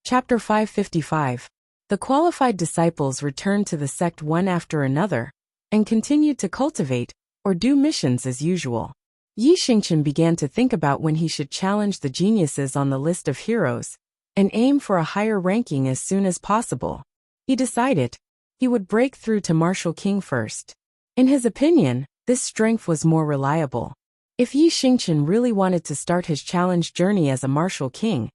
Chapter 555. The qualified disciples returned to the sect one after another, and continued to cultivate, or do missions as usual. Yi Xingchen began to think about when he should challenge the geniuses on the list of heroes, and aim for a higher ranking as soon as possible. He decided he would break through to Martial King first. In his opinion, this strength was more reliable. If Yi Xingchen really wanted to start his challenge journey as a Martial King,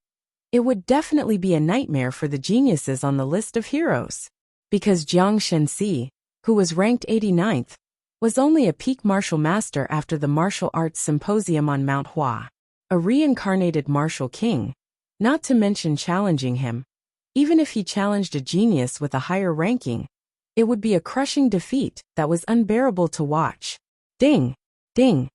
it would definitely be a nightmare for the geniuses on the list of heroes. Because Jiang Shenxi, who was ranked 89th, was only a peak martial master after the martial arts symposium on Mount Hua. A reincarnated martial king, not to mention challenging him. Even if he challenged a genius with a higher ranking, it would be a crushing defeat that was unbearable to watch. Ding! Ding!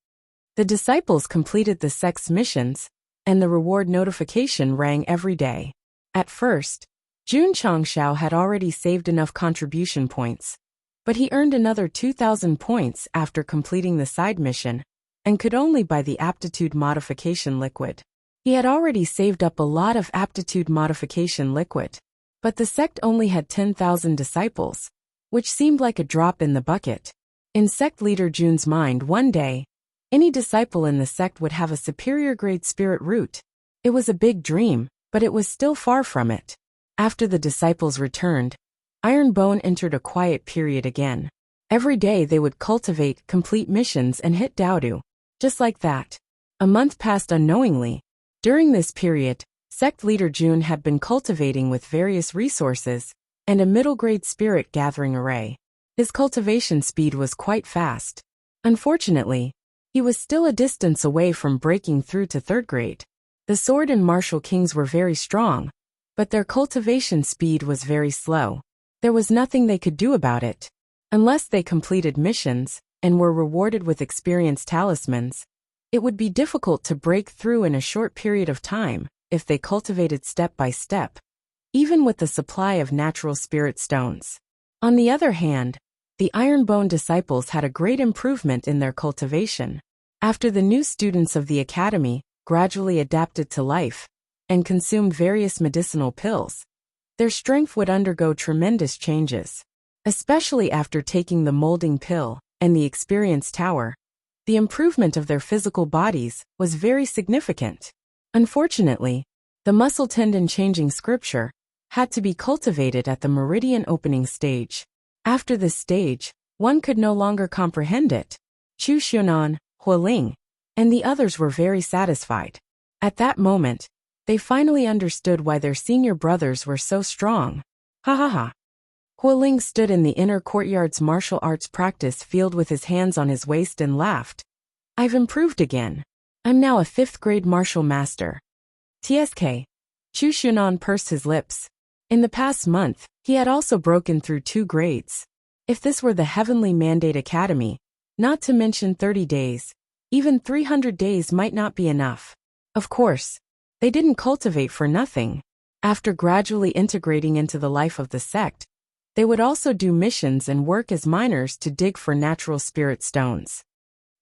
The disciples completed the sect's missions, and the reward notification rang every day. At first, Jun Changshao had already saved enough contribution points, but he earned another 2,000 points after completing the side mission, and could only buy the aptitude modification liquid. He had already saved up a lot of aptitude modification liquid, but the sect only had 10,000 disciples, which seemed like a drop in the bucket. In sect leader Jun's mind one day, any disciple in the sect would have a superior grade spirit root. It was a big dream, but it was still far from it. After the disciples returned, Ironbone entered a quiet period again. Every day they would cultivate, complete missions and hit Daodu. Just like that. A month passed unknowingly. During this period, sect leader Jun had been cultivating with various resources and a middle-grade spirit gathering array. His cultivation speed was quite fast. Unfortunately, he was still a distance away from breaking through to 3rd grade. The sword and martial kings were very strong, but their cultivation speed was very slow. There was nothing they could do about it. Unless they completed missions and were rewarded with experience talismans, it would be difficult to break through in a short period of time if they cultivated step by step, even with the supply of natural spirit stones. On the other hand, the Ironbone disciples had a great improvement in their cultivation. After the new students of the academy gradually adapted to life and consumed various medicinal pills, their strength would undergo tremendous changes. Especially after taking the molding pill and the experience tower, the improvement of their physical bodies was very significant. Unfortunately, the muscle tendon changing scripture had to be cultivated at the meridian opening stage. After this stage, one could no longer comprehend it. Chu Xunan, Hualing, and the others were very satisfied. At that moment, they finally understood why their senior brothers were so strong. Ha ha ha. Hualing stood in the inner courtyard's martial arts practice field with his hands on his waist and laughed. I've improved again. I'm now a 5th grade martial master. TSK. Chu Xunan pursed his lips. In the past month, he had also broken through 2 grades. If this were the Heavenly Mandate Academy, not to mention 30 days, even 300 days might not be enough. Of course, they didn't cultivate for nothing. After gradually integrating into the life of the sect, they would also do missions and work as miners to dig for natural spirit stones.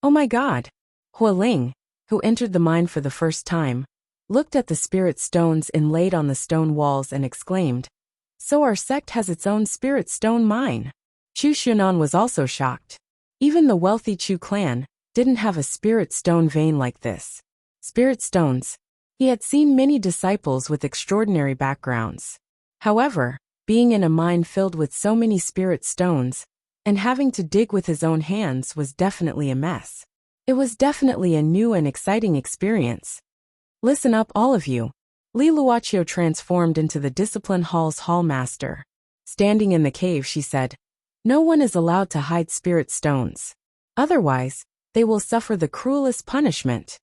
Oh my God! Hualing, who entered the mine for the first time, looked at the spirit stones inlaid on the stone walls and exclaimed, "So our sect has its own spirit stone mine." Chu Xunan was also shocked. Even the wealthy Chu clan didn't have a spirit stone vein like this. Spirit stones. He had seen many disciples with extraordinary backgrounds. However, being in a mine filled with so many spirit stones, and having to dig with his own hands was definitely a mess. It was definitely a new and exciting experience. Listen up all of you. Li Luoqiu transformed into the Discipline Hall's hall master. Standing in the cave, she said, "No one is allowed to hide spirit stones. Otherwise, they will suffer the cruelest punishment."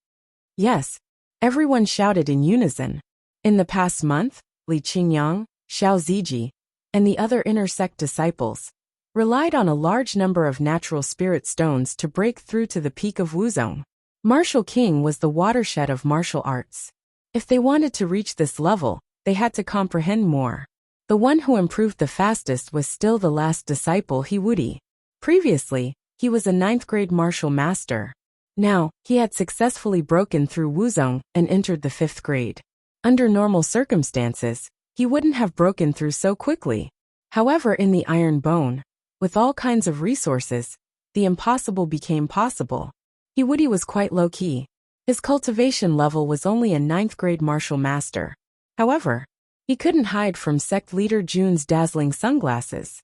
Yes, everyone shouted in unison. In the past month, Li Qingyang, Xiao Ziji, and the other inner sect disciples relied on a large number of natural spirit stones to break through to the peak of Wuzong. Martial King was the watershed of martial arts. If they wanted to reach this level, they had to comprehend more. The one who improved the fastest was still the last disciple, Hiwudi. Previously, he was a 9th grade martial master. Now, he had successfully broken through Wuzong and entered the 5th grade. Under normal circumstances, he wouldn't have broken through so quickly. However, in the iron bone, with all kinds of resources, the impossible became possible. Wuxia was quite low-key. His cultivation level was only a 9th grade martial master. However, he couldn't hide from sect leader Jun's dazzling sunglasses.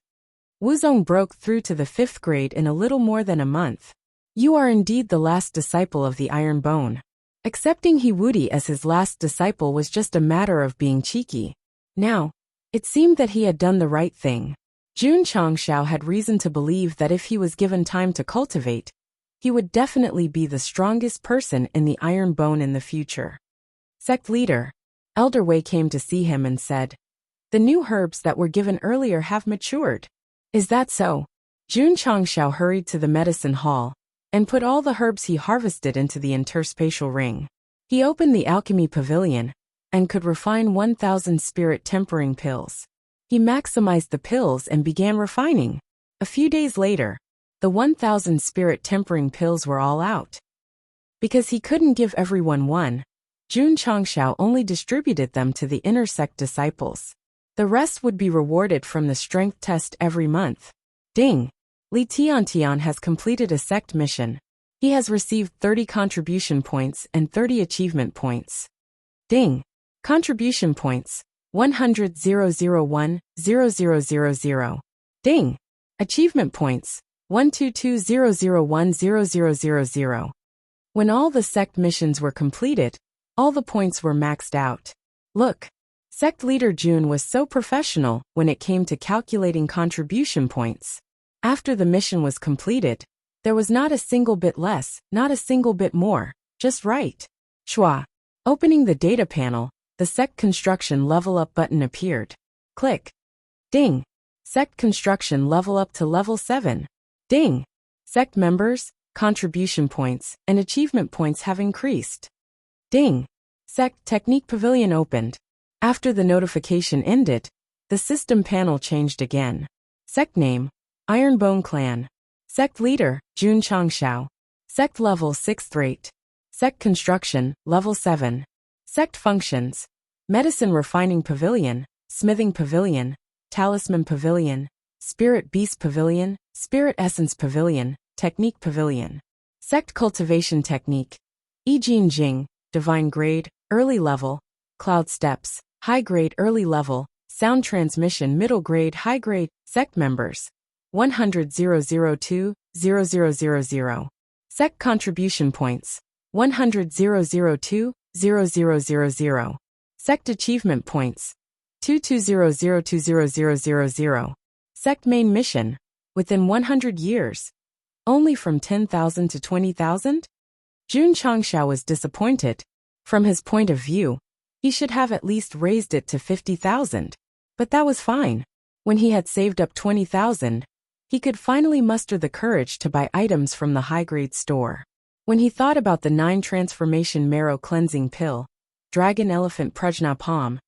Wuzong broke through to the 5th grade in a little more than a month. You are indeed the last disciple of the iron bone. Accepting Wuxia as his last disciple was just a matter of being cheeky. Now, it seemed that he had done the right thing. Jun Changshao had reason to believe that if he was given time to cultivate, he would definitely be the strongest person in the iron bone in the future. Sect leader, Elder Wei came to see him and said, "The new herbs that were given earlier have matured." "Is that so?" Jun Changshao hurried to the medicine hall and put all the herbs he harvested into the interspatial ring. He opened the alchemy pavilion and could refine 1,000 spirit tempering pills. He maximized the pills and began refining. A few days later, the 1,000 spirit tempering pills were all out. Because he couldn't give everyone one, Jun Changshao only distributed them to the inner sect disciples. The rest would be rewarded from the strength test every month. Ding! Li Tiantian has completed a sect mission. He has received 30 contribution points and 30 achievement points. Ding! Contribution points, 100,001,0000. Ding! Achievement points, 122,001,0000. When all the sect missions were completed, all the points were maxed out. Look! Sect leader Jun was so professional when it came to calculating contribution points. After the mission was completed, there was not a single bit less, not a single bit more, just right. Shua. Opening the data panel, the Sect Construction Level Up button appeared. Click. Ding. Sect Construction Level Up to Level 7. Ding. Sect members, contribution points, and achievement points have increased. Ding. Sect Technique Pavilion opened. After the notification ended, the system panel changed again. Sect name, Ironbone Clan. Sect leader, Jun Changshao. Sect level 6th rate. Sect construction, level 7. Sect functions, Medicine Refining Pavilion, Smithing Pavilion, Talisman Pavilion, Spirit Beast Pavilion, Spirit Essence Pavilion, Technique Pavilion. Sect Cultivation Technique, Yijin Jing, Divine Grade, Early Level, Cloud Steps, High Grade Early Level, Sound Transmission Middle Grade High Grade, Sect Members, 100,002,0000. Sect Contribution Points, 100,002,0000. Sect Achievement Points, 220,020,000. Sect Main Mission, within 100 years. Only from 10,000 to 20,000? Jun Changshao was disappointed. From his point of view, he should have at least raised it to 50,000. But that was fine. When he had saved up 20,000, he could finally muster the courage to buy items from the high-grade store. When he thought about the 9 transformation marrow cleansing pill, dragon elephant prajna palm,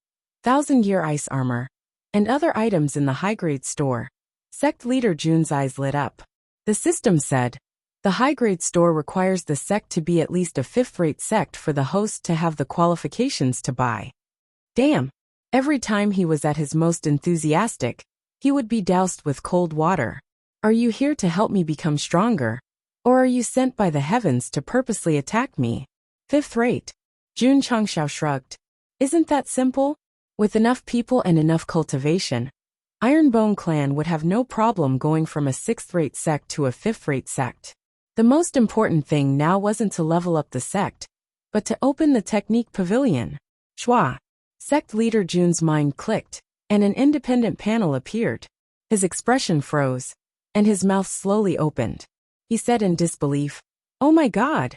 1,000-year ice armor, and other items in the high-grade store, sect leader Jun's eyes lit up. The system said, the high-grade store requires the sect to be at least a 5th-rate sect for the host to have the qualifications to buy. Damn! Every time he was at his most enthusiastic, he would be doused with cold water. Are you here to help me become stronger? Or are you sent by the heavens to purposely attack me? 5th rate. Jun Changshao shrugged. Isn't that simple? With enough people and enough cultivation, Ironbone Clan would have no problem going from a 6th-rate sect to a 5th-rate sect. The most important thing now wasn't to level up the sect, but to open the Technique Pavilion. Shua. Sect leader Jun's mind clicked, and an independent panel appeared. His expression froze, and his mouth slowly opened. He said in disbelief, "Oh my God!"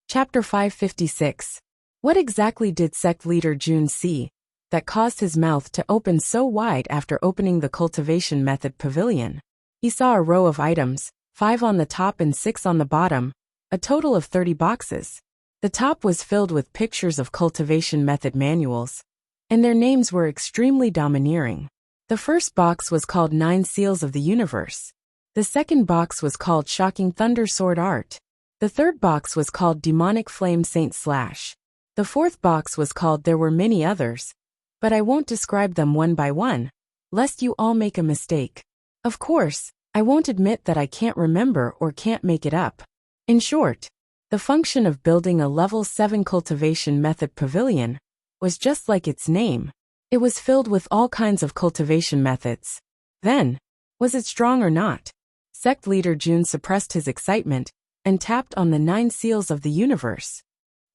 Chapter 556. What exactly did sect leader Jun see that caused his mouth to open so wide after opening the cultivation method pavilion? He saw a row of items, 5 on the top and 6 on the bottom, a total of 30 boxes. The top was filled with pictures of cultivation method manuals, and their names were extremely domineering. The first box was called 9 Seals of the Universe. The second box was called Shocking Thunder Sword Art. The third box was called Demonic Flame Saint Slash. The fourth box was called There Were Many Others, but I won't describe them one by one, lest you all make a mistake. Of course, I won't admit that I can't remember or can't make it up. In short, the function of building a level 7 cultivation method pavilion was just like its name. It was filled with all kinds of cultivation methods. Then, was it strong or not? Sect leader Jun suppressed his excitement and tapped on the 9 seals of the universe.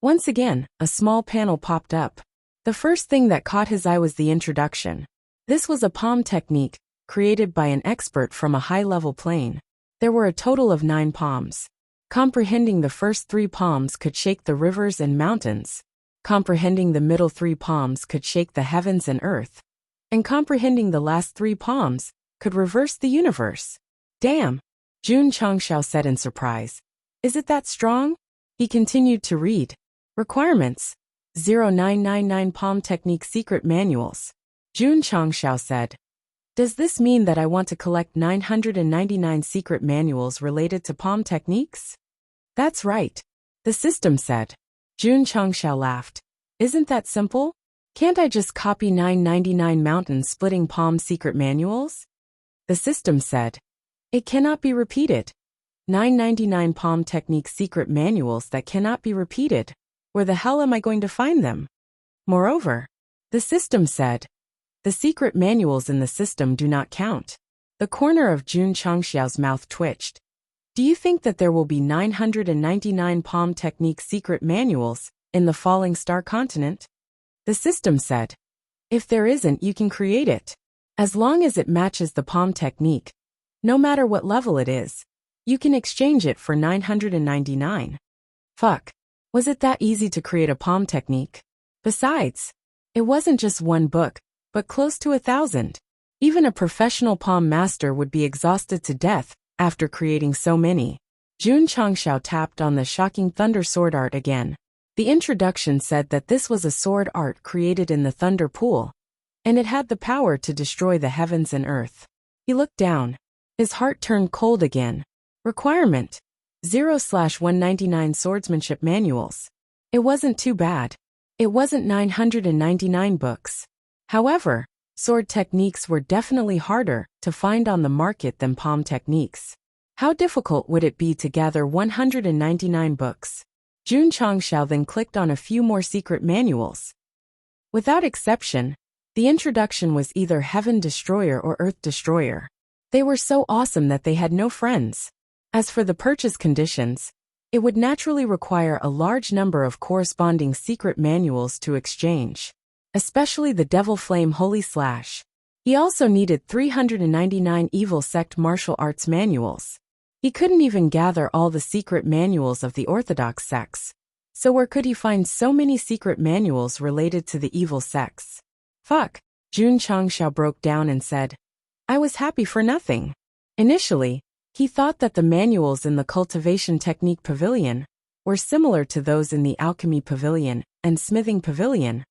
Once again, a small panel popped up. The first thing that caught his eye was the introduction. This was a palm technique created by an expert from a high-level plane. There were a total of 9 palms. Comprehending the first 3 palms could shake the rivers and mountains. Comprehending the middle 3 palms could shake the heavens and earth. And comprehending the last 3 palms could reverse the universe. Damn! Jun Changxiao said in surprise. Is it that strong? He continued to read. Requirements. 0999 Palm Technique Secret Manuals. Jun Changxiao said. Does this mean that I want to collect 999 secret manuals related to palm techniques? That's right. The system said. Jun Changxiao laughed. Isn't that simple? Can't I just copy 999 mountain splitting palm secret manuals? The system said. It cannot be repeated. 999 palm technique secret manuals that cannot be repeated. Where the hell am I going to find them? Moreover, the system said. The secret manuals in the system do not count. The corner of Jun Changxiao's mouth twitched. Do you think that there will be 999 palm technique secret manuals in the falling star continent? The system said. If there isn't, you can create it. As long as it matches the palm technique, no matter what level it is, you can exchange it for 999. Fuck. Was it that easy to create a palm technique? Besides, it wasn't just one book, but close to 1,000. Even a professional palm master would be exhausted to death after creating so many. Jun Changxiao tapped on the shocking thunder sword art again. The introduction said that this was a sword art created in the thunder pool, and it had the power to destroy the heavens and earth. He looked down. His heart turned cold again. Requirement. 0/199 Swordsmanship Manuals. It wasn't too bad. It wasn't 999 books. However, sword techniques were definitely harder to find on the market than palm techniques. How difficult would it be to gather 199 books? Jun Changxiao then clicked on a few more secret manuals. Without exception, the introduction was either Heaven Destroyer or Earth Destroyer. They were so awesome that they had no friends. As for the purchase conditions, it would naturally require a large number of corresponding secret manuals to exchange, especially the Devil Flame Holy Slash. He also needed 399 Evil Sect martial arts manuals. He couldn't even gather all the secret manuals of the Orthodox sects. So where could he find so many secret manuals related to the evil sects? Fuck. Jun Changxiao broke down and said, I was happy for nothing. Initially, he thought that the manuals in the Cultivation Technique Pavilion were similar to those in the Alchemy Pavilion and Smithing Pavilion,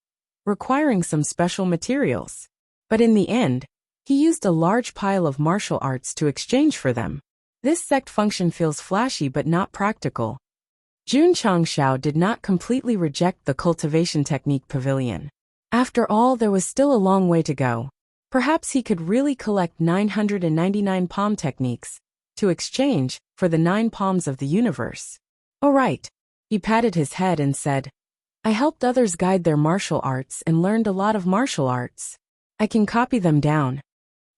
requiring some special materials. But in the end, he used a large pile of martial arts to exchange for them. This sect function feels flashy but not practical. Jun Changxiao did not completely reject the Cultivation Technique Pavilion. After all, there was still a long way to go. Perhaps he could really collect 999 palm techniques to exchange for the 9 palms of the universe. All right. He patted his head and said, I helped others guide their martial arts and learned a lot of martial arts. I can copy them down.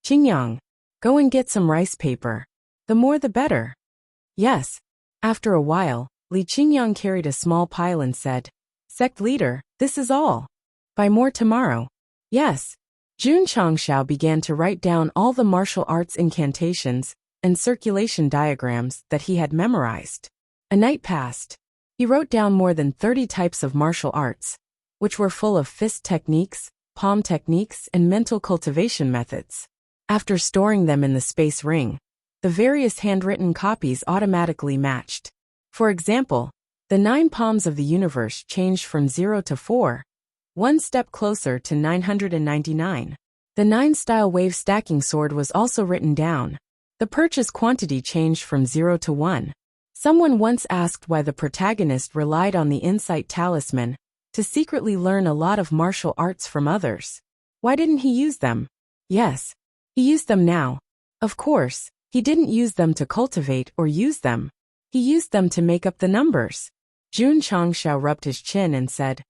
Qingyang, go and get some rice paper. The more the better. Yes. After a while, Li Qingyang carried a small pile and said, Sect leader, this is all. Buy more tomorrow. Yes. Jun Changxiao began to write down all the martial arts incantations and circulation diagrams that he had memorized. A night passed. He wrote down more than 30 types of martial arts, which were full of fist techniques, palm techniques, and mental cultivation methods. After storing them in the space ring, the various handwritten copies automatically matched. For example, the 9 palms of the universe changed from 0 to 4, one step closer to 999. The 9-style wave stacking sword was also written down. The purchase quantity changed from 0 to 1. Someone once asked why the protagonist relied on the insight talisman to secretly learn a lot of martial arts from others. Why didn't he use them? Yes, he used them now. Of course, he didn't use them to cultivate or use them. He used them to make up the numbers. Jun Changshao rubbed his chin and said,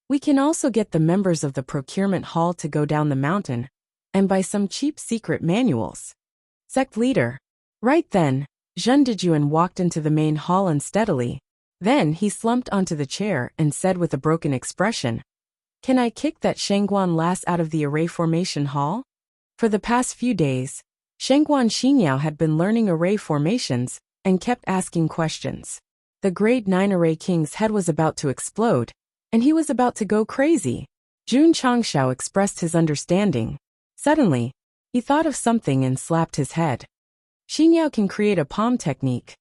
"We can also get the members of the procurement hall to go down the mountain and buy some cheap secret manuals." Sect leader. Right then, Zhen Dejun walked into the main hall unsteadily. Then he slumped onto the chair and said with a broken expression, "Can I kick that Shengguan lass out of the array formation hall?" For the past few days, Shengguan Xinyao had been learning array formations and kept asking questions. The grade 9 array king's head was about to explode, and he was about to go crazy. Jun Changshao expressed his understanding. Suddenly, he thought of something and slapped his head. Xinyao can create a palm technique.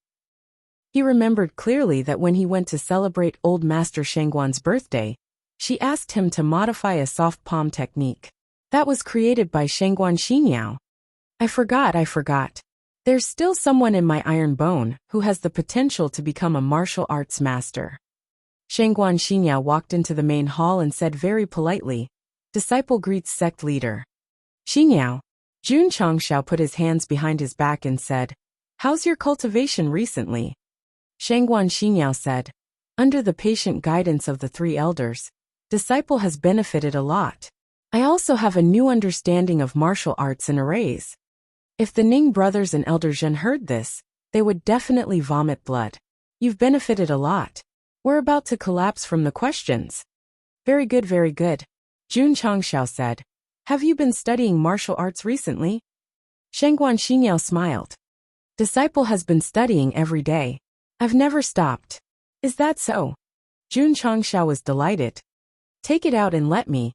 He remembered clearly that when he went to celebrate old Master Shengguan's birthday, she asked him to modify a soft palm technique. That was created by Shengguan Xinyao. I forgot. There's still someone in my iron bone who has the potential to become a martial arts master. Shengguan Xinyao walked into the main hall and said very politely, "Disciple greets sect leader." "Xinyao." Jun Changshao put his hands behind his back and said, "How's your cultivation recently?" Shengguan Xinyao said, "Under the patient guidance of the 3 elders, disciple has benefited a lot. I also have a new understanding of martial arts and arrays." If the Ning brothers and Elder Zhen heard this, they would definitely vomit blood. "You've benefited a lot. We're about to collapse from the questions." Very good. Jun Changshao said, "Have you been studying martial arts recently?" Shengguan Xinyao smiled. "Disciple has been studying every day. I've never stopped." "Is that so?" Jun Changshao was delighted. "Take it out and let me."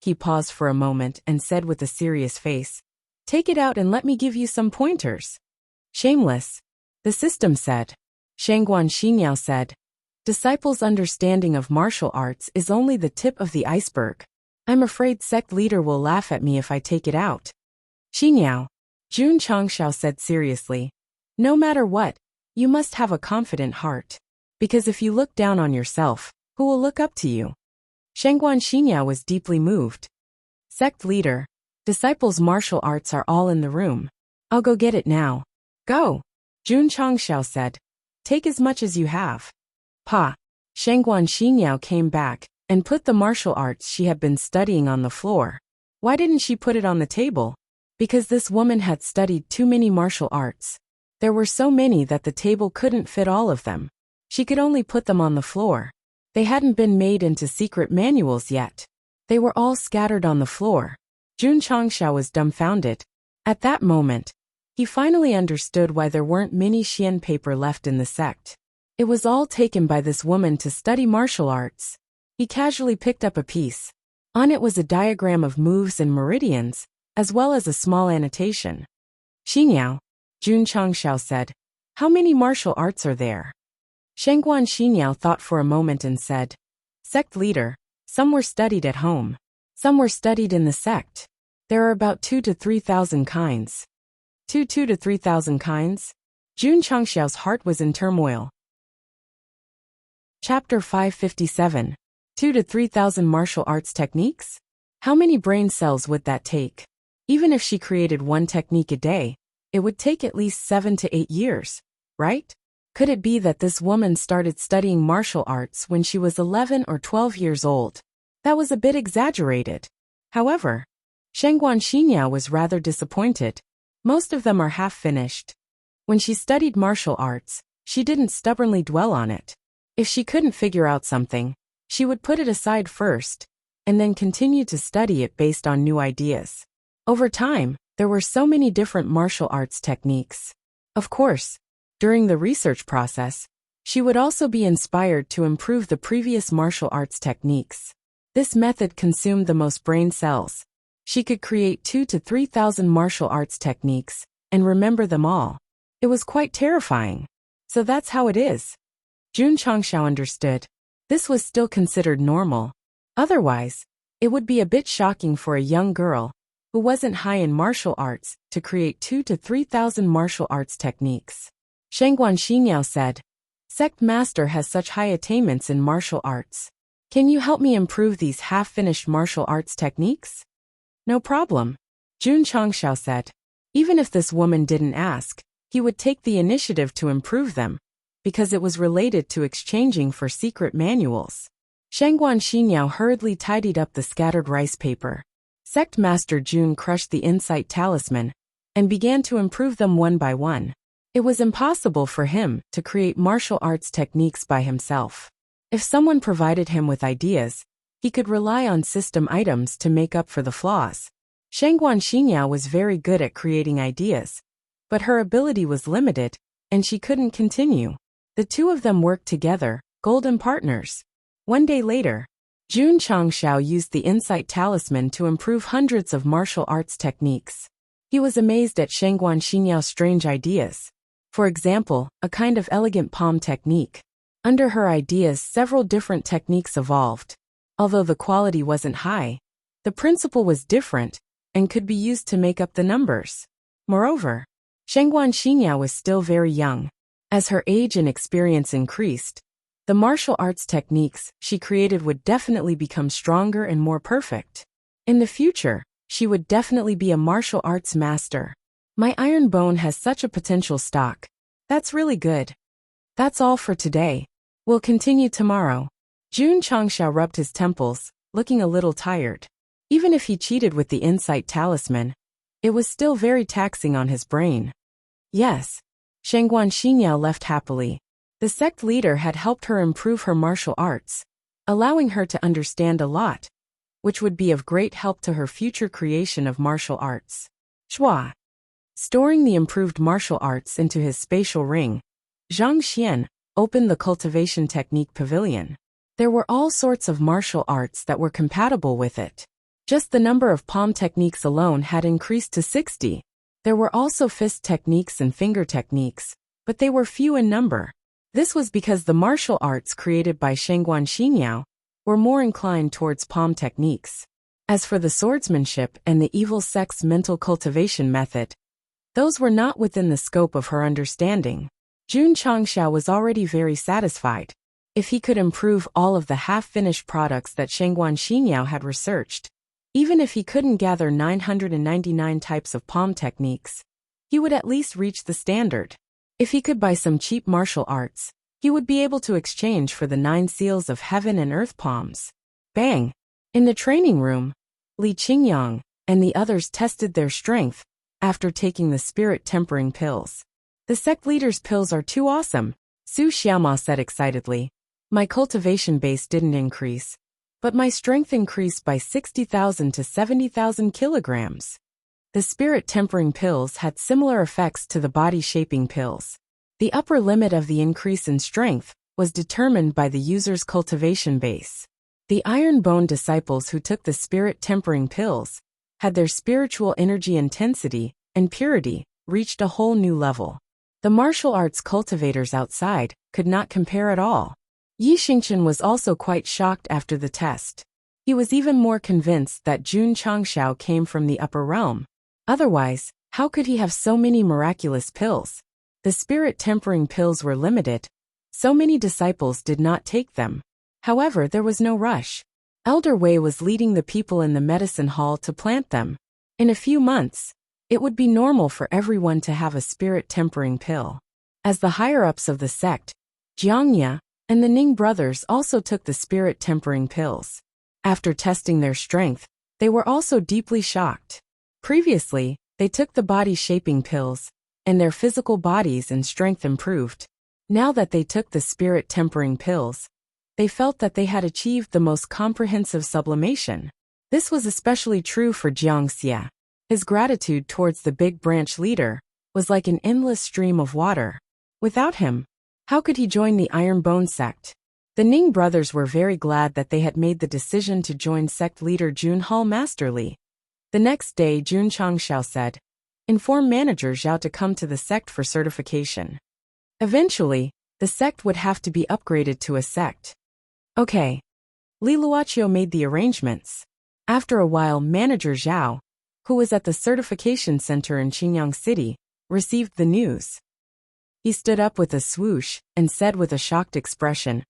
He paused for a moment and said with a serious face, "Take it out and let me give you some pointers." "Shameless," the system said. Shengguan Xinyao said, "Disciple's understanding of martial arts is only the tip of the iceberg. I'm afraid sect leader will laugh at me if I take it out." "Xinyao," Jun Changshao said seriously, "no matter what, you must have a confident heart. Because if you look down on yourself, who will look up to you?" Shengguan Xinyao was deeply moved. "Sect leader, disciples' martial arts are all in the room. I'll go get it now." "Go," Jun Changshao said. "Take as much as you have." "Pa." Shengguan Xinyao came back and put the martial arts she had been studying on the floor. Why didn't she put it on the table? Because this woman had studied too many martial arts. There were so many that the table couldn't fit all of them. She could only put them on the floor. They hadn't been made into secret manuals yet. They were all scattered on the floor. Jun Changshao was dumbfounded. At that moment, he finally understood why there weren't many Xian paper left in the sect. It was all taken by this woman to study martial arts. He casually picked up a piece. On it was a diagram of moves and meridians, as well as a small annotation. "Xinyao," Jun Changshao said, "how many martial arts are there?" Shengguan Xinyao thought for a moment and said, "Sect leader, some were studied at home. Some were studied in the sect. There are about 2,000 to 3,000 kinds." Two to 3,000 kinds? Jun Changshao's heart was in turmoil. Chapter 557. 2,000 to 3,000 martial arts techniques? How many brain cells would that take? Even if she created one technique a day, it would take at least 7 to 8 years, right? Could it be that this woman started studying martial arts when she was 11 or 12 years old? That was a bit exaggerated. However, Shengguan Xinyao was rather disappointed. Most of them are half-finished. When she studied martial arts, she didn't stubbornly dwell on it. If she couldn't figure out something, she would put it aside first, and then continue to study it based on new ideas. Over time, there were so many different martial arts techniques. Of course, during the research process, she would also be inspired to improve the previous martial arts techniques. This method consumed the most brain cells. She could create 2,000 to 3,000 martial arts techniques and remember them all. It was quite terrifying. So that's how it is. Jun Changshao understood. This was still considered normal. Otherwise, it would be a bit shocking for a young girl who wasn't high in martial arts to create 2,000 to 3,000 martial arts techniques. Shengguan Xinyao said, "Sect Master has such high attainments in martial arts. Can you help me improve these half-finished martial arts techniques?" No problem, Jun Changshao said. Even if this woman didn't ask, he would take the initiative to improve them, because it was related to exchanging for secret manuals. Shengguan Xinyao hurriedly tidied up the scattered rice paper. Sect Master Jun crushed the insight talisman and began to improve them one by one. It was impossible for him to create martial arts techniques by himself. If someone provided him with ideas, he could rely on system items to make up for the flaws. Shengguan Xinyao was very good at creating ideas, but her ability was limited, and she couldn't continue. The two of them worked together, golden partners. One day later, Jun Changshao used the insight talisman to improve hundreds of martial arts techniques. He was amazed at Shengguan Xinyao's strange ideas. For example, a kind of elegant palm technique. Under her ideas, several different techniques evolved. Although the quality wasn't high, the principle was different and could be used to make up the numbers. Moreover, Shengguan Xinyao was still very young. As her age and experience increased, the martial arts techniques she created would definitely become stronger and more perfect. In the future, she would definitely be a martial arts master. My iron bone has such a potential stock. That's really good. That's all for today. We'll continue tomorrow. Jun Changshao rubbed his temples, looking a little tired. Even if he cheated with the insight talisman, it was still very taxing on his brain. Yes. Shengguan Xinyao left happily. The sect leader had helped her improve her martial arts, allowing her to understand a lot, which would be of great help to her future creation of martial arts. Shua. Storing the improved martial arts into his spatial ring, Zhang Xian opened the cultivation technique pavilion. There were all sorts of martial arts that were compatible with it. Just the number of palm techniques alone had increased to 60. There were also fist techniques and finger techniques, but they were few in number. This was because the martial arts created by Shengguan Xinyao were more inclined towards palm techniques. As for the swordsmanship and the evil sect's mental cultivation method, those were not within the scope of her understanding. Jun Changshao was already very satisfied. If he could improve all of the half-finished products that Shengguan Xinyao had researched, even if he couldn't gather 999 types of palm techniques, he would at least reach the standard. If he could buy some cheap martial arts, he would be able to exchange for the 9 seals of heaven and earth palms. Bang! In the training room, Li Qingyang and the others tested their strength after taking the spirit tempering pills. The sect leader's pills are too awesome, Su Xiaoma said excitedly. My cultivation base didn't increase, but my strength increased by 60,000 to 70,000 kilograms. The spirit tempering pills had similar effects to the body shaping pills. The upper limit of the increase in strength was determined by the user's cultivation base. The iron bone disciples who took the spirit tempering pills had their spiritual energy intensity and purity reached a whole new level. The martial arts cultivators outside could not compare at all. Yi Xingchen was also quite shocked after the test. He was even more convinced that Jun Changshao came from the upper realm. Otherwise, how could he have so many miraculous pills? The spirit tempering pills were limited. So many disciples did not take them. However, there was no rush. Elder Wei was leading the people in the medicine hall to plant them. In a few months, it would be normal for everyone to have a spirit tempering pill. As the higher-ups of the sect, Jiangya and the Ning brothers also took the spirit tempering pills. After testing their strength, they were also deeply shocked. Previously, they took the body-shaping pills, and their physical bodies and strength improved. Now that they took the spirit tempering pills, they felt that they had achieved the most comprehensive sublimation. This was especially true for Jiangxia. His gratitude towards the big branch leader was like an endless stream of water. Without him, how could he join the Iron Bone sect? The Ning brothers were very glad that they had made the decision to join sect leader Jun Hall masterly. The next day, Jun Changshao said, "Inform manager Zhao to come to the sect for certification." Eventually, the sect would have to be upgraded to a sect. Okay. Li Luoqiu made the arrangements. After a while, manager Zhao, who was at the certification center in Qingyang City, received the news. He stood up with a swoosh and said with a shocked expression,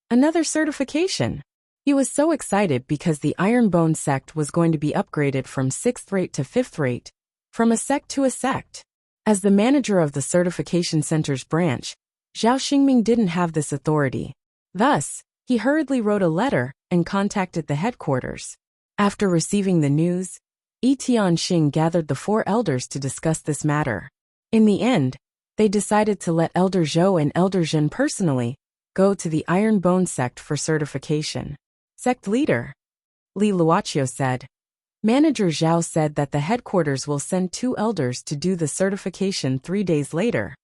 "Another certification? He was so excited because the Ironbone sect was going to be upgraded from 6th rate to 5th rate, from a sect to a sect. As the manager of the Certification Center's branch, Zhao Xingming didn't have this authority. Thus, he hurriedly wrote a letter and contacted the headquarters. After receiving the news, Yi Tianxing gathered the 4 elders to discuss this matter. In the end, they decided to let Elder Zhou and Elder Zhen personally go to the Ironbone sect for certification. Sect leader Li Luoqiu said. Manager Zhao said that the headquarters will send 2 elders to do the certification 3 days later.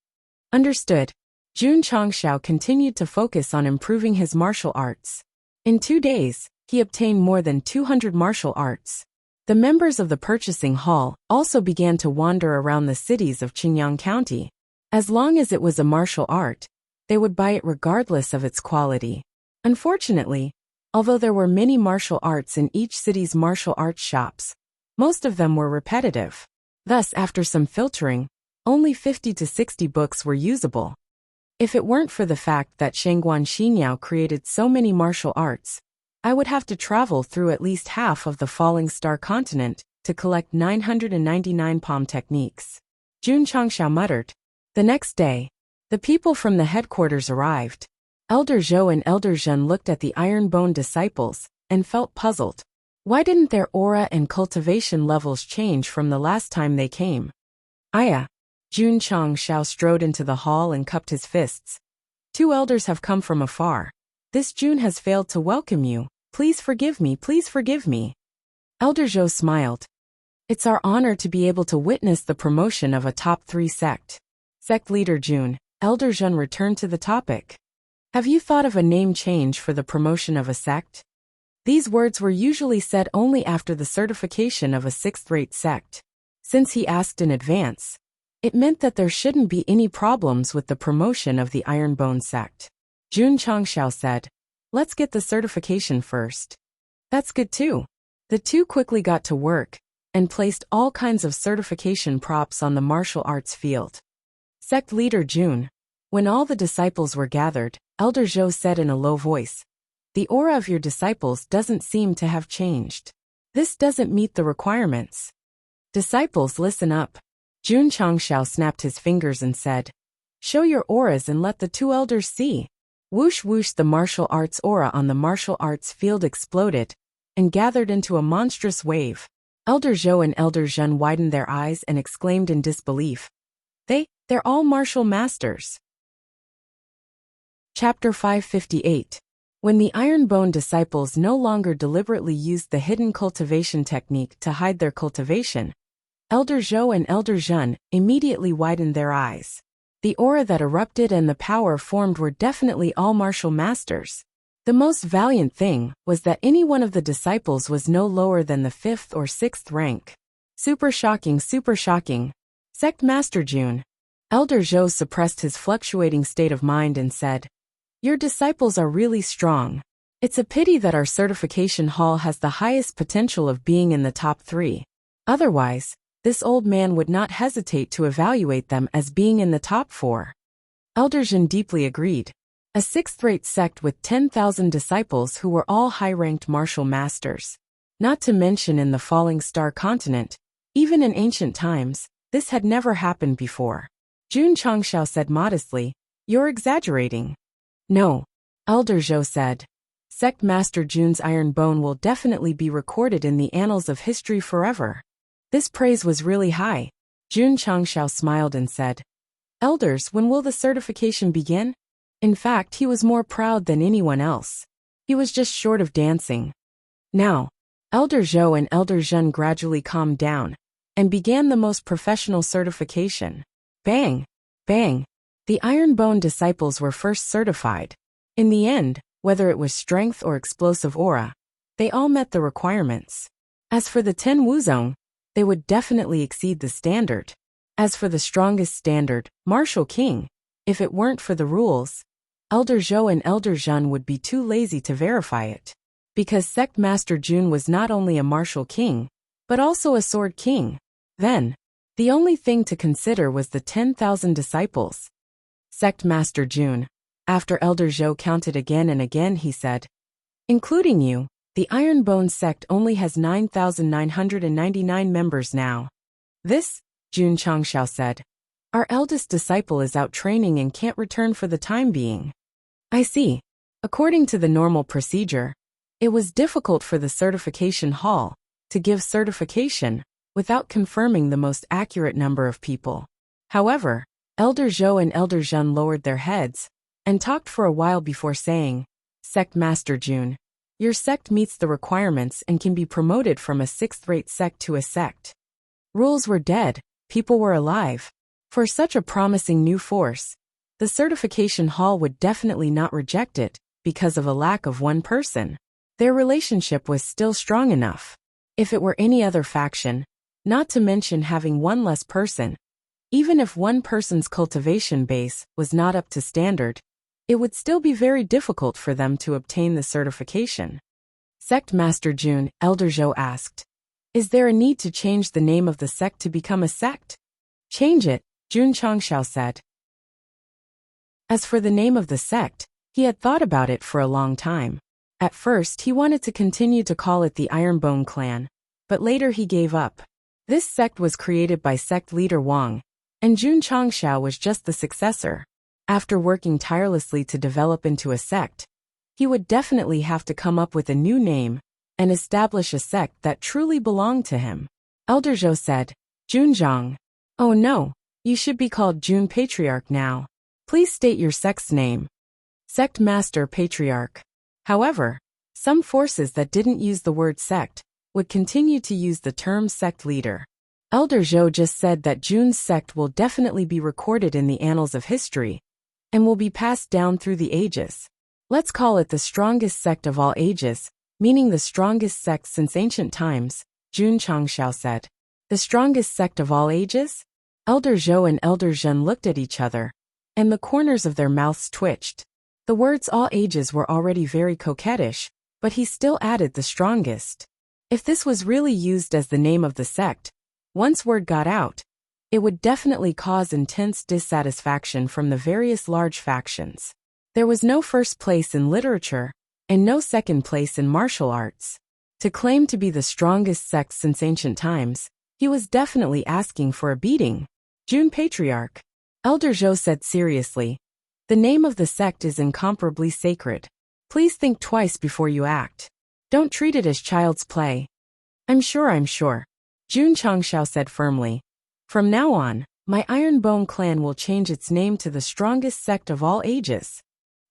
Understood. Jun Changshao continued to focus on improving his martial arts. In 2 days, he obtained more than 200 martial arts. The members of the purchasing hall also began to wander around the cities of Qingyang County. As long as it was a martial art, they would buy it regardless of its quality. Unfortunately, although there were many martial arts in each city's martial arts shops, most of them were repetitive. Thus, after some filtering, only 50 to 60 books were usable. If it weren't for the fact that Shengguan Xinyao created so many martial arts, I would have to travel through at least half of the Falling Star continent to collect 999 palm techniques. Jun Changshao muttered. The next day, the people from the headquarters arrived. Elder Zhou and Elder Zhen looked at the Ironbone disciples and felt puzzled. Why didn't their aura and cultivation levels change from the last time they came? Aya. Jun Changshao strode into the hall and cupped his fists. 2 elders have come from afar. This Jun has failed to welcome you. Please forgive me, please forgive me. Elder Zhou smiled. It's our honor to be able to witness the promotion of a top 3 sect. Sect leader Jun, Elder Zhen returned to the topic. Have you thought of a name change for the promotion of a sect? These words were usually said only after the certification of a 6th-rate sect. Since he asked in advance, it meant that there shouldn't be any problems with the promotion of the Ironbone sect. Jun Changshao said, let's get the certification first. That's good too. The 2 quickly got to work and placed all kinds of certification props on the martial arts field. Sect leader Jun, when all the disciples were gathered, Elder Zhou said in a low voice, the aura of your disciples doesn't seem to have changed. This doesn't meet the requirements. Disciples, listen up. Jun Changshao snapped his fingers and said, show your auras and let the 2 elders see. Whoosh whoosh, the martial arts aura on the martial arts field exploded and gathered into a monstrous wave. Elder Zhou and Elder Zhen widened their eyes and exclaimed in disbelief. They're all martial masters. Chapter 558. When the Ironbone disciples no longer deliberately used the hidden cultivation technique to hide their cultivation, Elder Zhou and Elder Zhen immediately widened their eyes. The aura that erupted and the power formed were definitely all martial masters. The most valiant thing was that any one of the disciples was no lower than the 5th or 6th rank. Super shocking, super shocking. Sect Master Jun. Elder Zhou suppressed his fluctuating state of mind and said, your disciples are really strong. It's a pity that our certification hall has the highest potential of being in the top 3. Otherwise, this old man would not hesitate to evaluate them as being in the top 4. Elder Zhen deeply agreed. A 6th-rate sect with 10,000 disciples who were all high-ranked martial masters. Not to mention in the Falling Star continent, even in ancient times, this had never happened before. Jun Changshao said modestly, you're exaggerating. No. Elder Zhou said. Sect Master Jun's Ironbone will definitely be recorded in the annals of history forever. This praise was really high. Jun Changshao smiled and said, elders, when will the certification begin? In fact, he was more proud than anyone else. He was just short of dancing. Now, Elder Zhou and Elder Zhen gradually calmed down and began the most professional certification. Bang! Bang! The Ironbone disciples were first certified. In the end, whether it was strength or explosive aura, they all met the requirements. As for the 10 Wuzong, they would definitely exceed the standard. As for the strongest standard, Martial King, if it weren't for the rules, Elder Zhou and Elder Zhen would be too lazy to verify it. Because Sect Master Jun was not only a Martial King, but also a Sword King. Then, the only thing to consider was the 10,000 disciples. Sect Master Jun. After Elder Zhou counted again and again, he said, Including you, the Iron Bone sect only has 9,999 members now. This, Jun Changshao said. Our eldest disciple is out training and can't return for the time being. I see. According to the normal procedure, it was difficult for the certification hall to give certification without confirming the most accurate number of people. However, Elder Zhou and Elder Zhen lowered their heads and talked for a while before saying, Sect Master Jun, your sect meets the requirements and can be promoted from a 6th-rate sect to a sect. Rules were dead, people were alive. For such a promising new force, the certification hall would definitely not reject it because of a lack of one person. Their relationship was still strong enough. If it were any other faction, not to mention having one less person, even if one person's cultivation base was not up to standard, it would still be very difficult for them to obtain the certification. Sect Master Jun, Elder Zhou asked, is there a need to change the name of the sect to become a sect? Change it, Jun Changshao said. As for the name of the sect, he had thought about it for a long time. At first he wanted to continue to call it the Ironbone Clan, but later he gave up. This sect was created by sect leader Wang, and Jun Changshao was just the successor. After working tirelessly to develop into a sect, he would definitely have to come up with a new name and establish a sect that truly belonged to him. Elder Zhou said, Junzhang. Oh no, you should be called Jun Patriarch now. Please state your sect's name. Sect Master Patriarch. However, some forces that didn't use the word sect would continue to use the term sect leader. Elder Zhou just said that Jun's sect will definitely be recorded in the annals of history and will be passed down through the ages. Let's call it the strongest sect of all ages, meaning the strongest sect since ancient times, Jun Changshao said. The strongest sect of all ages? Elder Zhou and Elder Zhen looked at each other, and the corners of their mouths twitched. The words all ages were already very coquettish, but he still added the strongest. If this was really used as the name of the sect, once word got out, it would definitely cause intense dissatisfaction from the various large factions. There was no first place in literature, and no second place in martial arts. To claim to be the strongest sect since ancient times, he was definitely asking for a beating. Jun Patriarch. Elder Zhou said seriously, the name of the sect is incomparably sacred. Please think twice before you act. Don't treat it as child's play. I'm sure. Jun Changshao said firmly. From now on, my Iron Bone clan will change its name to the strongest sect of all ages.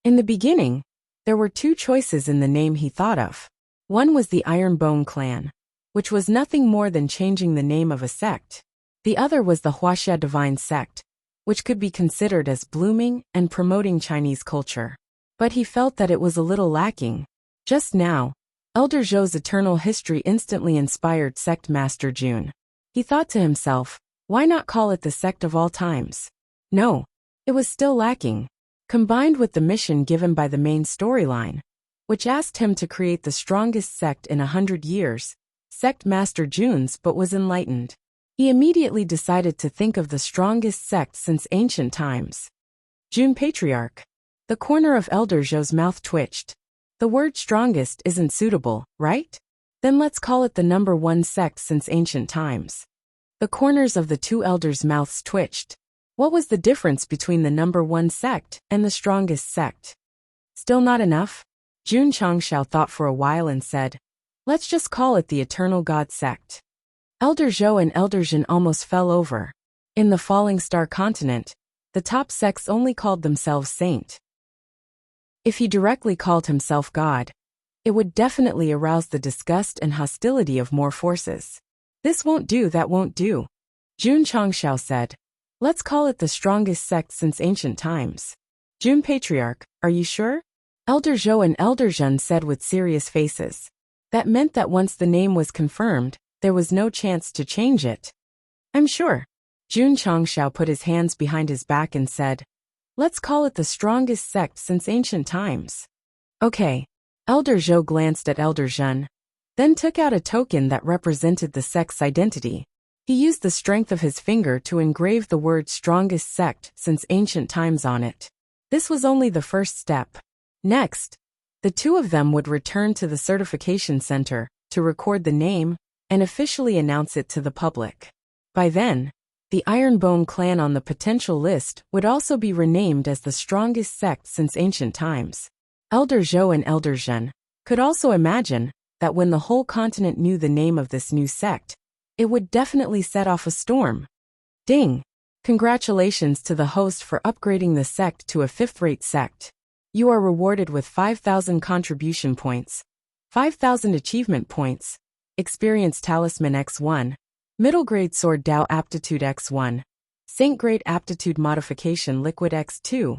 In the beginning, there were two choices in the name he thought of. One was the Iron Bone clan, which was nothing more than changing the name of a sect. The other was the Wuxia divine sect, which could be considered as blooming and promoting Chinese culture. But he felt that it was a little lacking. Just now, Elder Zhou's eternal history instantly inspired Sect Master Jun. He thought to himself, why not call it the sect of all times? No, it was still lacking. Combined with the mission given by the main storyline, which asked him to create the strongest sect in 100 years, Sect Master Jun's but was enlightened. He immediately decided to think of the strongest sect since ancient times. Jun Patriarch. The corner of Elder Zhou's mouth twitched. The word strongest isn't suitable, right? Then let's call it the number one sect since ancient times. The corners of the two elders' mouths twitched. What was the difference between the number one sect and the strongest sect? Still not enough? Jun Changshao thought for a while and said, let's just call it the Eternal God Sect. Elder Zhou and Elder Zhen almost fell over. In the Falling Star continent, the top sects only called themselves Saint. If he directly called himself God, it would definitely arouse the disgust and hostility of more forces. This won't do, that won't do. Jun Changshao said, let's call it the strongest sect since ancient times. Jun Patriarch, are you sure? Elder Zhou and Elder Zhen said with serious faces. That meant that once the name was confirmed, there was no chance to change it. I'm sure. Jun Changshao put his hands behind his back and said, let's call it the strongest sect since ancient times. Okay. Elder Zhou glanced at Elder Zhen, then took out a token that represented the sect's identity. He used the strength of his finger to engrave the word strongest sect since ancient times on it. This was only the first step. Next, The two of them would return to the certification center to record the name and officially announce it to the public. By then, the Ironbone clan on the potential list would also be renamed as the strongest sect since ancient times. Elder Zhou and Elder Zhen could also imagine that when the whole continent knew the name of this new sect, it would definitely set off a storm. Ding! Congratulations to the host for upgrading the sect to a fifth-rate sect. You are rewarded with 5,000 contribution points, 5,000 achievement points, Experience Talisman X1, Middle Grade Sword Dao Aptitude X1, Saint Grade Aptitude Modification Liquid X2,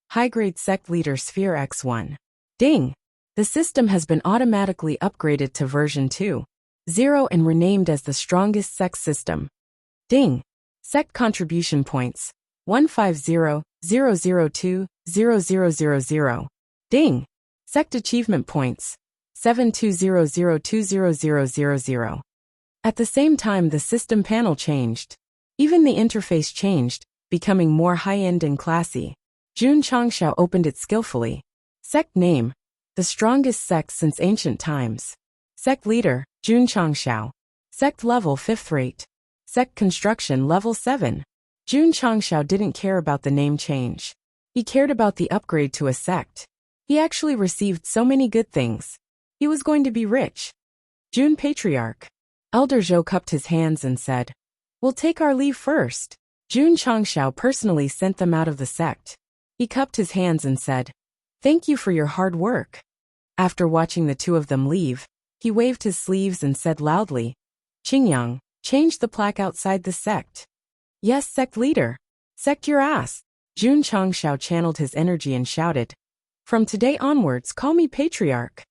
High Grade Sect Leader Sphere X1. Ding! The system has been automatically upgraded to version 2.0 and renamed as the strongest sect system. Ding! Sect contribution points 150,002,0000. Ding! Sect achievement points 720020000. At the same time, the system panel changed. Even the interface changed, becoming more high-end and classy. Jun Changxiao opened it skillfully. Sect name: the strongest sect since ancient times. Sect leader: Jun Changxiao. Sect level 5th rate. Sect construction level 7. Jun Changxiao didn't care about the name change. He cared about the upgrade to a sect. He actually received so many good things. He was going to be rich. Jun Patriarch. Elder Zhou cupped his hands and said, "We'll take our leave first." Jun Changxiao personally sent them out of the sect. He cupped his hands and said, "Thank you for your hard work." After watching the two of them leave, he waved his sleeves and said loudly, "Qingyang, change the plaque outside the sect." "Yes, sect leader. Sect your ass." Jun Changxiao channeled his energy and shouted, "From today onwards, call me Patriarch."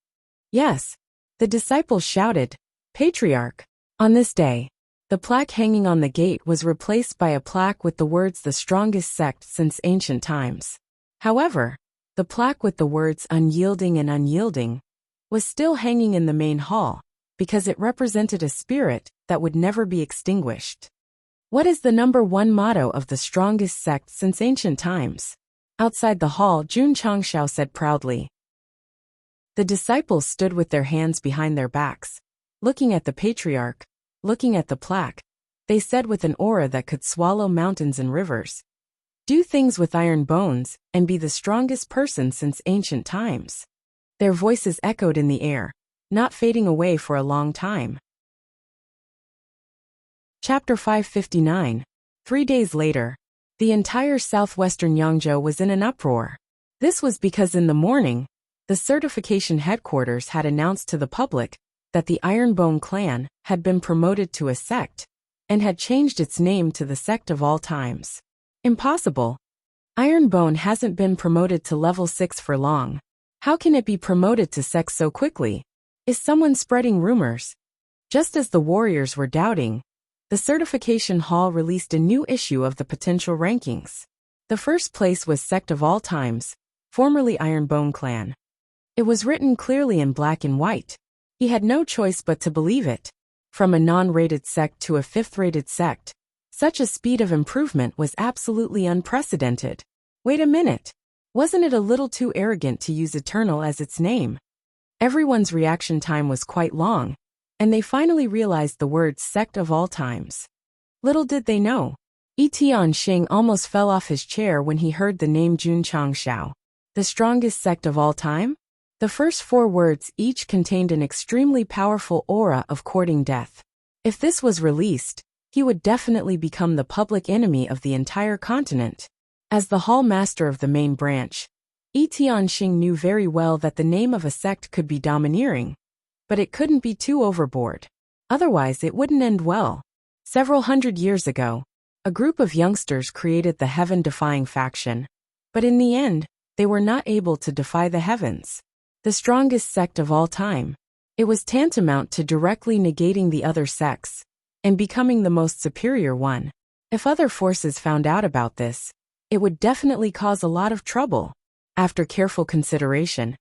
"Yes." The disciples shouted, "Patriarch." On this day, the plaque hanging on the gate was replaced by a plaque with the words "the strongest sect since ancient times." However, the plaque with the words "unyielding" and "unyielding" was still hanging in the main hall, because it represented a spirit that would never be extinguished. What is the number one motto of the strongest sect since ancient times? Outside the hall, Jun Changxiao said proudly. The disciples stood with their hands behind their backs, looking at the patriarch, looking at the plaque. They said with an aura that could swallow mountains and rivers, "Do things with iron bones and be the strongest person since ancient times." Their voices echoed in the air, not fading away for a long time. Chapter 559. 3 days later, the entire southwestern Yangzhou was in an uproar. This was because in the morning, the certification headquarters had announced to the public that the Ironbone clan had been promoted to a sect and had changed its name to the Sect of All Times. Impossible. Ironbone hasn't been promoted to level 6 for long. How can it be promoted to sect so quickly? Is someone spreading rumors? Just as the warriors were doubting, the certification hall released a new issue of the potential rankings. The first place was Sect of All Times, formerly Ironbone clan. It was written clearly in black and white. He had no choice but to believe it. From a non-rated sect to a 5th-rated sect, such a speed of improvement was absolutely unprecedented. Wait a minute. Wasn't it a little too arrogant to use Eternal as its name? Everyone's reaction time was quite long, and they finally realized the words Sect of All Times. Little did they know, Etian Xing almost fell off his chair when he heard the name Jun Changxiao. The strongest sect of all time? The first 4 words each contained an extremely powerful aura of courting death. If this was released, he would definitely become the public enemy of the entire continent. As the hall master of the main branch, Etian Xing knew very well that the name of a sect could be domineering, but it couldn't be too overboard. Otherwise it wouldn't end well. Several hundred years ago, a group of youngsters created the heaven-defying faction, but in the end, they were not able to defy the heavens. The strongest sect of all time. It was tantamount to directly negating the other sects and becoming the most superior one. If other forces found out about this, it would definitely cause a lot of trouble. After careful consideration,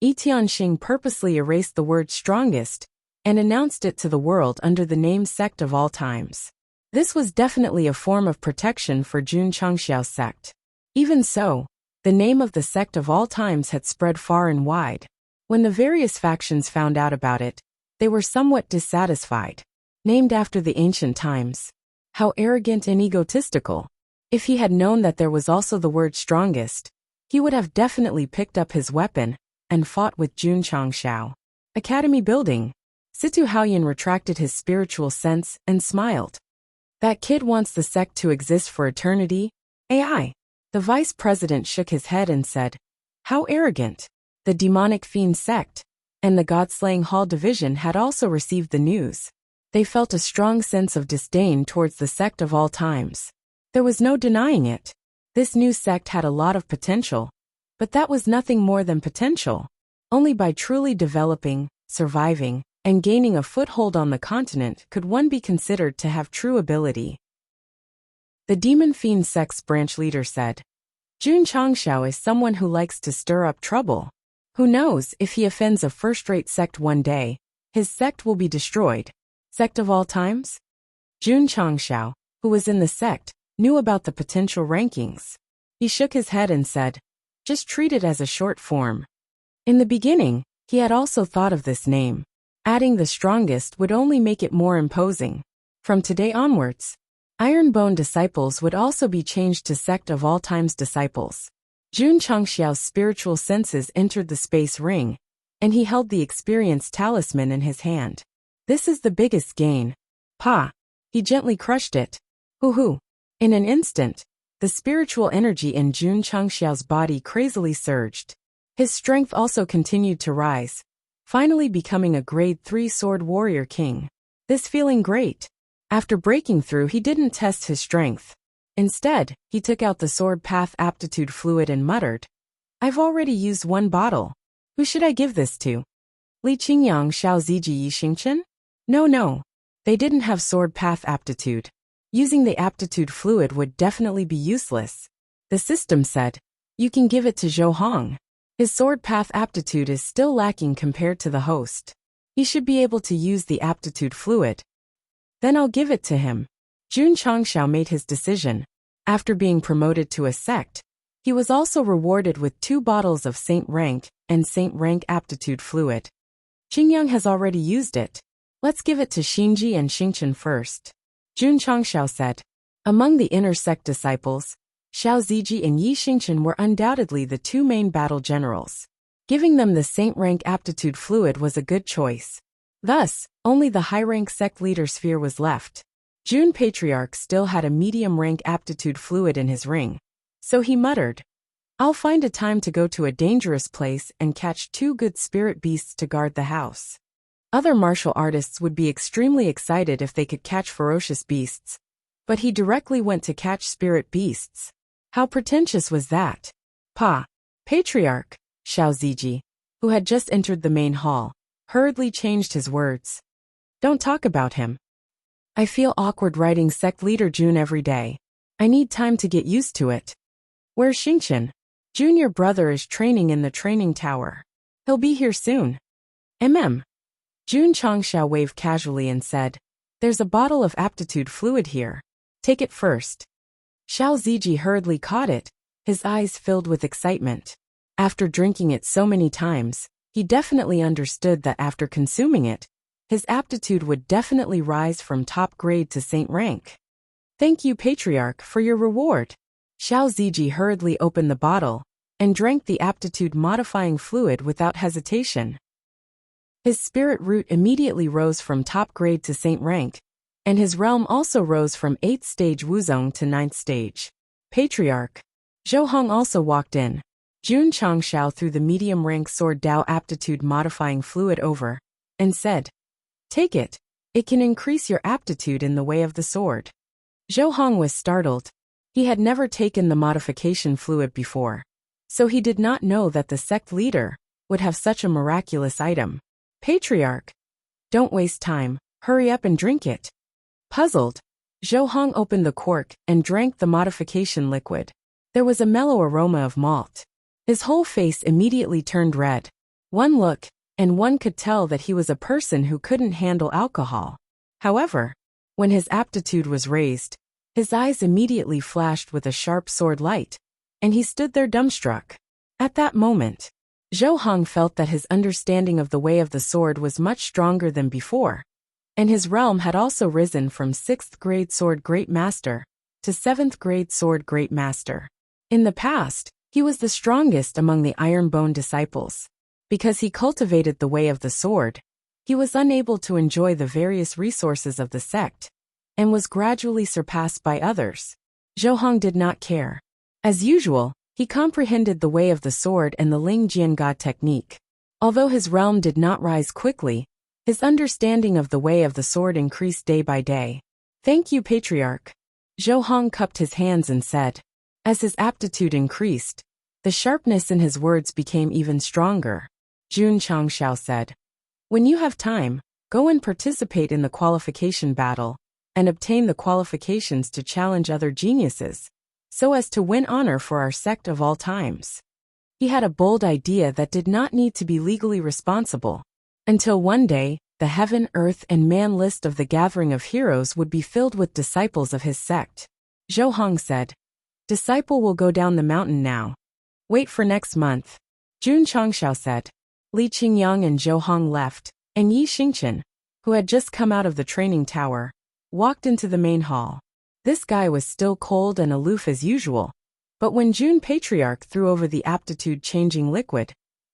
Etian Xing purposely erased the word strongest and announced it to the world under the name Sect of All Times. This was definitely a form of protection for Jun Changxiao's sect. Even so, the name of the Sect of All Times had spread far and wide. When the various factions found out about it, they were somewhat dissatisfied. Named after the ancient times. How arrogant and egotistical. If he had known that there was also the word strongest, he would have definitely picked up his weapon and fought with Jun Changshao. Academy building. Situ Haoyan retracted his spiritual sense and smiled. That kid wants the sect to exist for eternity? AI. The vice president shook his head and said, how arrogant. The demonic fiend sect and the God-slaying Hall division had also received the news. They felt a strong sense of disdain towards the sect of all times. There was no denying it. This new sect had a lot of potential, but that was nothing more than potential. Only by truly developing, surviving, and gaining a foothold on the continent could one be considered to have true ability. The Demon Fiend Sect's branch leader said, Jun Changshao is someone who likes to stir up trouble. Who knows, if he offends a first-rate sect one day, his sect will be destroyed. Sect of all times? Jun Changshao, who was in the sect, knew about the potential rankings. He shook his head and said, just treat it as a short form. In the beginning, he had also thought of this name. Adding the strongest would only make it more imposing. From today onwards, Ironbone Disciples would also be changed to Sect of All Times Disciples. Jun Changshao's spiritual senses entered the space ring, and he held the experience talisman in his hand. This is the biggest gain. Pa. He gently crushed it. Hoo-hoo. In an instant, the spiritual energy in Jun Changshao's body crazily surged. His strength also continued to rise, finally becoming a grade 3 sword warrior king. This feeling great. After breaking through, he didn't test his strength. Instead, he took out the sword path aptitude fluid and muttered, I've already used one bottle. Who should I give this to? Li Qingyang Xiao Ziji Yi Xingchen? No. They didn't have sword path aptitude. Using the aptitude fluid would definitely be useless. The system said, you can give it to Zhou Hong. His sword path aptitude is still lacking compared to the host. He should be able to use the aptitude fluid. Then I'll give it to him. Jun Changshao made his decision. After being promoted to a sect, he was also rewarded with 2 bottles of Saint Rank and Saint Rank aptitude fluid. Qingyang has already used it. Let's give it to Xinji and Xingchen first. Jun Changshao said. Among the inner sect disciples, Xiao Ziji and Yi Xingchen were undoubtedly the 2 main battle generals. Giving them the Saint Rank aptitude fluid was a good choice. Thus, only the high-rank sect leader sphere was left. Jun Patriarch still had a medium-rank aptitude fluid in his ring, so he muttered, I'll find a time to go to a dangerous place and catch 2 good spirit beasts to guard the house. Other martial artists would be extremely excited if they could catch ferocious beasts, but he directly went to catch spirit beasts. How pretentious was that? Pa. Patriarch, Xiao Ziji, who had just entered the main hall, hurriedly changed his words. Don't talk about him. I feel awkward writing sect leader Jun every day. I need time to get used to it. Where's Xingchen? Junior brother is training in the training tower. He'll be here soon. Jun Changshao waved casually and said, There's a bottle of aptitude fluid here. Take it first. Xiao Ziji hurriedly caught it, his eyes filled with excitement. After drinking it so many times, he definitely understood that after consuming it, his aptitude would definitely rise from top grade to Saint Rank. Thank you, Patriarch, for your reward. Xiao Ziji hurriedly opened the bottle and drank the aptitude-modifying fluid without hesitation. His spirit root immediately rose from top grade to Saint Rank, and his realm also rose from 8th stage Wuzong to 9th stage. Patriarch. Zhou Hong also walked in. Jun Changshao threw the medium-rank sword Dao aptitude-modifying fluid over, and said, Take it. It can increase your aptitude in the way of the sword. Zhou Hong was startled. He had never taken the modification fluid before, so he did not know that the sect leader would have such a miraculous item. Patriarch. Don't waste time, hurry up and drink it. Puzzled, Zhou Hong opened the cork and drank the modification liquid. There was a mellow aroma of malt. His whole face immediately turned red. One look, and one could tell that he was a person who couldn't handle alcohol. However, when his aptitude was raised, his eyes immediately flashed with a sharp sword light, and he stood there dumbstruck. At that moment, Zhou Hong felt that his understanding of the way of the sword was much stronger than before, and his realm had also risen from 6th grade sword great master to 7th grade sword great master. In the past, he was the strongest among the Ironbone disciples. Because he cultivated the way of the sword, he was unable to enjoy the various resources of the sect, and was gradually surpassed by others. Zhou Hong did not care. As usual, he comprehended the way of the sword and the Ling Jianga technique. Although his realm did not rise quickly, his understanding of the way of the sword increased day by day. Thank you, Patriarch. Zhou Hong cupped his hands and said. As his aptitude increased, the sharpness in his words became even stronger. Jun Changshao said, when you have time, go and participate in the qualification battle, and obtain the qualifications to challenge other geniuses, so as to win honor for our sect of all times. He had a bold idea that did not need to be legally responsible, until one day, the heaven, earth, and man list of the gathering of heroes would be filled with disciples of his sect. Zhou Hong said, disciple will go down the mountain now. Wait for next month. Jun Changshao said. Li Qingyang and Zhou Hong left, and Yi Xingchen, who had just come out of the training tower, walked into the main hall. This guy was still cold and aloof as usual, but when Jun Patriarch threw over the aptitude-changing liquid,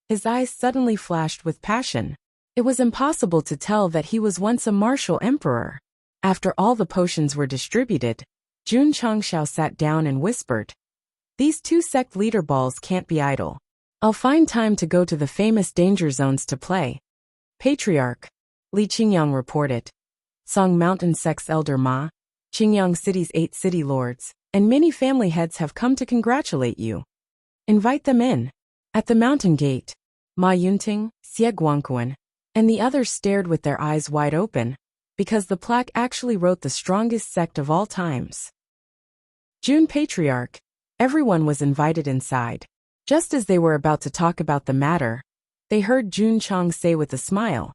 his eyes suddenly flashed with passion. It was impossible to tell that he was once a martial emperor. After all the potions were distributed, Jun Changshao sat down and whispered, these 2 sect leader balls can't be idle. I'll find time to go to the famous danger zones to play. Patriarch, Li Qingyang reported. Song Mountain Sect's elder Ma, Qingyang City's 8 city lords, and many family heads have come to congratulate you. Invite them in. At the mountain gate, Ma Yunting, Xie Guangquan, and the others stared with their eyes wide open, because the plaque actually wrote the strongest sect of all times. Jun Patriarch, everyone was invited inside. Just as they were about to talk about the matter, they heard Jun Chang say with a smile,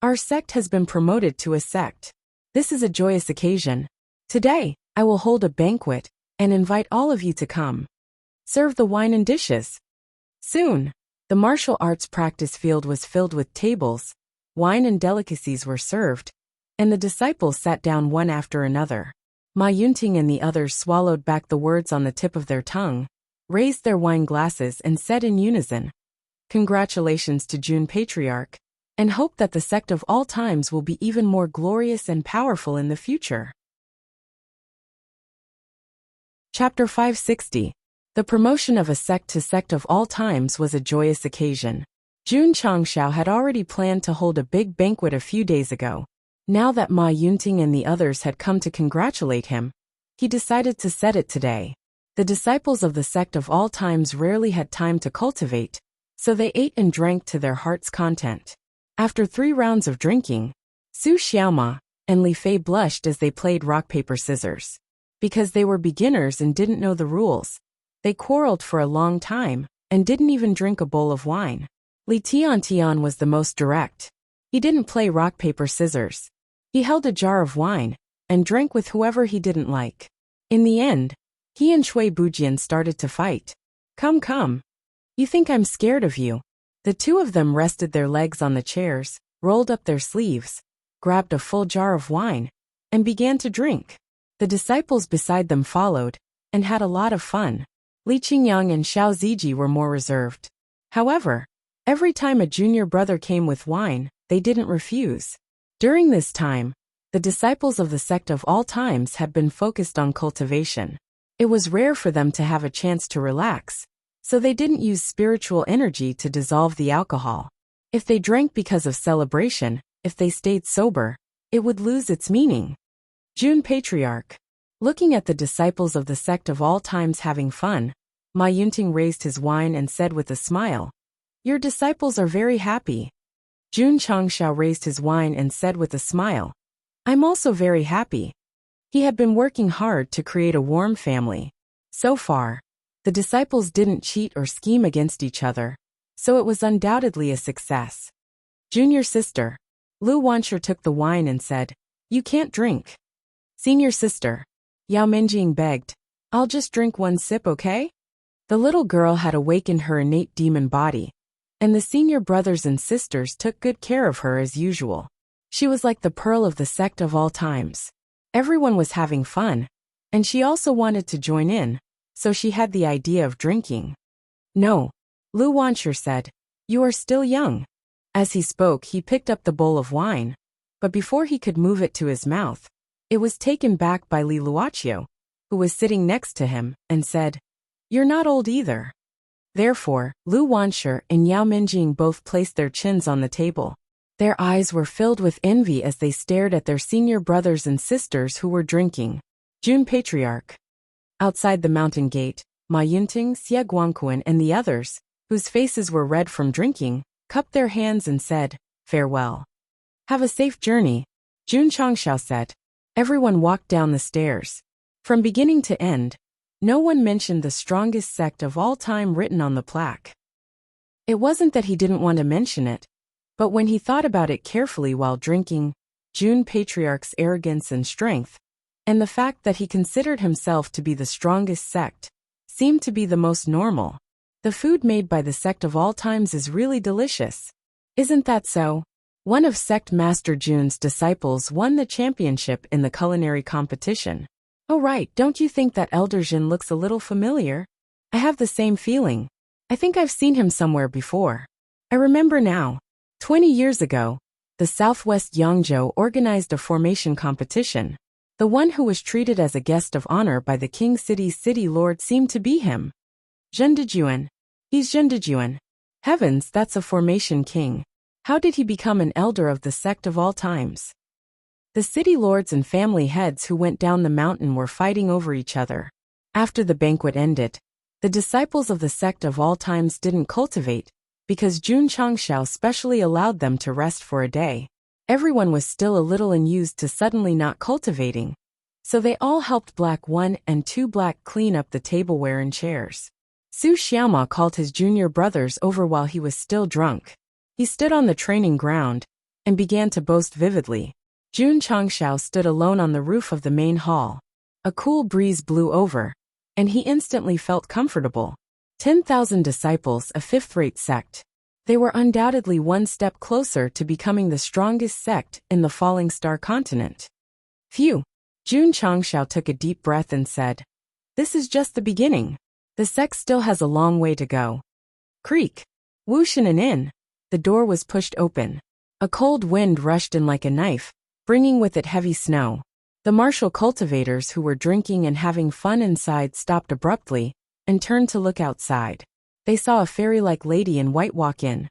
our sect has been promoted to a sect. This is a joyous occasion. Today, I will hold a banquet and invite all of you to come. Serve the wine and dishes. Soon, the martial arts practice field was filled with tables, wine and delicacies were served, and the disciples sat down one after another. Ma Yunting and the others swallowed back the words on the tip of their tongue, raised their wine glasses and said in unison, congratulations to Jun Patriarch, and hope that the sect of all times will be even more glorious and powerful in the future. Chapter 560. The promotion of a sect to sect of all times was a joyous occasion. Jun Changshao had already planned to hold a big banquet a few days ago. Now that Ma Yunting and the others had come to congratulate him, he decided to set it today. The disciples of the sect of all times rarely had time to cultivate, so they ate and drank to their heart's content. After 3 rounds of drinking, Su Xiaoma and Li Fei blushed as they played rock-paper-scissors. Because they were beginners and didn't know the rules, they quarreled for a long time and didn't even drink a bowl of wine. Li Tiantian was the most direct. He didn't play rock-paper-scissors. He held a jar of wine and drank with whoever he didn't like. In the end, he and Shui Bujian started to fight. Come, come. You think I'm scared of you? The 2 of them rested their legs on the chairs, rolled up their sleeves, grabbed a full jar of wine, and began to drink. The disciples beside them followed, and had a lot of fun. Li Qingyang and Xiao Ziji were more reserved. However, every time a junior brother came with wine, they didn't refuse. During this time, the disciples of the sect of all times had been focused on cultivation. It was rare for them to have a chance to relax, so they didn't use spiritual energy to dissolve the alcohol. If they drank because of celebration, if they stayed sober, it would lose its meaning. Jun Patriarch. Looking at the disciples of the sect of all times having fun, Ma Yunting raised his wine and said with a smile, your disciples are very happy. Jun Changshao raised his wine and said with a smile, I'm also very happy. He had been working hard to create a warm family. So far, the disciples didn't cheat or scheme against each other, so it was undoubtedly a success. Junior sister, Lu Wanshur took the wine and said, you can't drink. Senior sister, Yao Minjing begged, I'll just drink 1 sip, okay? The little girl had awakened her innate demon body, and the senior brothers and sisters took good care of her as usual. She was like the pearl of the sect of all times. Everyone was having fun, and she also wanted to join in, so she had the idea of drinking. "No," Wuxia said. "You are still young." As he spoke, he picked up the bowl of wine, but before he could move it to his mouth, it was taken back by Wuxia, who was sitting next to him, and said, "You're not old either." Therefore, Wuxia and Yao Minjing both placed their chins on the table. Their eyes were filled with envy as they stared at their senior brothers and sisters who were drinking. Jun Patriarch. Outside the mountain gate, Ma Yunting, Xie Guangquan and the others, whose faces were red from drinking, cupped their hands and said, "Farewell. Have a safe journey," Jun Changxiao said. Everyone walked down the stairs. From beginning to end, no one mentioned the strongest sect of all time written on the plaque. It wasn't that he didn't want to mention it, but when he thought about it carefully while drinking, Jun Patriarch's arrogance and strength, and the fact that he considered himself to be the strongest sect, seemed to be the most normal. The food made by the sect of all times is really delicious. Isn't that so? One of Sect Master Jun's disciples won the championship in the culinary competition. Oh right, don't you think that Elder Jin looks a little familiar? I have the same feeling. I think I've seen him somewhere before. I remember now. 20 years ago, the Southwest Yangzhou organized a formation competition. The one who was treated as a guest of honor by the King City's city lord seemed to be him. Zhendejuan. He's Zhendejuan. Heavens, that's a formation king. How did he become an elder of the sect of all times? The city lords and family heads who went down the mountain were fighting over each other. After the banquet ended, the disciples of the sect of all times didn't cultivate, because Jun Changxiao specially allowed them to rest for a day. Everyone was still a little unused to suddenly not cultivating, so they all helped Black 1 and 2 Black clean up the tableware and chairs. Su Xiaoma called his junior brothers over while he was still drunk. He stood on the training ground and began to boast vividly. Jun Changxiao stood alone on the roof of the main hall. A cool breeze blew over, and he instantly felt comfortable. 10,000 disciples, a fifth-rate sect. They were undoubtedly one step closer to becoming the strongest sect in the Falling Star continent. Phew! Jun Changxiao took a deep breath and said, "This is just the beginning. The sect still has a long way to go." Creak! Whoosh and in. The door was pushed open. A cold wind rushed in like a knife, bringing with it heavy snow. The martial cultivators who were drinking and having fun inside stopped abruptly and turned to look outside. They saw a fairy-like lady in white walk in.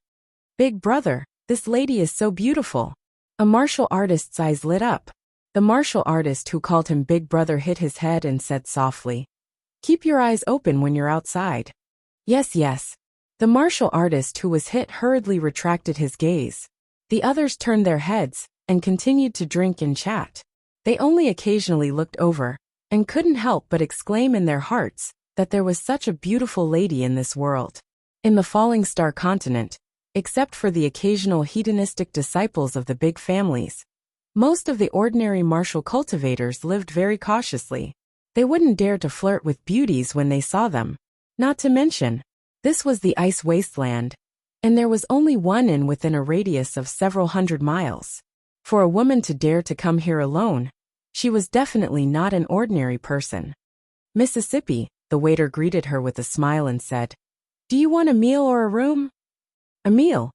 "Big brother, this lady is so beautiful." A martial artist's eyes lit up. The martial artist who called him Big Brother hit his head and said softly, "Keep your eyes open when you're outside." "Yes, yes." The martial artist who was hit hurriedly retracted his gaze. The others turned their heads and continued to drink and chat. They only occasionally looked over and couldn't help but exclaim in their hearts that there was such a beautiful lady in this world. In the Falling Star continent, except for the occasional hedonistic disciples of the big families, most of the ordinary martial cultivators lived very cautiously. They wouldn't dare to flirt with beauties when they saw them. Not to mention, this was the ice wasteland, and there was only one inn within a radius of several hundred miles. For a woman to dare to come here alone, she was definitely not an ordinary person. "Mississippi," the waiter greeted her with a smile and said, "Do you want a meal or a room?" "A meal."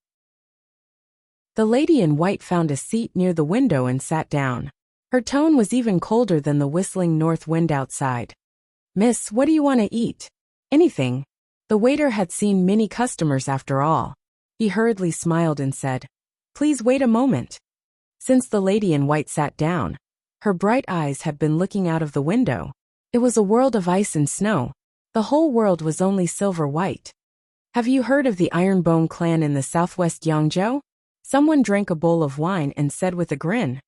The lady in white found a seat near the window and sat down. Her tone was even colder than the whistling north wind outside. "Miss, what do you want to eat?" "Anything." The waiter had seen many customers after all. He hurriedly smiled and said, "Please wait a moment." Since the lady in white sat down, her bright eyes had been looking out of the window. It was a world of ice and snow. The whole world was only silver white. "Have you heard of the Ironbone clan in the southwest Yangzhou?" Someone drank a bowl of wine and said with a grin.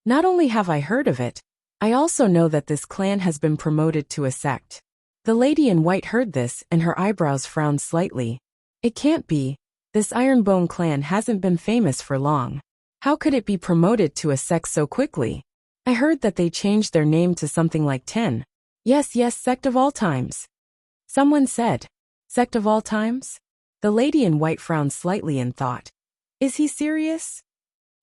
"Not only have I heard of it, I also know that this clan has been promoted to a sect." The lady in white heard this and her eyebrows frowned slightly. "It can't be. This Ironbone clan hasn't been famous for long. How could it be promoted to a sect so quickly? I heard that they changed their name to something like 10. Yes, Sect of all times." Someone said, "Sect of all times?" The lady in white frowned slightly and thought, is he serious?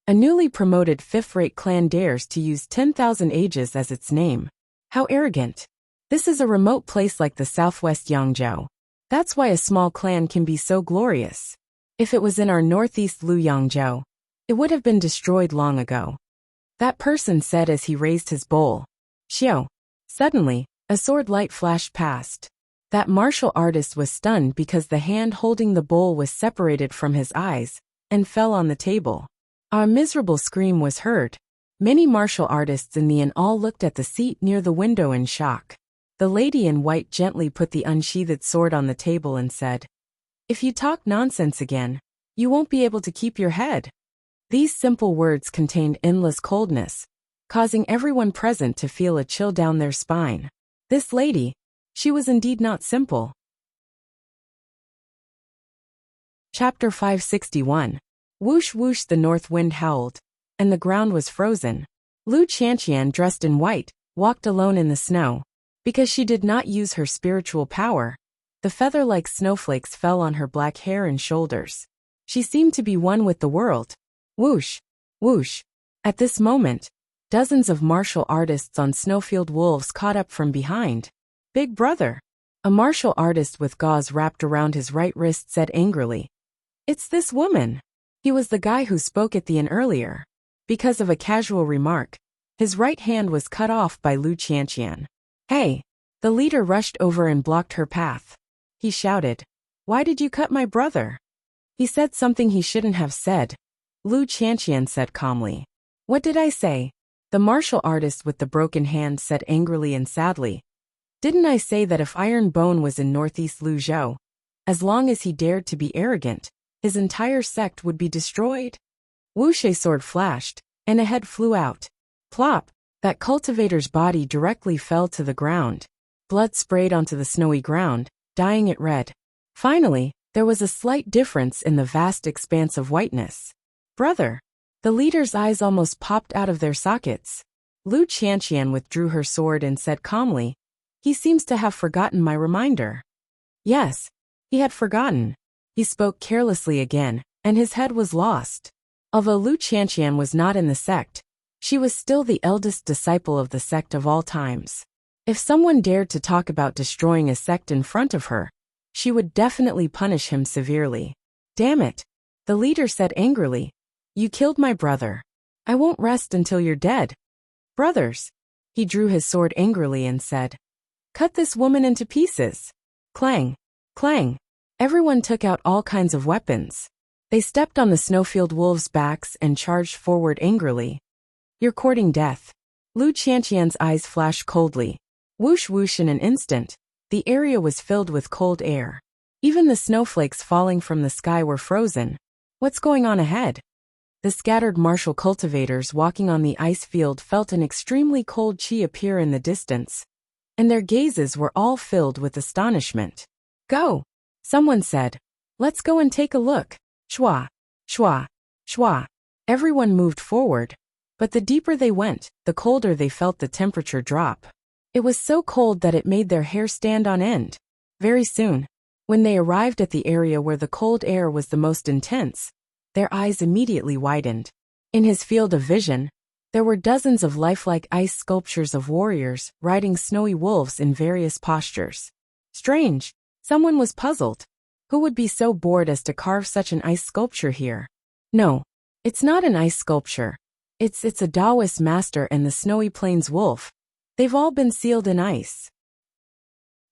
A newly promoted fifth-rate clan dares to use 10,000 ages as its name. How arrogant. This is a remote place like the southwest Yangzhou. That's why a small clan can be so glorious. If it was in our northeast Yangzhou, it would have been destroyed long ago. That person said as he raised his bowl. Xiao. Suddenly, a sword light flashed past. That martial artist was stunned because the hand holding the bowl was separated from his eyes and fell on the table. A miserable scream was heard. Many martial artists in the inn all looked at the seat near the window in shock. The lady in white gently put the unsheathed sword on the table and said, if you talk nonsense again, you won't be able to keep your head. These simple words contained endless coldness, causing everyone present to feel a chill down their spine. This lady, she was indeed not simple. Chapter 561. Whoosh whoosh, the north wind howled, and the ground was frozen. Lu Chanqian, dressed in white, walked alone in the snow. Because she did not use her spiritual power, the feather-like snowflakes fell on her black hair and shoulders. She seemed to be one with the world. Whoosh, whoosh. At this moment, dozens of martial artists on snowfield wolves caught up from behind. Big brother. A martial artist with gauze wrapped around his right wrist said angrily, it's this woman. He was the guy who spoke at the inn earlier. Because of a casual remark, his right hand was cut off by Lu Chanqian. Hey! The leader rushed over and blocked her path. He shouted, why did you cut my brother? He said something he shouldn't have said. Lu Chanqian said calmly. What did I say? The martial artist with the broken hand said angrily and sadly. Didn't I say that if Iron Bone was in northeast Luzhou, as long as he dared to be arrogant, his entire sect would be destroyed? Wuxia's sword flashed, and a head flew out. Plop! That cultivator's body directly fell to the ground. Blood sprayed onto the snowy ground, dyeing it red. Finally, there was a slight difference in the vast expanse of whiteness. Brother! The leader's eyes almost popped out of their sockets. Lu Chanqian withdrew her sword and said calmly, he seems to have forgotten my reminder. Yes, he had forgotten. He spoke carelessly again, and his head was lost. Although Lu Chanqian was not in the sect, she was still the eldest disciple of the sect of all times. If someone dared to talk about destroying a sect in front of her, she would definitely punish him severely. Damn it! The leader said angrily. You killed my brother. I won't rest until you're dead. Brothers! He drew his sword angrily and said, cut this woman into pieces. Clang! Clang! Everyone took out all kinds of weapons. They stepped on the snowfield wolves' backs and charged forward angrily. You're courting death. Lu Chanqian's eyes flashed coldly. Whoosh whoosh, in an instant, the area was filled with cold air. Even the snowflakes falling from the sky were frozen. What's going on ahead? The scattered martial cultivators walking on the ice field felt an extremely cold chi appear in the distance, and their gazes were all filled with astonishment. Go! Someone said. Let's go and take a look. Shwa! Shwa! Shwa! Everyone moved forward, but the deeper they went, the colder they felt the temperature drop. It was so cold that it made their hair stand on end. Very soon, when they arrived at the area where the cold air was the most intense, their eyes immediately widened. In his field of vision, there were dozens of lifelike ice sculptures of warriors riding snowy wolves in various postures. Strange! Someone was puzzled. Who would be so bored as to carve such an ice sculpture here? No, it's not an ice sculpture. It's a Taoist master and the snowy plains wolf. They've all been sealed in ice.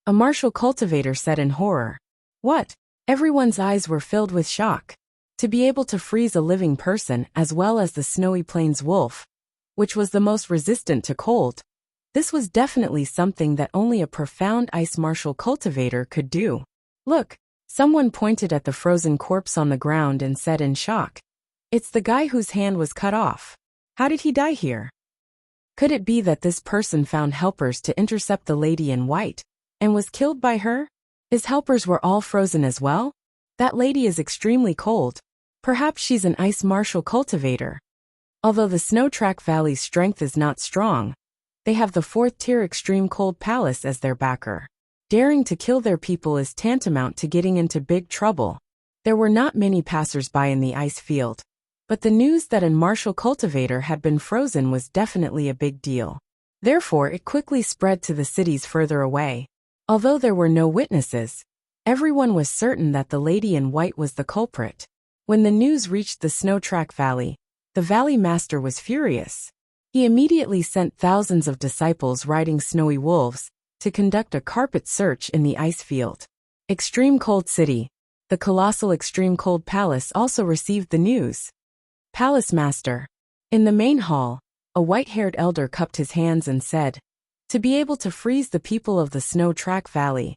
A martial cultivator said in horror. What? Everyone's eyes were filled with shock. To be able to freeze a living person as well as the snowy plains wolf, which was the most resistant to cold, this was definitely something that only a profound ice martial cultivator could do. Look, someone pointed at the frozen corpse on the ground and said in shock. It's the guy whose hand was cut off. How did he die here? Could it be that this person found helpers to intercept the lady in white, and was killed by her? His helpers were all frozen as well? That lady is extremely cold. Perhaps she's an ice martial cultivator. Although the Snowtrack Valley's strength is not strong, they have the 4th-tier Extreme Cold Palace as their backer. Daring to kill their people is tantamount to getting into big trouble. There were not many passers-by in the ice field, but the news that a martial cultivator had been frozen was definitely a big deal. Therefore, it quickly spread to the cities further away. Although there were no witnesses, everyone was certain that the lady in white was the culprit. When the news reached the snow track valley, the valley master was furious. He immediately sent thousands of disciples riding snowy wolves to conduct a carpet search in the ice field. Extreme Cold City. The colossal Extreme Cold Palace also received the news. Palace Master. In the main hall, a white-haired elder cupped his hands and said, "To be able to freeze the people of the Snow Track Valley,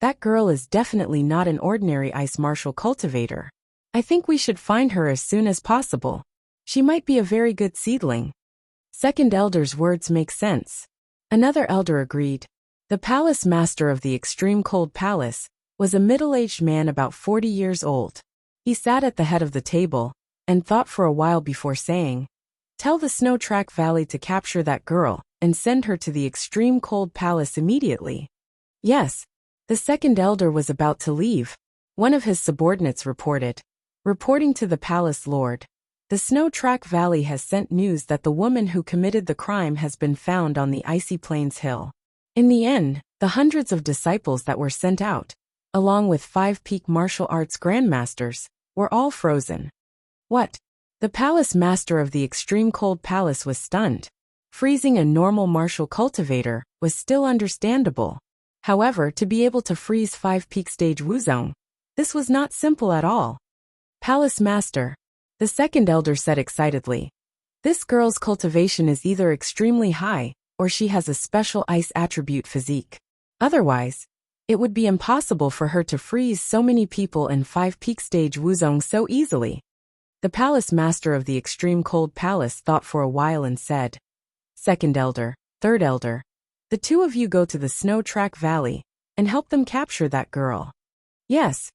that girl is definitely not an ordinary ice martial cultivator. I think we should find her as soon as possible. She might be a very good seedling." Second elder's words make sense. Another elder agreed. The palace master of the Extreme Cold Palace was a middle-aged man about 40 years old. He sat at the head of the table and thought for a while before saying, "Tell the Snow Track Valley to capture that girl and send her to the Extreme Cold Palace immediately." Yes, the second elder was about to leave. One of his subordinates reported. Reporting to the palace lord, "The Snow Track Valley has sent news that the woman who committed the crime has been found on the icy plains hill." In the end, the hundreds of disciples that were sent out, along with 5 peak martial arts grandmasters, were all frozen. What? The palace master of the Extreme Cold Palace was stunned. Freezing a normal martial cultivator was still understandable. However, to be able to freeze 5 peak stage Wuzong, this was not simple at all. "Palace master," the second elder said excitedly, "this girl's cultivation is either extremely high or she has a special ice attribute physique. Otherwise, it would be impossible for her to freeze so many people in 5 peak stage Wuzong so easily." The palace master of the Extreme Cold Palace thought for a while and said, "Second elder, third elder, the 2 of you go to the Snow Track Valley and help them capture that girl." Yes.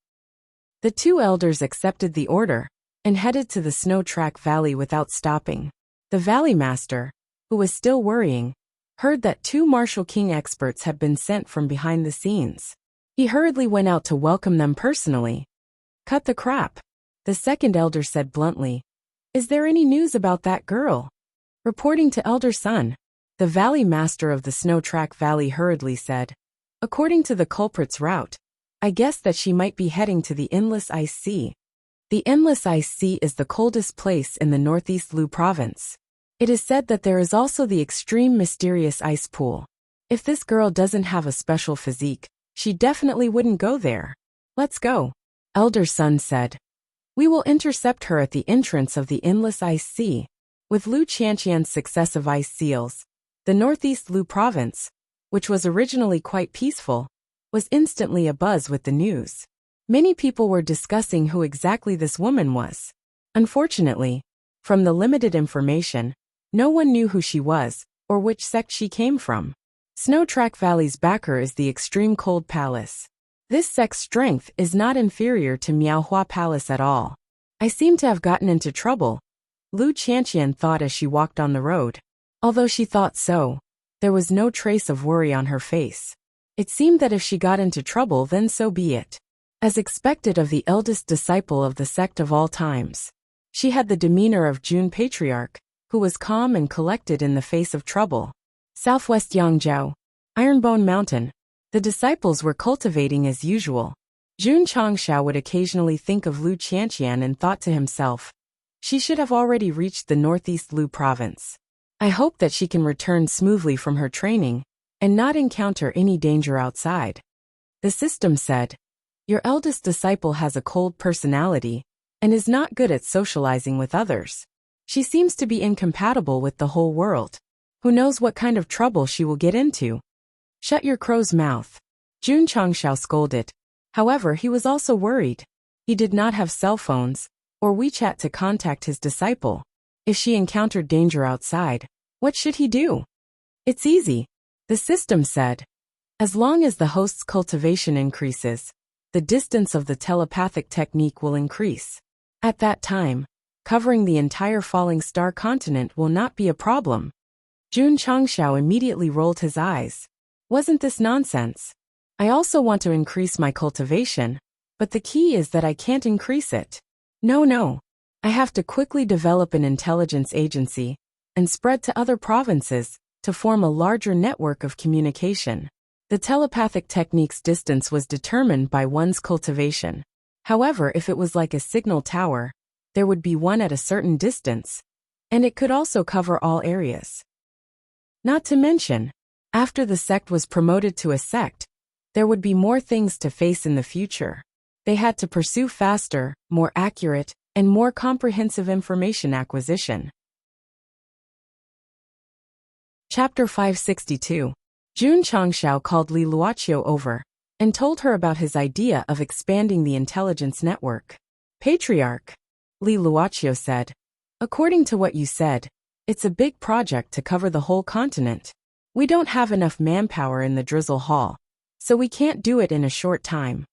The 2 elders accepted the order and headed to the Snow Track Valley without stopping. The valley master, who was still worrying, heard that 2 martial king experts had been sent from behind the scenes. He hurriedly went out to welcome them personally. "Cut the crap," the second elder said bluntly. "Is there any news about that girl?" Reporting to elder son, the valley master of the Snow Track Valley hurriedly said, "According to the culprit's route, I guess that she might be heading to the Endless Ice Sea." The Endless Ice Sea is the coldest place in the northeast Lu province. It is said that there is also the extreme mysterious ice pool. If this girl doesn't have a special physique, she definitely wouldn't go there. "Let's go," elder son said. "We will intercept her at the entrance of the Endless Ice Sea." With Lu Qianqian's successive ice seals, the northeast Lu province, which was originally quite peaceful, was instantly abuzz with the news. Many people were discussing who exactly this woman was. Unfortunately, from the limited information, no one knew who she was or which sect she came from. Snow Track Valley's backer is the Extreme Cold Palace. This sect's strength is not inferior to Miaohua Palace at all. "I seem to have gotten into trouble," Lu Qianqian thought as she walked on the road. Although she thought so, there was no trace of worry on her face. It seemed that if she got into trouble, then so be it. As expected of the eldest disciple of the sect of all times, she had the demeanor of June Patriarch, who was calm and collected in the face of trouble. Southwest Yangzhou, Ironbone Mountain. The disciples were cultivating as usual. Jun Changshao would occasionally think of Lu Qianqian and thought to himself, she should have already reached the northeast Lu province. I hope that she can return smoothly from her training and not encounter any danger outside. The system said, "Your eldest disciple has a cold personality and is not good at socializing with others. She seems to be incompatible with the whole world. Who knows what kind of trouble she will get into?" "Shut your crow's mouth," Jun Changshao scolded. However, he was also worried. He did not have cell phones or WeChat to contact his disciple. If she encountered danger outside, what should he do? "It's easy," the system said. "As long as the host's cultivation increases, the distance of the telepathic technique will increase. At that time, covering the entire falling star continent will not be a problem." Jun Changshao immediately rolled his eyes. Wasn't this nonsense? I also want to increase my cultivation, But the key is that I can't increase it. No. I have to quickly develop an intelligence agency and spread to other provinces to form a larger network of communication. The telepathic technique's distance was determined by one's cultivation. However, if it was like a signal tower, there would be one at a certain distance, and it could also cover all areas. Not to mention, after the sect was promoted to a sect, there would be more things to face in the future. They had to pursue faster, more accurate, and more comprehensive information acquisition. Chapter 562. Jun Changshao called Li Luoqiu over and told her about his idea of expanding the intelligence network. Patriarch, Li Luoqiu said, according to what you said, it's a big project to cover the whole continent. We don't have enough manpower in the Drizzle Hall, so we can't do it in a short time.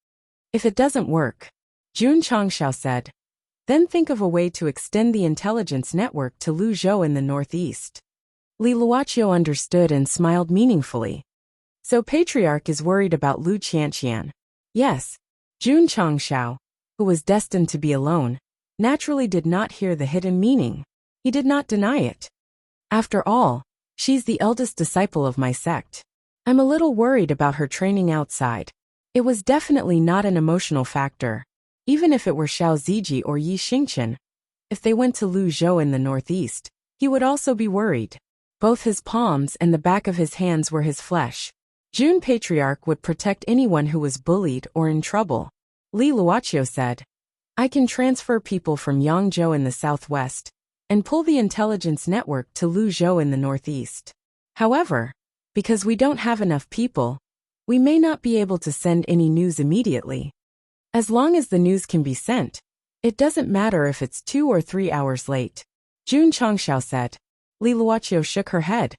If it doesn't work, Jun Changshao said, then think of a way to extend the intelligence network to Luzhou in the northeast. Li Luoqiu understood and smiled meaningfully. So Patriarch is worried about Lu Qianqian. Yes, Jun Changshao, who was destined to be alone, naturally did not hear the hidden meaning. He did not deny it. After all, she's the eldest disciple of my sect. I'm a little worried about her training outside. It was definitely not an emotional factor. Even if it were Xiao Ziji or Yi Xingqian, if they went to Luzhou in the northeast, he would also be worried. Both his palms and the back of his hands were his flesh. Jun Patriarch would protect anyone who was bullied or in trouble. Li Luoqiu said, I can transfer people from Yangzhou in the southwest and pull the intelligence network to Luzhou in the northeast. However, because we don't have enough people, we may not be able to send any news immediately. As long as the news can be sent, it doesn't matter if it's 2 or 3 hours late. Jun Changshao said. Li Luoqiu shook her head.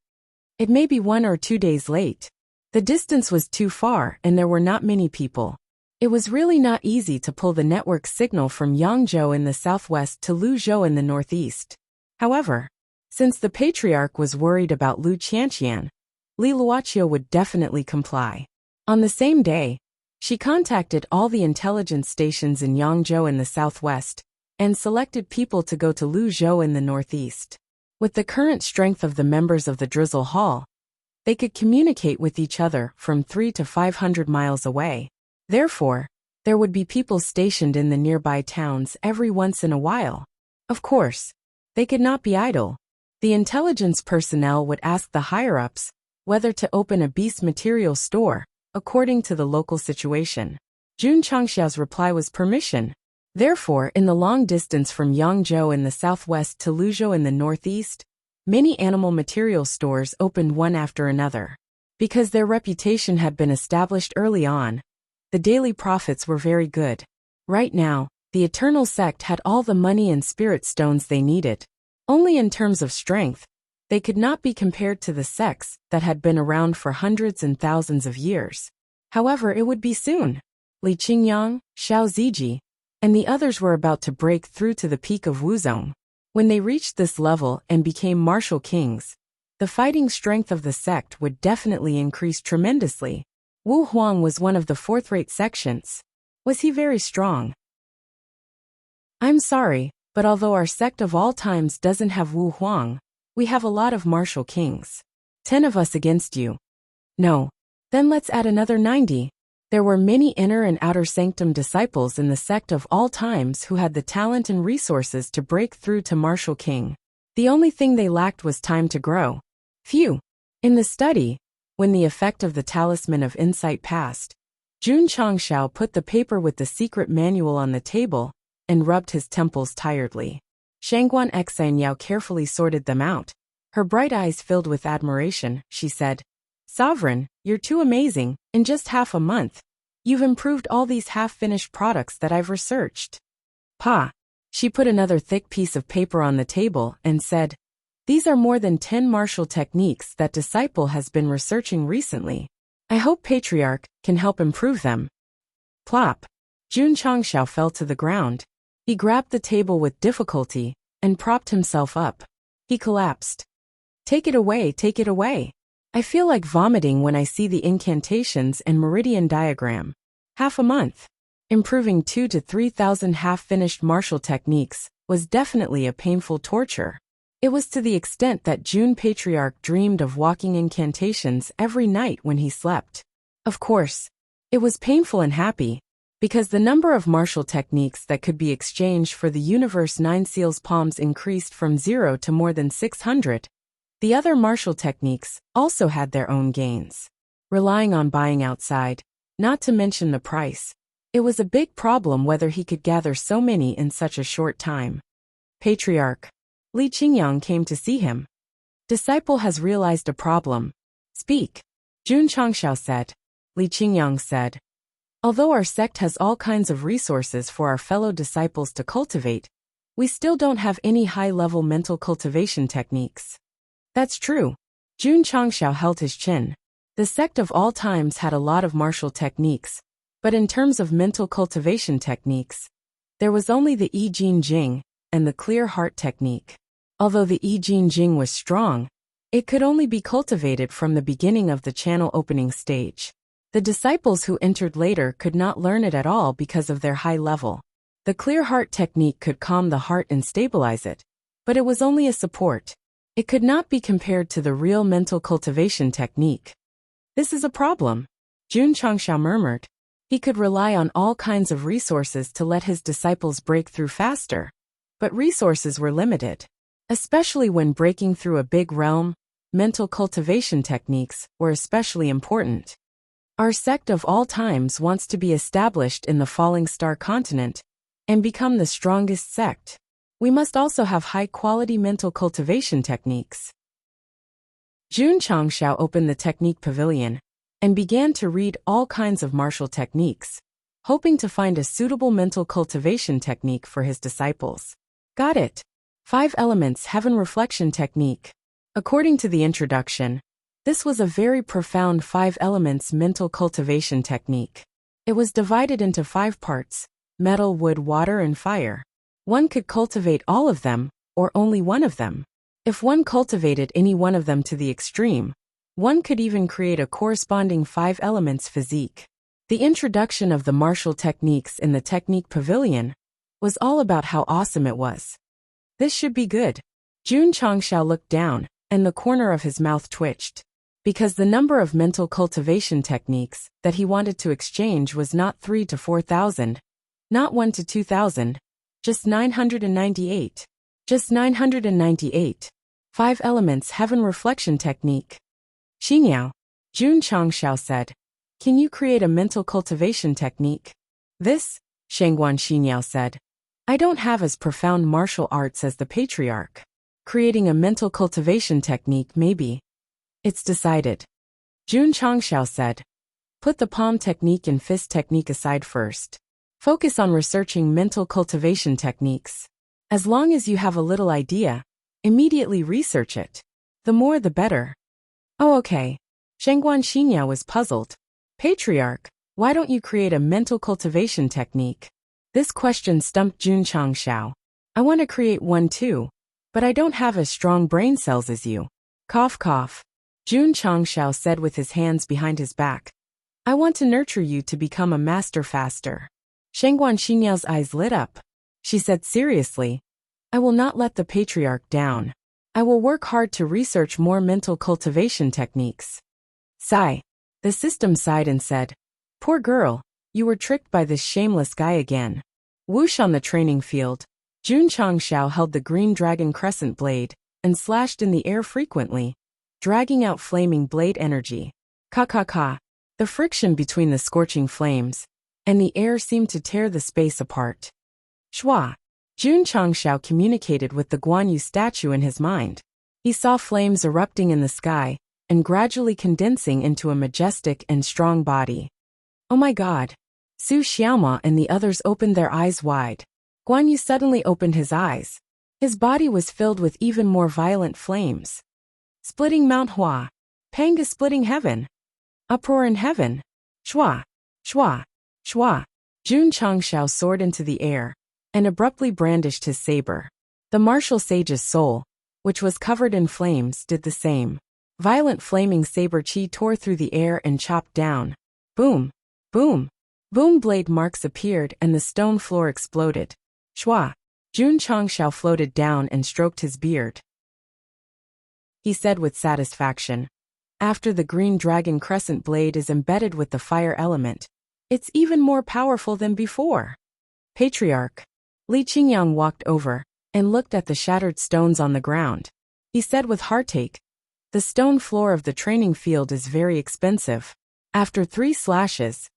It may be 1 or 2 days late. The distance was too far and there were not many people. It was really not easy to pull the network signal from Yangzhou in the southwest to Luzhou in the northeast. However, since the Patriarch was worried about Lu Qianqian, Li Luoqiu would definitely comply. On the same day, she contacted all the intelligence stations in Yangzhou in the southwest and selected people to go to Luzhou in the northeast. With the current strength of the members of the Drizzle Hall, they could communicate with each other from 300 to 500 miles away. Therefore, there would be people stationed in the nearby towns every once in a while. Of course, they could not be idle. The intelligence personnel would ask the higher-ups whether to open a beast material store, according to the local situation. Jun Changshao's reply was permission. Therefore, in the long distance from Yangzhou in the southwest to Luzhou in the northeast, many animal material stores opened one after another. Because their reputation had been established early on, the daily profits were very good. Right now, the Eternal Sect had all the money and spirit stones they needed. Only in terms of strength, they could not be compared to the sects that had been around for hundreds and thousands of years. However, it would be soon. Li Qingyang, Xiao Ziji, and the others were about to break through to the peak of Wuzong. When they reached this level and became martial kings, the fighting strength of the sect would definitely increase tremendously. Wu Huang was one of the fourth-rate sections. Was he very strong? I'm sorry, but although our sect of all times doesn't have Wu Huang, we have a lot of martial kings. 10 of us against you. No. Then let's add another 90. There were many inner and outer sanctum disciples in the sect of all times who had the talent and resources to break through to martial king. The only thing they lacked was time to grow. Phew. In the study, when the effect of the talisman of insight passed, Jun Changshao put the paper with the secret manual on the table and rubbed his temples tiredly. Shangguan Xanyao carefully sorted them out. Her bright eyes filled with admiration, she said, Sovereign, you're too amazing. In just half a month, you've improved all these half-finished products that I've researched. Pa. She put another thick piece of paper on the table and said, These are more than 10 martial techniques that Disciple has been researching recently. I hope Patriarch can help improve them. Plop. Jun Changshao fell to the ground. He grabbed the table with difficulty and propped himself up. He collapsed. Take it away, take it away. I feel like vomiting when I see the incantations and meridian diagram. Half a month. Improving 2 to 3,000 half-finished martial techniques was definitely a painful torture. It was to the extent that June Patriarch dreamed of walking incantations every night when he slept. Of course, it was painful and happy, because the number of martial techniques that could be exchanged for the Universe 9 Seals palms increased from 0 to more than 600. The other martial techniques also had their own gains. Relying on buying outside, not to mention the price, it was a big problem whether he could gather so many in such a short time. Patriarch Li Qingyang came to see him. Disciple has realized a problem. Speak. Jun Changxiao said. Li Qingyang said. Although our sect has all kinds of resources for our fellow disciples to cultivate, we still don't have any high-level mental cultivation techniques. That's true. Jun Changxiao held his chin. The sect of all times had a lot of martial techniques, but in terms of mental cultivation techniques, there was only the I Jin Jing and the clear heart technique. Although the I Jin Jing was strong, it could only be cultivated from the beginning of the channel opening stage. The disciples who entered later could not learn it at all because of their high level. The clear heart technique could calm the heart and stabilize it, but it was only a support. It could not be compared to the real mental cultivation technique. This is a problem. Jun Changxiao murmured. He could rely on all kinds of resources to let his disciples break through faster. But resources were limited. Especially when breaking through a big realm, mental cultivation techniques were especially important. Our sect of all times wants to be established in the Falling Star continent and become the strongest sect. We must also have high-quality mental cultivation techniques. Jun Changxiao opened the technique pavilion and began to read all kinds of martial techniques, hoping to find a suitable mental cultivation technique for his disciples. Got it. 5 Elements Heaven Reflection Technique. According to the introduction, this was a very profound 5 elements mental cultivation technique. It was divided into 5 parts: metal, wood, water, and fire. One could cultivate all of them, or only one of them. If one cultivated any one of them to the extreme, one could even create a corresponding 5 elements physique. The introduction of the martial techniques in the technique pavilion was all about how awesome it was. This should be good. Jun Changxiao looked down, and the corner of his mouth twitched. Because the number of mental cultivation techniques that he wanted to exchange was not 3 to 4,000, not 1 to 2,000, just 998. Just 998. 5 Elements Heaven Reflection Technique. Xiniao, Jun Changxiao said. Can you create a mental cultivation technique? This, Shangguan Xiniao said. I don't have as profound martial arts as the Patriarch. Creating a mental cultivation technique maybe. It's decided. Jun Changxiao said. Put the palm technique and fist technique aside first. Focus on researching mental cultivation techniques. As long as you have a little idea, immediately research it. The more the better. Oh, okay. Shangguan Xiniao was puzzled. Patriarch, why don't you create a mental cultivation technique? This question stumped Jun Changxiao. I want to create one too, but I don't have as strong brain cells as you. Cough cough. Jun Changxiao said with his hands behind his back. I want to nurture you to become a master faster. Shangguan Xiniao's eyes lit up. She said seriously, I will not let the Patriarch down. I will work hard to research more mental cultivation techniques. Sigh. The system sighed and said, Poor girl, you were tricked by this shameless guy again. Whoosh on the training field. Jun Changxiao held the green dragon crescent blade and slashed in the air frequently, dragging out flaming blade energy. Ka. The friction between the scorching flames and the air seemed to tear the space apart. Shua. Jun Changxiao communicated with the Guanyu statue in his mind. He saw flames erupting in the sky and gradually condensing into a majestic and strong body. Oh my God. Su Xiaoma and the others opened their eyes wide. Guanyu suddenly opened his eyes. His body was filled with even more violent flames. Splitting Mount Hua. Panga splitting heaven. Uproar in heaven. Shua. Shua. Shua. Jun Changxiao soared into the air and abruptly brandished his saber. The martial sage's soul, which was covered in flames, did the same. Violent flaming saber chi tore through the air and chopped down. Boom. Boom. Boom, blade marks appeared and the stone floor exploded. Shwa! Jun Changshao floated down and stroked his beard. He said with satisfaction. After the green dragon crescent blade is embedded with the fire element, it's even more powerful than before. Patriarch. Li Qingyang walked over and looked at the shattered stones on the ground. He said with heartache, the stone floor of the training field is very expensive. After 3 slashes,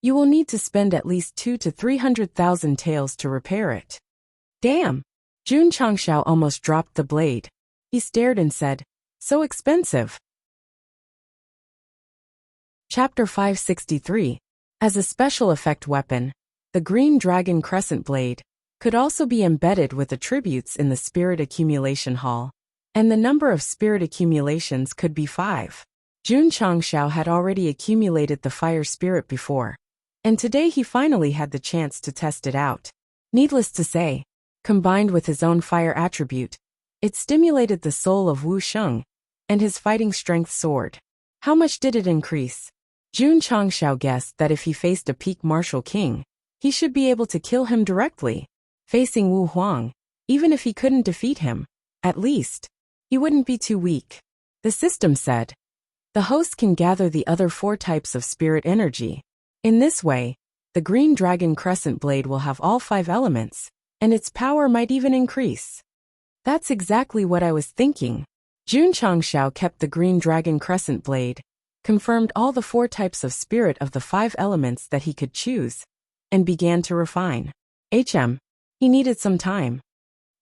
you will need to spend at least 200,000 to 300,000 taels to repair it. Damn! Jun Changshao almost dropped the blade. He stared and said, so expensive. Chapter 563. As a special effect weapon, the green dragon crescent blade could also be embedded with attributes in the spirit accumulation hall, and the number of spirit accumulations could be 5. Jun Changshao had already accumulated the fire spirit before, and today he finally had the chance to test it out. Needless to say, combined with his own fire attribute, it stimulated the soul of Wu Sheng and his fighting strength soared. How much did it increase? Jun Changshao guessed that if he faced a peak martial king, he should be able to kill him directly. Facing Wu Huang, even if he couldn't defeat him, at least, he wouldn't be too weak. The system said, the host can gather the other 4 types of spirit energy. In this way, the green dragon crescent blade will have all 5 elements, and its power might even increase. That's exactly what I was thinking. Jun Changshao kept the green dragon crescent blade, confirmed all the 4 types of spirit of the 5 elements that he could choose, and began to refine. He needed some time.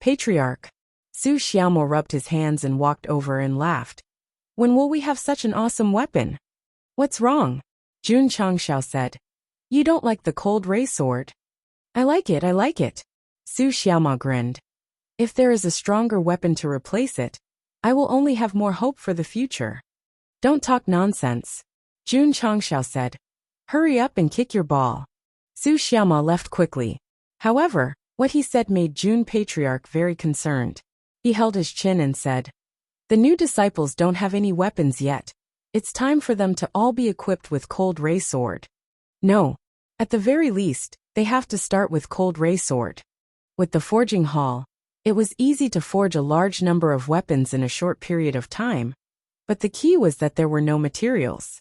Patriarch. Su Xiaomo rubbed his hands and walked over and laughed. When will we have such an awesome weapon? What's wrong? Jun Changshao said. You don't like the cold ray sword? I like it. Su Xiaomo grinned. If there is a stronger weapon to replace it, I will only have more hope for the future. Don't talk nonsense. Jun Changshao said. Hurry up and kick your ball. Su Xiaomo left quickly. However, what he said made Jun Patriarch very concerned. He held his chin and said, the new disciples don't have any weapons yet. It's time for them to all be equipped with cold ray sword. No. At the very least, they have to start with cold ray sword. With the forging hall, it was easy to forge a large number of weapons in a short period of time, but the key was that there were no materials.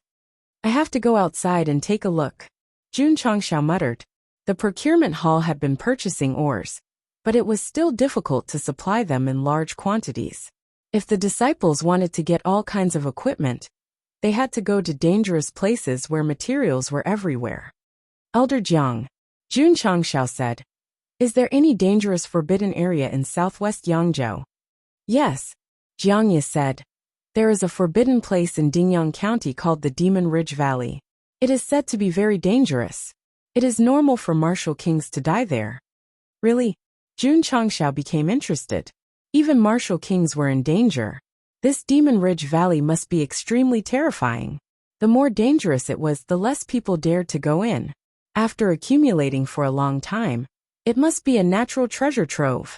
I have to go outside and take a look. Jun Changshao muttered. The procurement hall had been purchasing ores, but it was still difficult to supply them in large quantities. If the disciples wanted to get all kinds of equipment, they had to go to dangerous places where materials were everywhere. Elder Jiang, Jun Changshao said, is there any dangerous forbidden area in southwest Yangzhou? Yes, Jiang Ye said. There is a forbidden place in Dingyang County called the Demon Ridge Valley. It is said to be very dangerous. It is normal for martial kings to die there. Really? Jun Changshao became interested. Even martial kings were in danger. This Demon Ridge Valley must be extremely terrifying. The more dangerous it was, the less people dared to go in. After accumulating for a long time, it must be a natural treasure trove.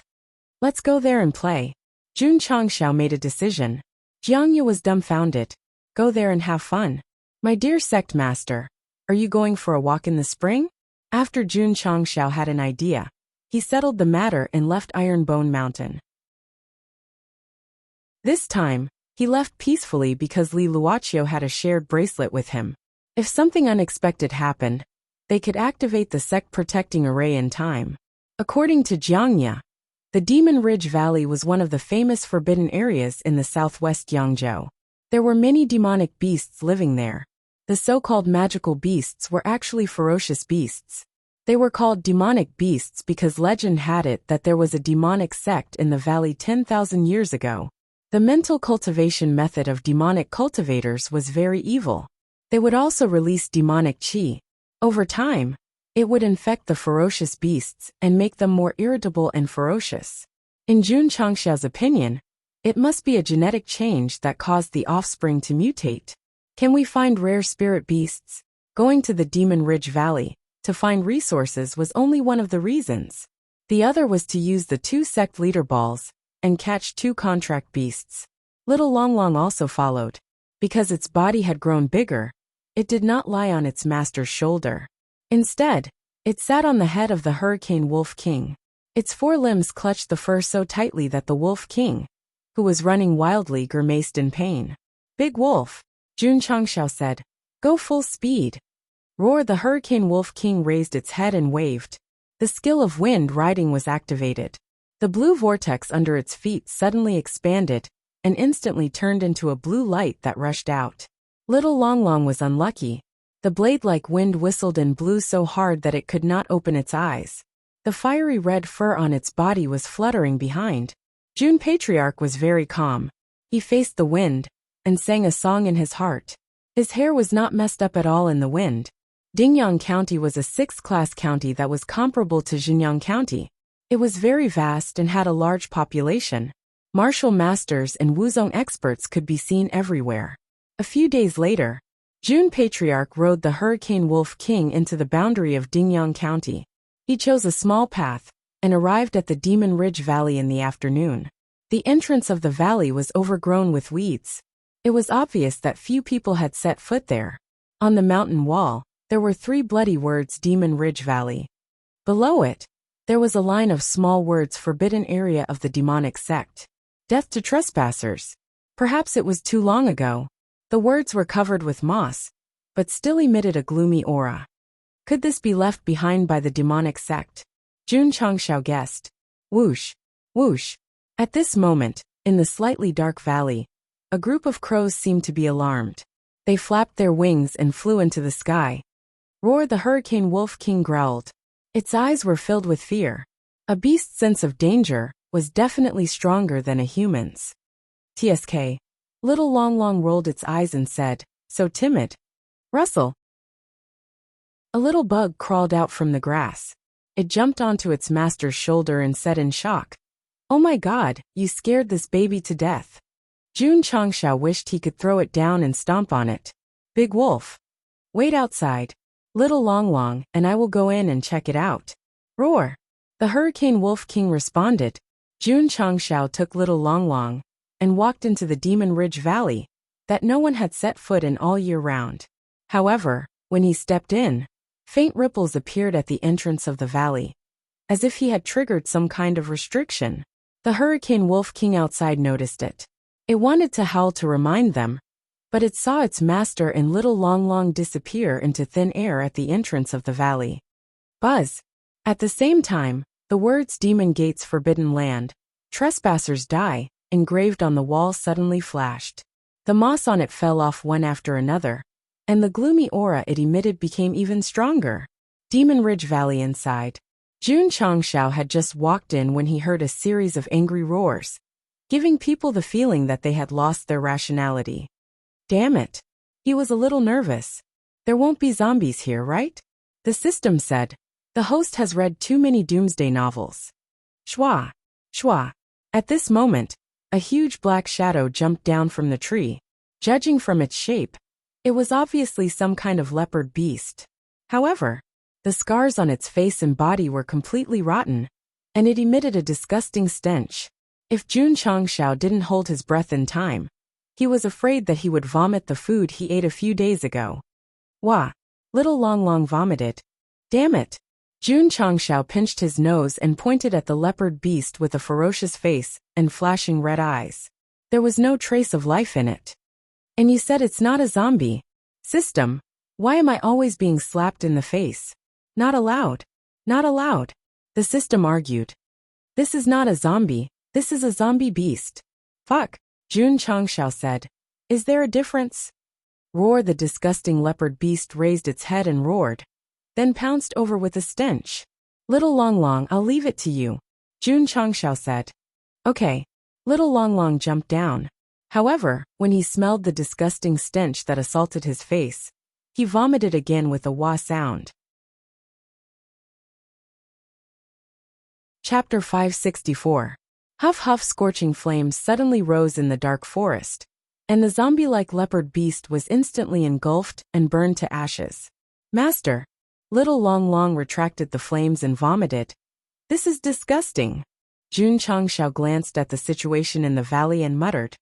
Let's go there and play. Jun Changshao made a decision. Jiang Ye was dumbfounded. Go there and have fun. My dear Sect Master, are you going for a walk in the spring? After Jun Changshao had an idea, he settled the matter and left Ironbone Mountain. This time, he left peacefully because Li Luoqiu had a shared bracelet with him. If something unexpected happened, they could activate the Sect protecting array in time. According to Jiang Ye, the Demon Ridge Valley was one of the famous forbidden areas in the southwest Yangzhou. There were many demonic beasts living there. The so-called magical beasts were actually ferocious beasts. They were called demonic beasts because legend had it that there was a demonic sect in the valley 10,000 years ago. The mental cultivation method of demonic cultivators was very evil. They would also release demonic qi. Over time, it would infect the ferocious beasts and make them more irritable and ferocious. In Jun Changshao's opinion, it must be a genetic change that caused the offspring to mutate. Can we find rare spirit beasts? Going to the Demon Ridge Valley to find resources was only one of the reasons. The other was to use the 2 sect leader balls and catch 2 contract beasts. Little Long Long also followed. Because its body had grown bigger, it did not lie on its master's shoulder. Instead, it sat on the head of the Hurricane Wolf King. Its four limbs clutched the fur so tightly that the Wolf King, who was running wildly, grimaced in pain. Big Wolf, Jun Changshao said. Go full speed. Roar! The Hurricane Wolf King raised its head and waved. The skill of wind riding was activated. The blue vortex under its feet suddenly expanded and instantly turned into a blue light that rushed out. Little Long Long was unlucky. The blade-like wind whistled and blew so hard that it could not open its eyes. The fiery red fur on its body was fluttering behind. June Patriarch was very calm. He faced the wind and sang a song in his heart. His hair was not messed up at all in the wind. Dingyang County was a 6th-class county that was comparable to Jinyang County. It was very vast and had a large population. Martial masters and Wuzong experts could be seen everywhere. A few days later, June Patriarch rode the Hurricane Wolf King into the boundary of Dingyang County. He chose a small path and arrived at the Demon Ridge Valley in the afternoon. The entrance of the valley was overgrown with weeds. It was obvious that few people had set foot there. On the mountain wall, there were 3 bloody words Demon Ridge Valley. Below it, there was a line of small words Forbidden Area of the Demonic Sect. Death to trespassers. Perhaps it was too long ago. The words were covered with moss, but still emitted a gloomy aura. Could this be left behind by the demonic sect? Jun Changshao guessed. Whoosh! Whoosh! At this moment, in the slightly dark valley, a group of crows seemed to be alarmed. They flapped their wings and flew into the sky. Roar! The Hurricane Wolf King growled. Its eyes were filled with fear. A beast's sense of danger was definitely stronger than a human's. TSK. Little Long Long rolled its eyes and said, so timid. Rustle. A little bug crawled out from the grass. It jumped onto its master's shoulder and said in shock, Oh my God, you scared this baby to death. Jun Changshao wished he could throw it down and stomp on it. Big Wolf. Wait outside, Little Long Long, and I will go in and check it out. Roar. The Hurricane Wolf King responded. Jun Changshao took Little Long Long and walked into the Demon Ridge Valley that no one had set foot in all year round. However, when he stepped in, faint ripples appeared at the entrance of the valley, as if he had triggered some kind of restriction. The Hurricane Wolf King outside noticed it. It wanted to howl to remind them, but it saw its master and Little Long Long disappear into thin air at the entrance of the valley. Buzz. At the same time, the words Demon Gates Forbidden Land, Trespassers Die, engraved on the wall suddenly flashed. The moss on it fell off one after another, and the gloomy aura it emitted became even stronger. Demon Ridge Valley inside. Jun Changshao had just walked in when he heard a series of angry roars, giving people the feeling that they had lost their rationality. Damn it. He was a little nervous. There won't be zombies here, right? The system said. The host has read too many doomsday novels. Shwa. Shwa. At this moment, a huge black shadow jumped down from the tree. Judging from its shape, it was obviously some kind of leopard beast. However, the scars on its face and body were completely rotten, and it emitted a disgusting stench. If Jun Changshao didn't hold his breath in time, he was afraid that he would vomit the food he ate a few days ago. Wah! Little Long Long vomited. Damn it! Jun Changshao pinched his nose and pointed at the leopard beast with a ferocious face and flashing red eyes. There was no trace of life in it. And you said it's not a zombie. System, why am I always being slapped in the face? Not allowed. Not allowed. The system argued. This is not a zombie, this is a zombie beast. Fuck, Jun Changshao said. Is there a difference? Roar! The disgusting leopard beast raised its head and roared, then pounced over with a stench. Little Long Long, I'll leave it to you, Jun Changshao said. Okay. Little Long Long jumped down. However, when he smelled the disgusting stench that assaulted his face, he vomited again with a wah sound. Chapter 564. Huff huff! Scorching flames suddenly rose in the dark forest, and the zombie-like leopard beast was instantly engulfed and burned to ashes. Master! Little Long Long retracted the flames and vomited. This is disgusting. Jun Changshao glanced at the situation in the valley and muttered,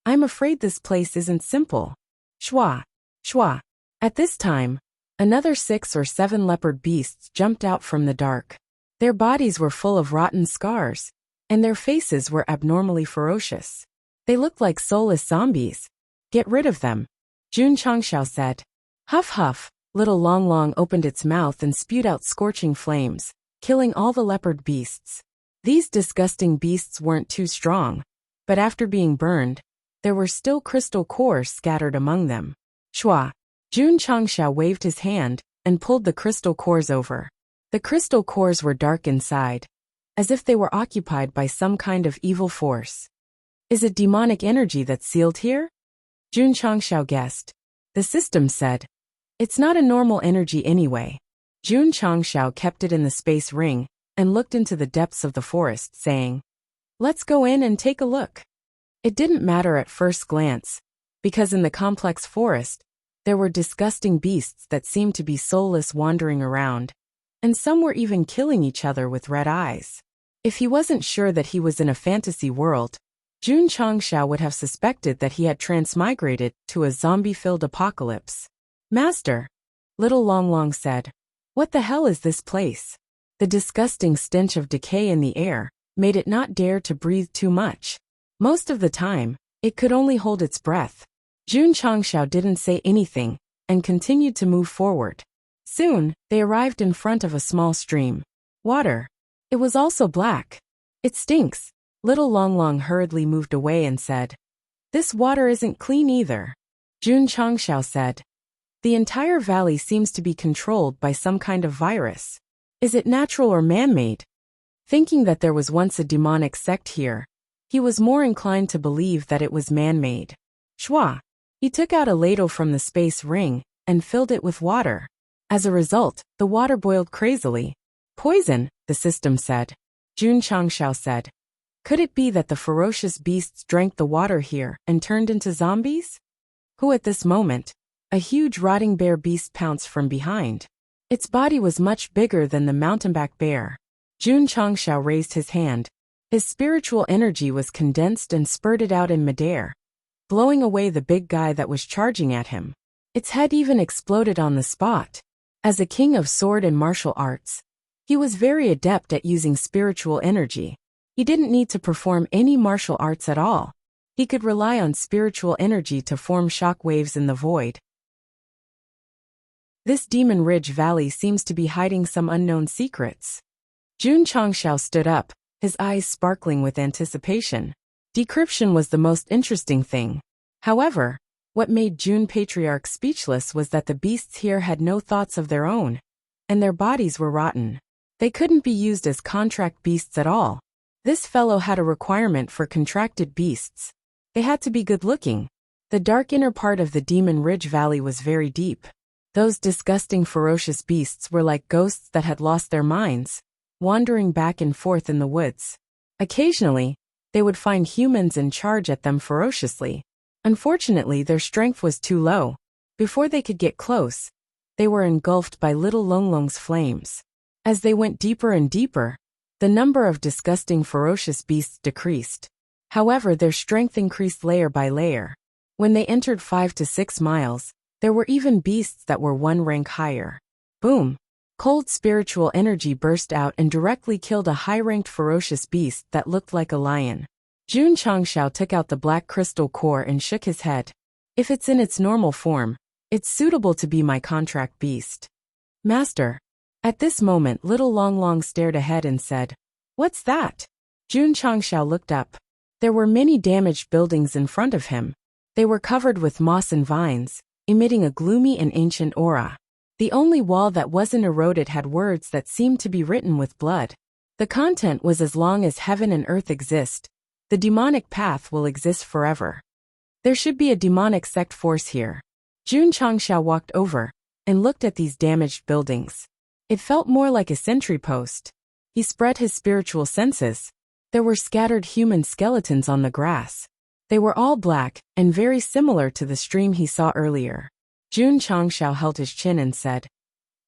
I'm afraid this place isn't simple. Shwa. Shwa. At this time, Another 6 or 7 leopard beasts jumped out from the dark. Their bodies were full of rotten scars, and their faces were abnormally ferocious. They looked like soulless zombies. Get rid of them, Jun Changshao said. Huff huff, little Long Long opened its mouth and spewed out scorching flames, killing all the leopard beasts. These disgusting beasts weren't too strong, but after being burned, there were still crystal cores scattered among them. Shua! Jun Changshao waved his hand and pulled the crystal cores over. The crystal cores were dark inside, as if they were occupied by some kind of evil force. Is it demonic energy that's sealed here? Jun Changshao guessed. The system said, it's not a normal energy anyway. Jun Changshao kept it in the space ring and looked into the depths of the forest, saying, let's go in and take a look. It didn't matter at first glance, because in the complex forest, there were disgusting beasts that seemed to be soulless wandering around, and some were even killing each other with red eyes. If he wasn't sure that he was in a fantasy world, Jun Changshao would have suspected that he had transmigrated to a zombie-filled apocalypse. Master, little Long Long said, what the hell is this place? The disgusting stench of decay in the air made it not dare to breathe too much. Most of the time, it could only hold its breath. Jun Changshao didn't say anything and continued to move forward. Soon, they arrived in front of a small stream. Water. It was also black. It stinks. Little Long Long hurriedly moved away and said, this water isn't clean either. Jun Changshao said, the entire valley seems to be controlled by some kind of virus. Is it natural or man-made? Thinking that there was once a demonic sect here, he was more inclined to believe that it was man-made. Shua! He took out a ladle from the space ring and filled it with water. As a result, the water boiled crazily. Poison, the system said. Jun Changshao said, could it be that the ferocious beasts drank the water here and turned into zombies? Who at this moment? A huge rotting bear beast pounced from behind. Its body was much bigger than the mountainback bear. Jun Changshao raised his hand. His spiritual energy was condensed and spurted out in midair, blowing away the big guy that was charging at him. Its head even exploded on the spot. As a king of sword and martial arts, he was very adept at using spiritual energy. He didn't need to perform any martial arts at all. He could rely on spiritual energy to form shock waves in the void. This Demon Ridge Valley seems to be hiding some unknown secrets. Jun Changshao stood up, his eyes sparkling with anticipation. Decryption was the most interesting thing. However, what made Jun Patriarch speechless was that the beasts here had no thoughts of their own, and their bodies were rotten. They couldn't be used as contract beasts at all. This fellow had a requirement for contracted beasts. They had to be good-looking. The dark inner part of the Demon Ridge Valley was very deep. Those disgusting ferocious beasts were like ghosts that had lost their minds, wandering back and forth in the woods. Occasionally, they would find humans and charge at them ferociously. Unfortunately, their strength was too low. Before they could get close, they were engulfed by little Long Long's flames. As they went deeper and deeper, the number of disgusting ferocious beasts decreased. However, their strength increased layer by layer. When they entered 5 to 6 miles, there were even beasts that were 1 rank higher. Boom! Cold spiritual energy burst out and directly killed a high-ranked ferocious beast that looked like a lion. Jun Changshao took out the black crystal core and shook his head. If it's in its normal form, it's suitable to be my contract beast. Master. At this moment, little Long Long stared ahead and said, what's that? Jun Changshao looked up. There were many damaged buildings in front of him. They were covered with moss and vines, emitting a gloomy and ancient aura. The only wall that wasn't eroded had words that seemed to be written with blood. The content was, as long as heaven and earth exist, the demonic path will exist forever. There should be a demonic sect force here. Jun Changshao walked over and looked at these damaged buildings. It felt more like a sentry post. He spread his spiritual senses. There were scattered human skeletons on the grass. They were all black and very similar to the stream he saw earlier. Jun Changshao held his chin and said,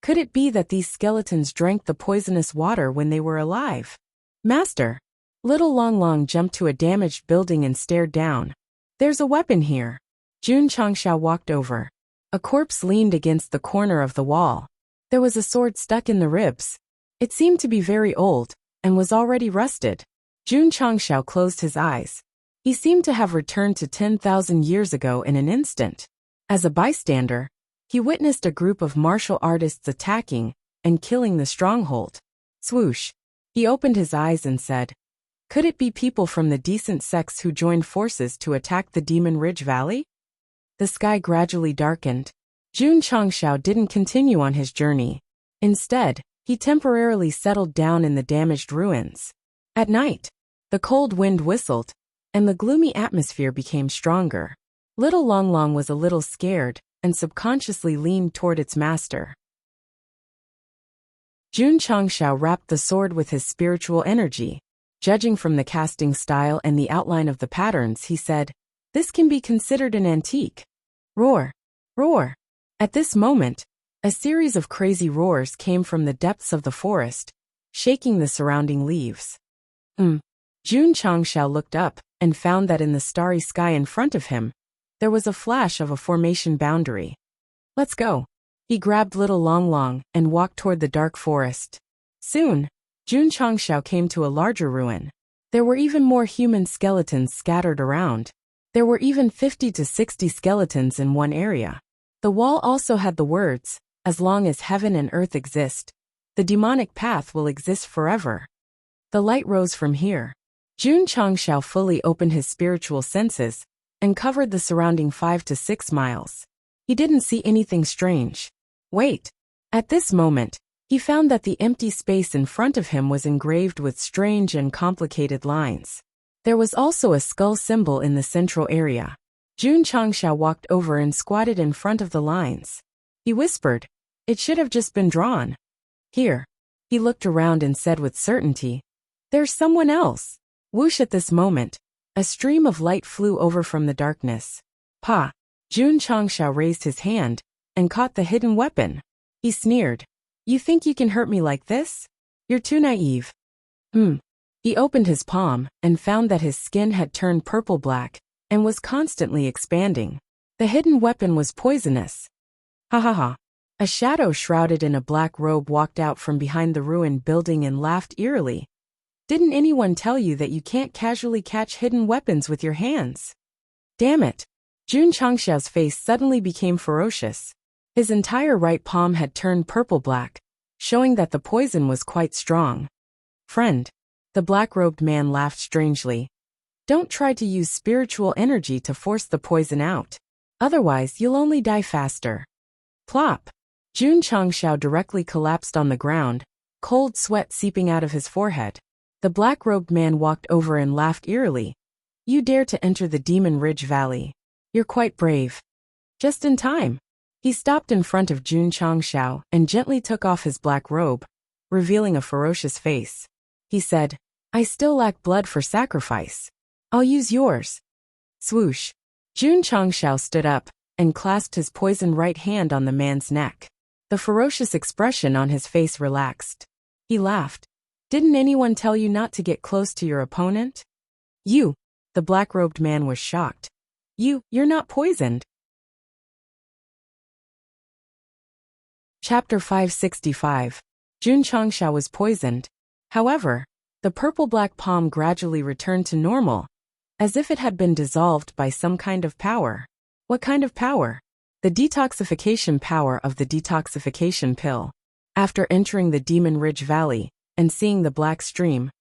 could it be that these skeletons drank the poisonous water when they were alive? Master. Little Long Long jumped to a damaged building and stared down. There's a weapon here. Jun Changshao walked over. A corpse leaned against the corner of the wall. There was a sword stuck in the ribs. It seemed to be very old, and was already rusted. Jun Changshao closed his eyes. He seemed to have returned to 10,000 years ago in an instant. As a bystander, he witnessed a group of martial artists attacking and killing the stronghold. Swoosh. He opened his eyes and said, "Could it be people from the decent sects who joined forces to attack the Demon Ridge Valley?" The sky gradually darkened. Jun Changshao didn't continue on his journey. Instead, he temporarily settled down in the damaged ruins. At night, the cold wind whistled, and the gloomy atmosphere became stronger. Little Long Long was a little scared and subconsciously leaned toward its master. Jun Changshao wrapped the sword with his spiritual energy. Judging from the casting style and the outline of the patterns, he said, "This can be considered an antique." Roar! Roar! At this moment, a series of crazy roars came from the depths of the forest, shaking the surrounding leaves. Jun Changshao looked up and found that in the starry sky in front of him, there was a flash of a formation boundary. "Let's go." He grabbed Little Long Long and walked toward the dark forest. Soon, Jun Changshao came to a larger ruin. There were even more human skeletons scattered around. There were even 50 to 60 skeletons in one area. The wall also had the words, "As long as heaven and earth exist, the demonic path will exist forever." The light rose from here. Jun Changshao fully opened his spiritual senses and covered the surrounding 5 to 6 miles. He didn't see anything strange. Wait! At this moment, he found that the empty space in front of him was engraved with strange and complicated lines. There was also a skull symbol in the central area. Jun Changshao walked over and squatted in front of the lines. He whispered, "It should have just been drawn." Here. He looked around and said with certainty, "There's someone else." Whoosh! At this moment, a stream of light flew over from the darkness. Pa! Jun Changshao raised his hand and caught the hidden weapon. He sneered, "You think you can hurt me like this? You're too naive." He opened his palm and found that his skin had turned purple-black and was constantly expanding. The hidden weapon was poisonous. Ha ha ha. A shadow shrouded in a black robe walked out from behind the ruined building and laughed eerily. "Didn't anyone tell you that you can't casually catch hidden weapons with your hands?" Damn it. Jun Changshao's face suddenly became ferocious. His entire right palm had turned purple-black, showing that the poison was quite strong. "Friend." The black-robed man laughed strangely. "Don't try to use spiritual energy to force the poison out. Otherwise, you'll only die faster." Plop! Jun Changshao directly collapsed on the ground, cold sweat seeping out of his forehead. The black-robed man walked over and laughed eerily. "You dare to enter the Demon Ridge Valley. You're quite brave." Just in time. He stopped in front of Jun Changshao and gently took off his black robe, revealing a ferocious face. He said, "I still lack blood for sacrifice. I'll use yours." Swoosh! Jun Changshao stood up and clasped his poisoned right hand on the man's neck. The ferocious expression on his face relaxed. He laughed. "Didn't anyone tell you not to get close to your opponent?" "You." The black-robed man was shocked. You're not poisoned." Chapter 565. Jun Changshao was poisoned. However, the purple-black palm gradually returned to normal, as if it had been dissolved by some kind of power. What kind of power? The detoxification power of the detoxification pill. After entering the Demon Ridge Valley and seeing the black stream,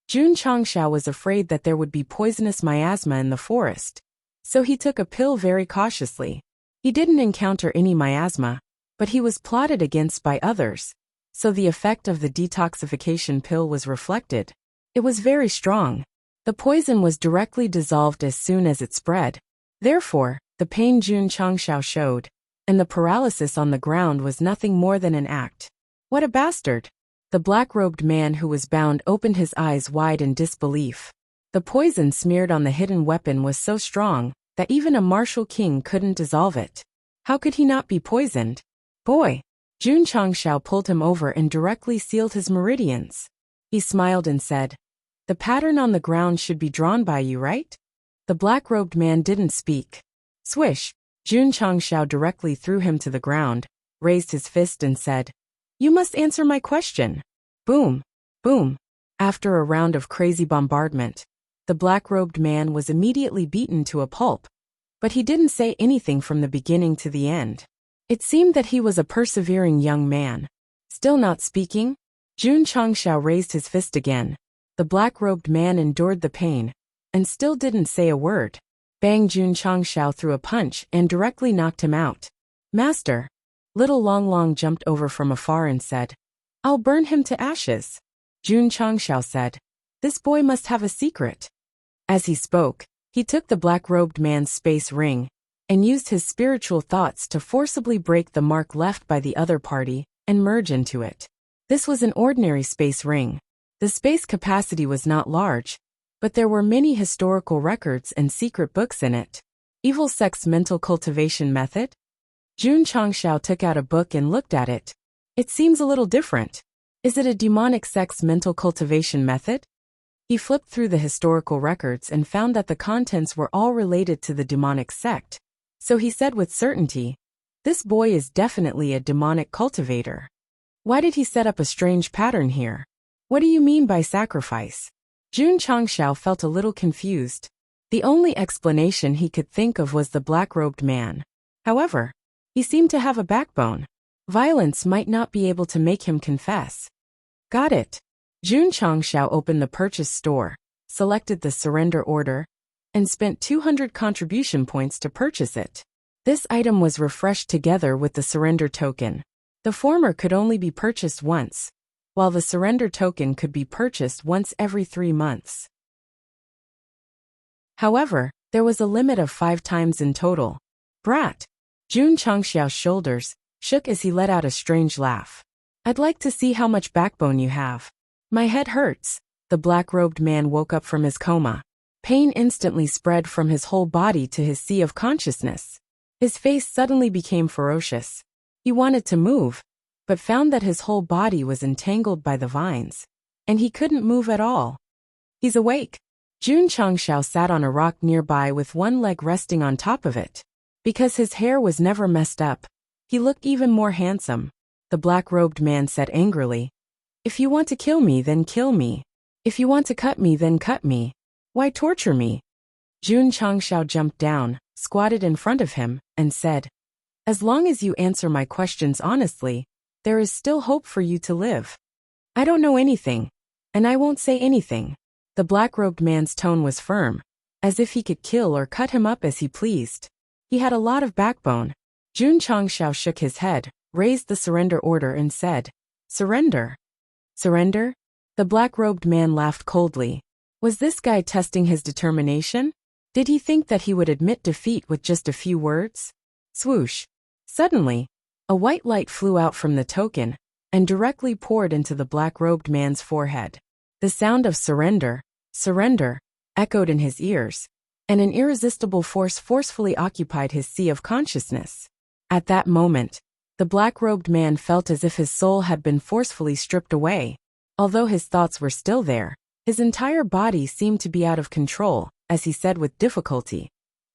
Jun Changshao was afraid that there would be poisonous miasma in the forest, so he took a pill very cautiously. He didn't encounter any miasma, but he was plotted against by others, so the effect of the detoxification pill was reflected. It was very strong. The poison was directly dissolved as soon as it spread. Therefore, the pain Jun Changshao showed, and the paralysis on the ground was nothing more than an act. What a bastard! The black-robed man who was bound opened his eyes wide in disbelief. The poison smeared on the hidden weapon was so strong that even a martial king couldn't dissolve it. How could he not be poisoned? "Boy!" Jun Changshao pulled him over and directly sealed his meridians. He smiled and said, "The pattern on the ground should be drawn by you, right?" The black-robed man didn't speak. Swish! Jun Changshao directly threw him to the ground, raised his fist and said, "You must answer my question." Boom! Boom! After a round of crazy bombardment, the black-robed man was immediately beaten to a pulp. But he didn't say anything from the beginning to the end. It seemed that he was a persevering young man. Still not speaking, Jun Changshao raised his fist again. The black-robed man endured the pain, and still didn't say a word. Bang! Jun Changshao threw a punch and directly knocked him out. "Master!" Little Long Long jumped over from afar and said, "I'll burn him to ashes." Jun Changshao said, "This boy must have a secret." As he spoke, he took the black-robed man's space ring, and used his spiritual thoughts to forcibly break the mark left by the other party, and merge into it. This was an ordinary space ring. The space capacity was not large, but there were many historical records and secret books in it. Evil Sect's mental cultivation method? Jun Changshao took out a book and looked at it. It seems a little different. Is it a demonic sect's mental cultivation method? He flipped through the historical records and found that the contents were all related to the demonic sect. So he said with certainty, "This boy is definitely a demonic cultivator." Why did he set up a strange pattern here? What do you mean by sacrifice? Jun Changshao felt a little confused. The only explanation he could think of was the black-robed man. However, he seemed to have a backbone. Violence might not be able to make him confess. Got it. Jun Changshao opened the purchase store, selected the surrender order, and spent 200 contribution points to purchase it. This item was refreshed together with the surrender token. The former could only be purchased once, while the surrender token could be purchased once every 3 months. However, there was a limit of 5 times in total. Brat! Jun Changshao's shoulders shook as he let out a strange laugh. "I'd like to see how much backbone you have. My head hurts." The black-robed man woke up from his coma. Pain instantly spread from his whole body to his sea of consciousness. His face suddenly became ferocious. He wanted to move, but found that his whole body was entangled by the vines, and he couldn't move at all. "He's awake." Jun Changshao sat on a rock nearby with one leg resting on top of it. Because his hair was never messed up, he looked even more handsome. The black-robed man said angrily, "If you want to kill me, then kill me. If you want to cut me, then cut me. Why torture me?" Jun Changshao jumped down, squatted in front of him, and said, "As long as you answer my questions honestly, there is still hope for you to live." "I don't know anything, and I won't say anything." The black-robed man's tone was firm, as if he could kill or cut him up as he pleased. He had a lot of backbone. Jun Changshao shook his head, raised the surrender order and said, "Surrender." "Surrender?" The black-robed man laughed coldly. Was this guy testing his determination? Did he think that he would admit defeat with just a few words? Swoosh. Suddenly, a white light flew out from the token and directly poured into the black-robed man's forehead. The sound of surrender, surrender, echoed in his ears, and an irresistible force forcefully occupied his sea of consciousness. At that moment, the black-robed man felt as if his soul had been forcefully stripped away. Although his thoughts were still there, his entire body seemed to be out of control, as he said with difficulty,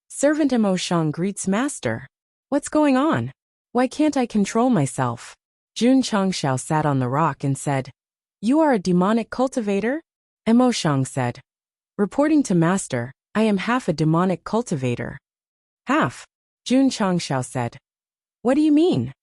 "Servant Mo Shang greets master. What's going on? Why can't I control myself?" Jun Changshao sat on the rock and said, "You are a demonic cultivator?" Mo Shang said, "Reporting to master, I am half a demonic cultivator." "Half?" Jun Changshao said. "What do you mean?"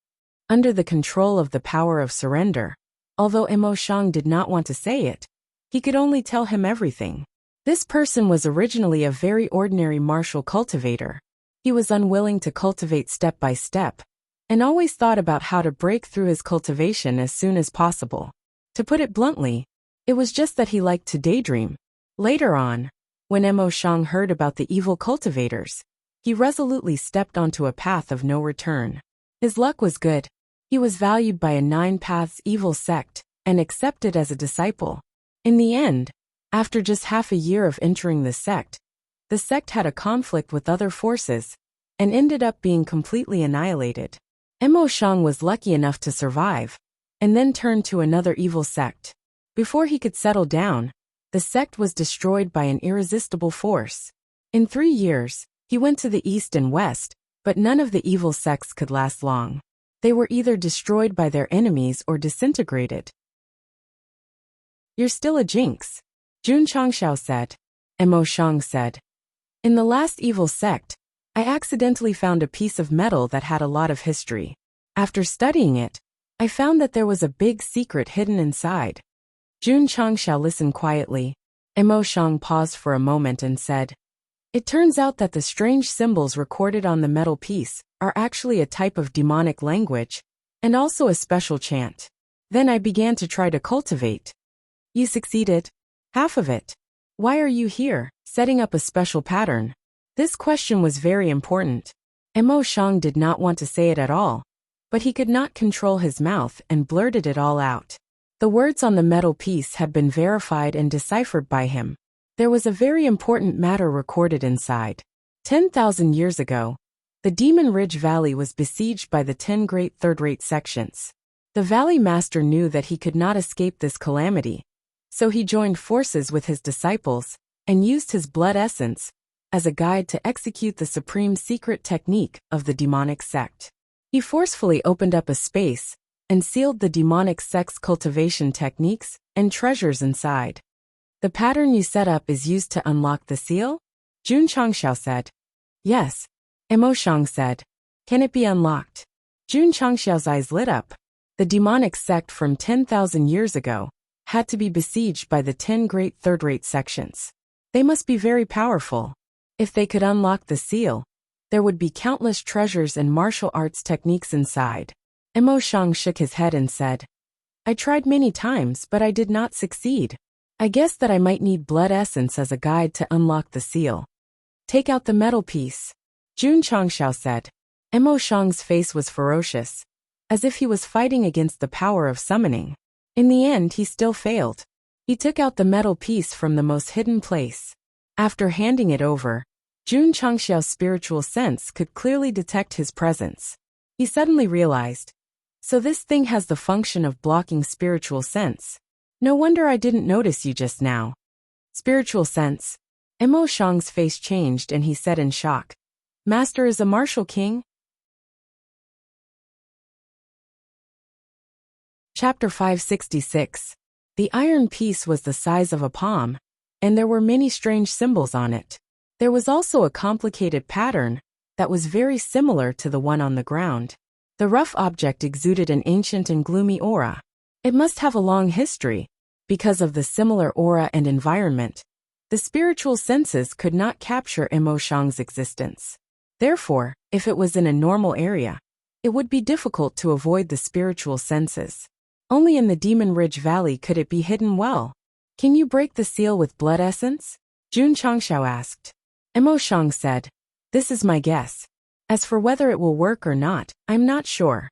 Under the control of the power of surrender, although Mo Shang did not want to say it, he could only tell him everything. This person was originally a very ordinary martial cultivator. He was unwilling to cultivate step by step, and always thought about how to break through his cultivation as soon as possible. To put it bluntly, it was just that he liked to daydream. Later on, when Mo Shang heard about the evil cultivators, he resolutely stepped onto a path of no return. His luck was good. He was valued by a 9 Paths evil sect and accepted as a disciple. In the end, after just half a year of entering the sect had a conflict with other forces and ended up being completely annihilated. Mo Shang was lucky enough to survive and then turned to another evil sect. Before he could settle down, the sect was destroyed by an irresistible force. In 3 years, he went to the east and west, But none of the evil sects could last long. They were either destroyed by their enemies or disintegrated. You're still a jinx, Jun Changxiao said. Mo Shang said. In the last evil sect, I accidentally found a piece of metal that had a lot of history. After studying it, I found that there was a big secret hidden inside. Jun Changxiao listened quietly. Mo Shang paused for a moment and said, It turns out that the strange symbols recorded on the metal piece are actually a type of demonic language, and also a special chant. Then I began to try to cultivate. You succeeded? Half of it. Why are you here, setting up a special pattern? This question was very important. Mo Shang did not want to say it at all, but he could not control his mouth and blurted it all out. The words on the metal piece had been verified and deciphered by him. There was a very important matter recorded inside. 10,000 years ago, the Demon Ridge Valley was besieged by the 10 great third-rate sections. The Valley Master knew that he could not escape this calamity, so he joined forces with his disciples and used his blood essence as a guide to execute the supreme secret technique of the demonic sect. He forcefully opened up a space and sealed the demonic sect's cultivation techniques and treasures inside. The pattern you set up is used to unlock the seal? Jun Changxiao said. Yes. Mo Shang said. Can it be unlocked? Jun Changxiao's eyes lit up. The demonic sect from 10,000 years ago had to be besieged by the 10 great third-rate sections. They must be very powerful. If they could unlock the seal, there would be countless treasures and martial arts techniques inside. Mo Shang shook his head and said, I tried many times, but I did not succeed. I guess that I might need blood essence as a guide to unlock the seal. Take out the metal piece, Jun Changxiao said. Mo Shang's face was ferocious, as if he was fighting against the power of summoning. In the end, he still failed. He took out the metal piece from the most hidden place. After handing it over, Jun Changxiao's spiritual sense could clearly detect his presence. He suddenly realized, so this thing has the function of blocking spiritual sense. No wonder I didn't notice you just now. Spiritual sense. Mo Shang's face changed and he said in shock, Master is a martial king? Chapter 566. The iron piece was the size of a palm, and there were many strange symbols on it. There was also a complicated pattern that was very similar to the one on the ground. The rough object exuded an ancient and gloomy aura. It must have a long history. Because of the similar aura and environment, the spiritual senses could not capture Mo Shang's existence. Therefore, if it was in a normal area, it would be difficult to avoid the spiritual senses. Only in the Demon Ridge Valley could it be hidden well. Can you break the seal with blood essence? Jun Changxiao asked. Mo Shang said, This is my guess. As for whether it will work or not, I'm not sure.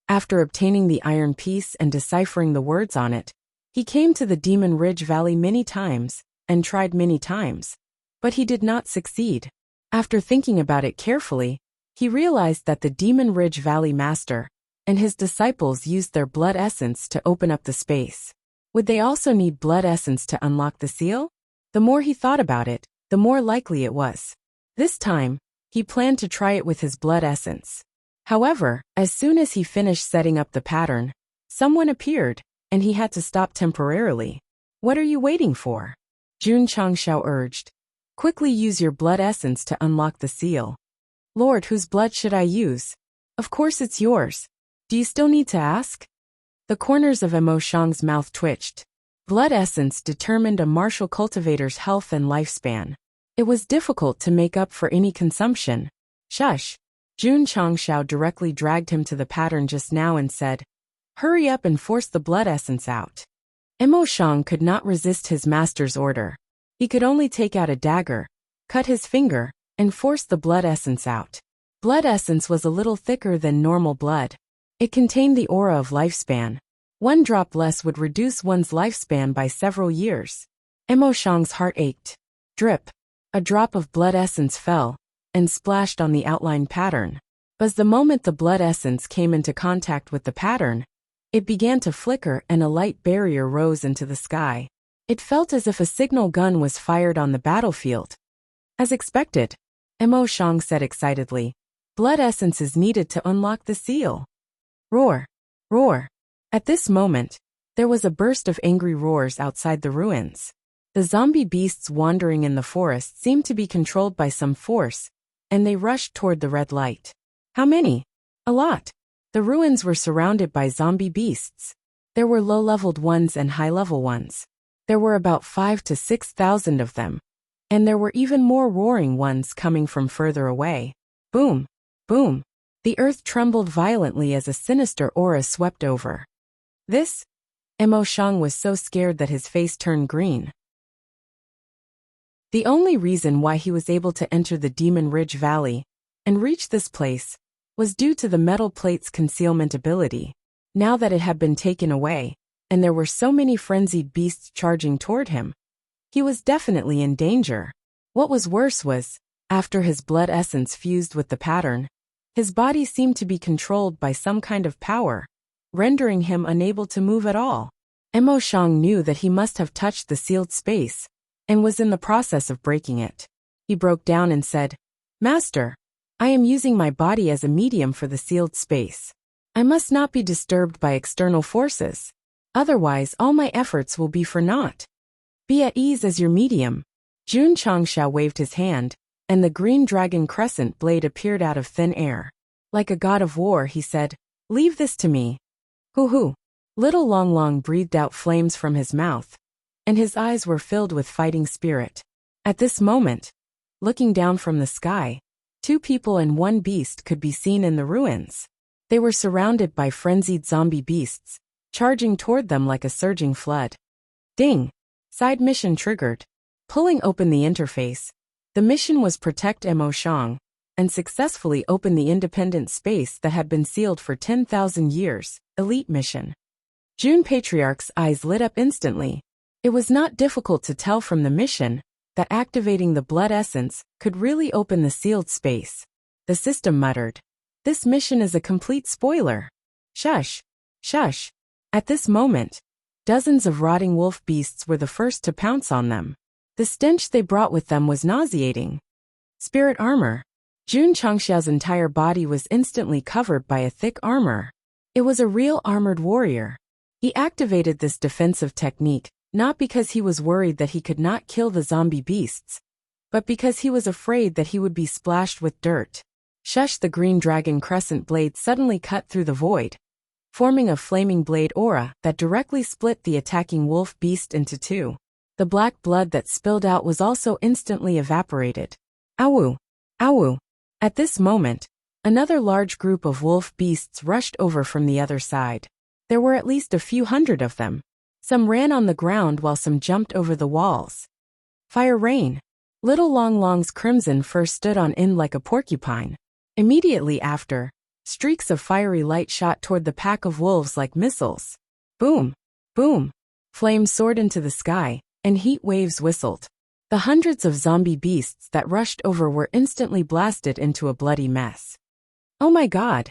After obtaining the iron piece and deciphering the words on it, he came to the Demon Ridge Valley many times, and tried many times. But he did not succeed. After thinking about it carefully, he realized that the Demon Ridge Valley Master and his disciples used their blood essence to open up the space. Would they also need blood essence to unlock the seal? The more he thought about it, the more likely it was. This time, he planned to try it with his blood essence. However, as soon as he finished setting up the pattern, someone appeared, and he had to stop temporarily. What are you waiting for? Jun Changxiao urged. Quickly use your blood essence to unlock the seal. Lord, whose blood should I use? Of course it's yours. Do you still need to ask? The corners of Mo Shang's mouth twitched. Blood essence determined a martial cultivator's health and lifespan. It was difficult to make up for any consumption. Shush. Jun Changxiao directly dragged him to the pattern just now and said, Hurry up and force the blood essence out. Mo Shang could not resist his master's order. He could only take out a dagger, cut his finger, and force the blood essence out. Blood essence was a little thicker than normal blood. It contained the aura of lifespan. 1 drop less would reduce one's lifespan by several years. Mo Shang's heart ached. Drip. A drop of blood essence fell and splashed on the outline pattern. But the moment the blood essence came into contact with the pattern, it began to flicker and a light barrier rose into the sky. It felt as if a signal gun was fired on the battlefield. As expected, Mo Shang said excitedly. Blood essence is needed to unlock the seal. Roar! Roar! At this moment, there was a burst of angry roars outside the ruins. The zombie beasts wandering in the forest seemed to be controlled by some force, and they rushed toward the red light. How many? A lot. The ruins were surrounded by zombie beasts. There were low-leveled ones and high-level ones. There were about 5,000 to 6,000 of them, and there were even more roaring ones coming from further away. Boom! Boom! The earth trembled violently as a sinister aura swept over. This? Emo Shang was so scared that his face turned green. The only reason why he was able to enter the Demon Ridge Valley and reach this place was due to the metal plate's concealment ability. Now that it had been taken away, and there were so many frenzied beasts charging toward him, he was definitely in danger. What was worse was, after his blood essence fused with the pattern, his body seemed to be controlled by some kind of power, rendering him unable to move at all. Emo Shang knew that he must have touched the sealed space, and was in the process of breaking it. He broke down and said, "Master, I am using my body as a medium for the sealed space. I must not be disturbed by external forces. Otherwise, all my efforts will be for naught. Be at ease as your medium." Jun Changshao waved his hand, and the green dragon crescent blade appeared out of thin air. Like a god of war, he said, "Leave this to me." Hoo-hoo. Little Long Long breathed out flames from his mouth, and his eyes were filled with fighting spirit. At this moment, looking down from the sky, 2 people and 1 beast could be seen in the ruins. They were surrounded by frenzied zombie beasts, charging toward them like a surging flood. Ding! Side mission triggered. Pulling open the interface, the mission was protect Emo Shang, and successfully open the independent space that had been sealed for 10,000 years, elite mission. June Patriarch's eyes lit up instantly. It was not difficult to tell from the mission that activating the blood essence could really open the sealed space. The system muttered, "This mission is a complete spoiler." Shush! Shush! At this moment, dozens of rotting wolf beasts were the first to pounce on them. The stench they brought with them was nauseating. Spirit armor. Jun Changshao's entire body was instantly covered by a thick armor. It was a real armored warrior. He activated this defensive technique, not because he was worried that he could not kill the zombie beasts, but because he was afraid that he would be splashed with dirt. Shush! The green dragon crescent blade suddenly cut through the void, forming a flaming blade aura that directly split the attacking wolf beast into 2. The black blood that spilled out was also instantly evaporated. Ow! Ow! At this moment, another large group of wolf beasts rushed over from the other side. There were at least a few hundred of them. Some ran on the ground while some jumped over the walls. Fire rain. Little Long Long's crimson fur stood on end like a porcupine. Immediately after, streaks of fiery light shot toward the pack of wolves like missiles. Boom! Boom! Flames soared into the sky, and heat waves whistled. The hundreds of zombie beasts that rushed over were instantly blasted into a bloody mess. Oh my god!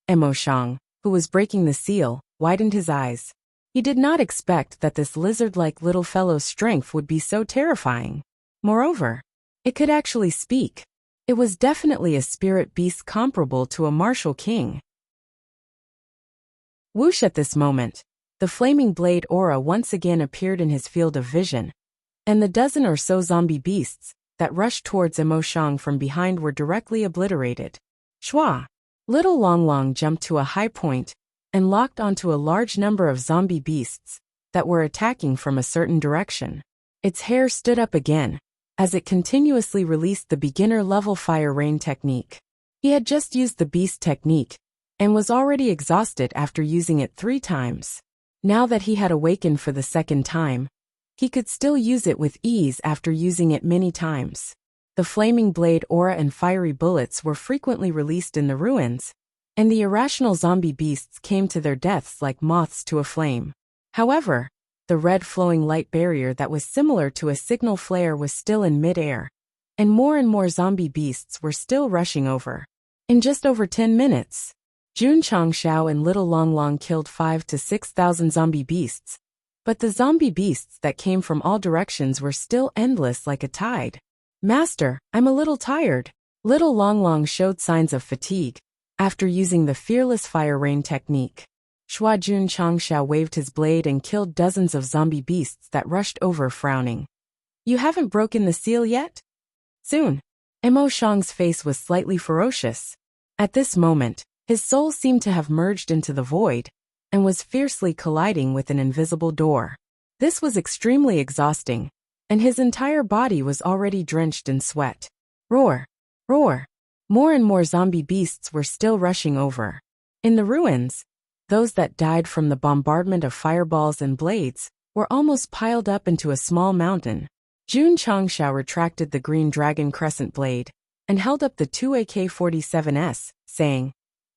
Emo Shang, who was breaking the seal, widened his eyes. He did not expect that this lizard-like little fellow's strength would be so terrifying. Moreover, it could actually speak. It was definitely a spirit beast comparable to a martial king. Whoosh! At this moment, the flaming blade aura once again appeared in his field of vision, and the dozen or so zombie beasts that rushed towards Emo Shang from behind were directly obliterated. Shwa! Little Long Long jumped to a high point and locked onto a large number of zombie beasts that were attacking from a certain direction. Its hair stood up again, as it continuously released the beginner-level fire rain technique. He had just used the beast technique, and was already exhausted after using it 3 times. Now that he had awakened for the 2nd time, he could still use it with ease after using it many times. The flaming blade aura and fiery bullets were frequently released in the ruins, and the irrational zombie beasts came to their deaths like moths to a flame. However, the red flowing light barrier that was similar to a signal flare was still in mid-air, and more zombie beasts were still rushing over. In just over 10 minutes, Jun Changshao and Little Long Long killed 5,000 to 6,000 zombie beasts, but the zombie beasts that came from all directions were still endless like a tide. "Master, I'm a little tired." Little Long Long showed signs of fatigue after using the fearless fire rain technique. Jun Changxiao waved his blade and killed dozens of zombie beasts that rushed over frowning. You haven't broken the seal yet? Soon. Mo Shang's face was slightly ferocious. At this moment, his soul seemed to have merged into the void and was fiercely colliding with an invisible door. This was extremely exhausting, and his entire body was already drenched in sweat. Roar! Roar! More and more zombie beasts were still rushing over. In the ruins, those that died from the bombardment of fireballs and blades were almost piled up into a small mountain. Jun Changxiao retracted the green dragon crescent blade and held up the 2 AK-47s, saying,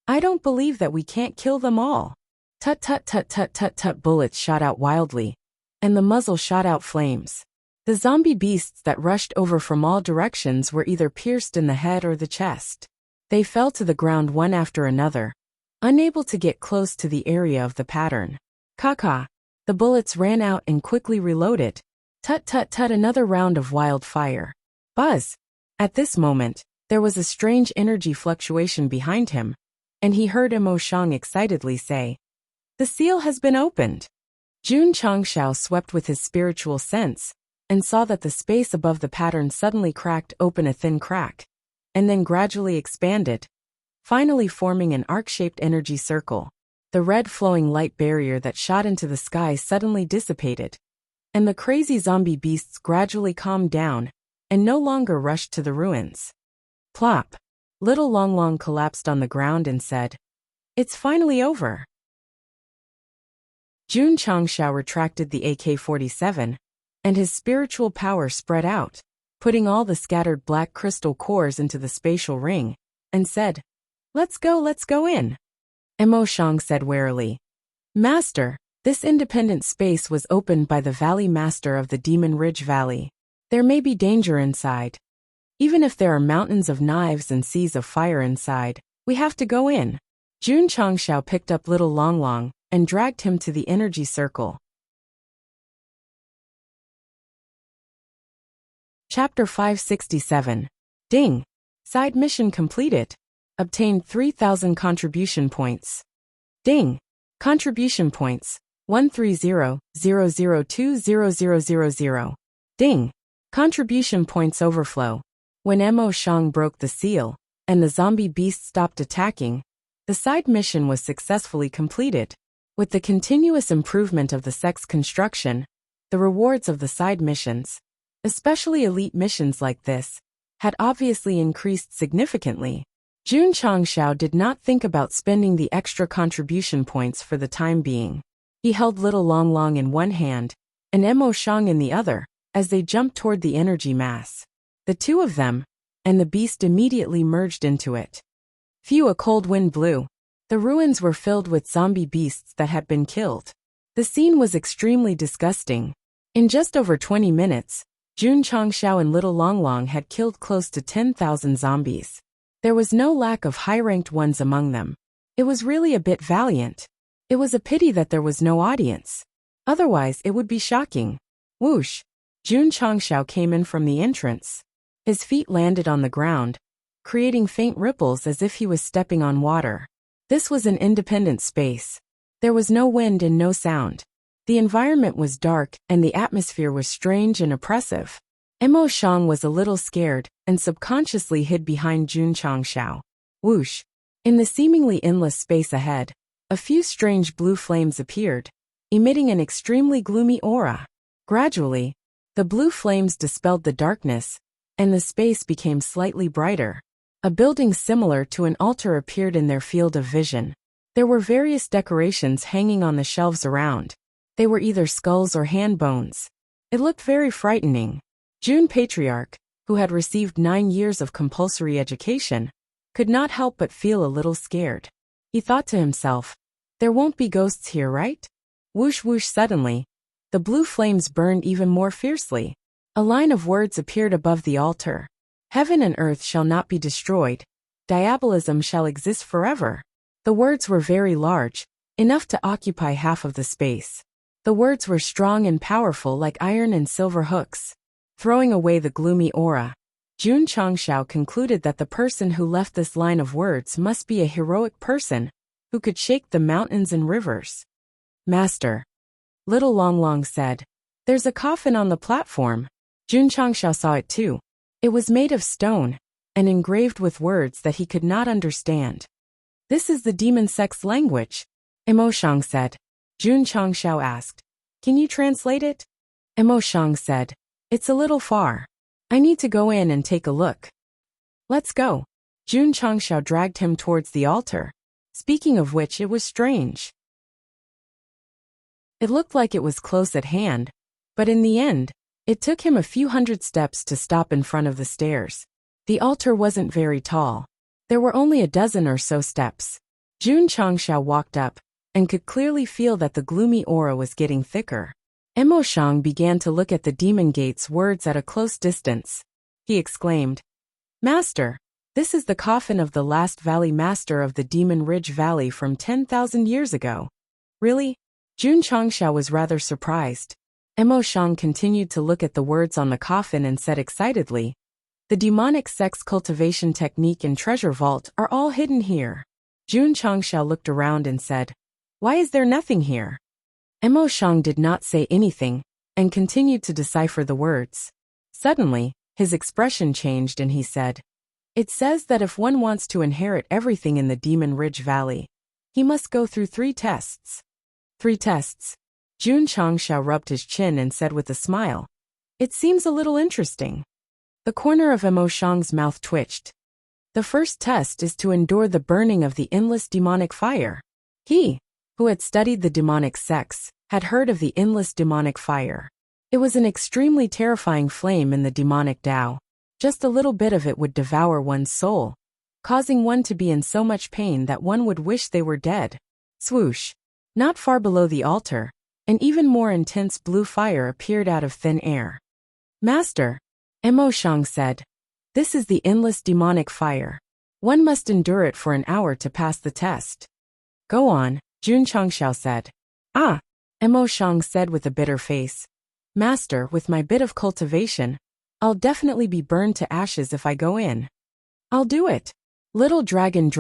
I don't believe that we can't kill them all. Tut tut tut tut tut tut. Bullets shot out wildly, and the muzzle shot out flames. The zombie beasts that rushed over from all directions were either pierced in the head or the chest. They fell to the ground one after another, unable to get close to the area of the pattern. Caca. The bullets ran out and quickly reloaded. Tut tut tut. Another round of wildfire. Buzz. At this moment, there was a strange energy fluctuation behind him, and he heard Mo Shang excitedly say, The seal has been opened. Jun Changxiao swept with his spiritual sense and saw that the space above the pattern suddenly cracked open a thin crack, and then gradually expanded, finally forming an arc-shaped energy circle. The red flowing light barrier that shot into the sky suddenly dissipated, and the crazy zombie beasts gradually calmed down and no longer rushed to the ruins. Plop! Little Long Long collapsed on the ground and said, It's finally over. Jun Changxiao retracted the AK-47, and his spiritual power spread out, putting all the scattered black crystal cores into the spatial ring, and said, let's go in. Mo Shang said warily, Master, this independent space was opened by the Valley Master of the Demon Ridge Valley. There may be danger inside. Even if there are mountains of knives and seas of fire inside, we have to go in. Jun Changxiao picked up Little Long Long and dragged him to the energy circle. Chapter 567. Ding! Side mission completed. Obtained 3,000 contribution points. Ding! Contribution points, 130,002,0000. Ding! Contribution points overflow. When Mo Shang broke the seal, and the zombie beast stopped attacking, the side mission was successfully completed. With the continuous improvement of the Sect's construction, the rewards of the side missions, especially elite missions like this, had obviously increased significantly. Jun Changxiao did not think about spending the extra contribution points for the time being. He held Little Long Long in one hand, and Mo Shang in the other, as they jumped toward the energy mass. The two of them, and the beast immediately merged into it. Phew! A cold wind blew. The ruins were filled with zombie beasts that had been killed. The scene was extremely disgusting. In just over 20 minutes, Jun Changxiao and Little Long Long had killed close to 10,000 zombies. There was no lack of high-ranked ones among them. It was really a bit valiant. It was a pity that there was no audience. Otherwise, it would be shocking. Whoosh! Jun Changxiao came in from the entrance. His feet landed on the ground, creating faint ripples as if he was stepping on water. This was an independent space. There was no wind and no sound. The environment was dark and the atmosphere was strange and oppressive. Mo Shang was a little scared and subconsciously hid behind Jun Changxiao. Whoosh! In the seemingly endless space ahead, a few strange blue flames appeared, emitting an extremely gloomy aura. Gradually, the blue flames dispelled the darkness, and the space became slightly brighter. A building similar to an altar appeared in their field of vision. There were various decorations hanging on the shelves around. They were either skulls or hand bones. It looked very frightening. Jun Patriarch, who had received 9 years of compulsory education, could not help but feel a little scared. He thought to himself, there won't be ghosts here, right? Whoosh whoosh! Suddenly, the blue flames burned even more fiercely. A line of words appeared above the altar. Heaven and earth shall not be destroyed. Diabolism shall exist forever. The words were very large, enough to occupy half of the space. The words were strong and powerful like iron and silver hooks. Throwing away the gloomy aura, Jun Changshao concluded that the person who left this line of words must be a heroic person who could shake the mountains and rivers. Master. Little Long Long said, "There's a coffin on the platform." Jun Changshao saw it too. It was made of stone and engraved with words that he could not understand. "This is the demon sect's language," Emo Shang said. Jun Changshao asked, "Can you translate it?" Emo Shang said, "It's a little far. I need to go in and take a look." "Let's go." Jun Changshao dragged him towards the altar. Speaking of which, it was strange. It looked like it was close at hand, but in the end, it took him a few hundred steps to stop in front of the stairs. The altar wasn't very tall. There were only a dozen or so steps. Jun Changshao walked up and could clearly feel that the gloomy aura was getting thicker. Emo Shang began to look at the demon gate's words at a close distance. He exclaimed, "Master, this is the coffin of the last valley master of the Demon Ridge Valley from 10,000 years ago." "Really?" Jun Changshao was rather surprised. Emo Shang continued to look at the words on the coffin and said excitedly, "The demonic sect's cultivation technique and treasure vault are all hidden here." Jun Changshao looked around and said, "Why is there nothing here?" Emo Shang did not say anything and continued to decipher the words. Suddenly, his expression changed and he said, "It says that if one wants to inherit everything in the Demon Ridge Valley, he must go through 3 tests. 3 tests. Jun Changshao rubbed his chin and said with a smile, "It seems a little interesting." The corner of Emo Shang's mouth twitched. "The first test is to endure the burning of the endless demonic fire." He, who had studied the demonic sects, had heard of the endless demonic fire. It was an extremely terrifying flame in the demonic Tao. Just a little bit of it would devour one's soul, causing one to be in so much pain that one would wish they were dead. Swoosh! Not far below the altar, an even more intense blue fire appeared out of thin air. "Master," Emo Shang said, "this is the endless demonic fire. One must endure it for an hour to pass the test." "Go on," Jun Changshao said. "Ah," Emo Shang said with a bitter face. "Master, with my bit of cultivation, I'll definitely be burned to ashes if I go in." "I'll do it." Little Dragon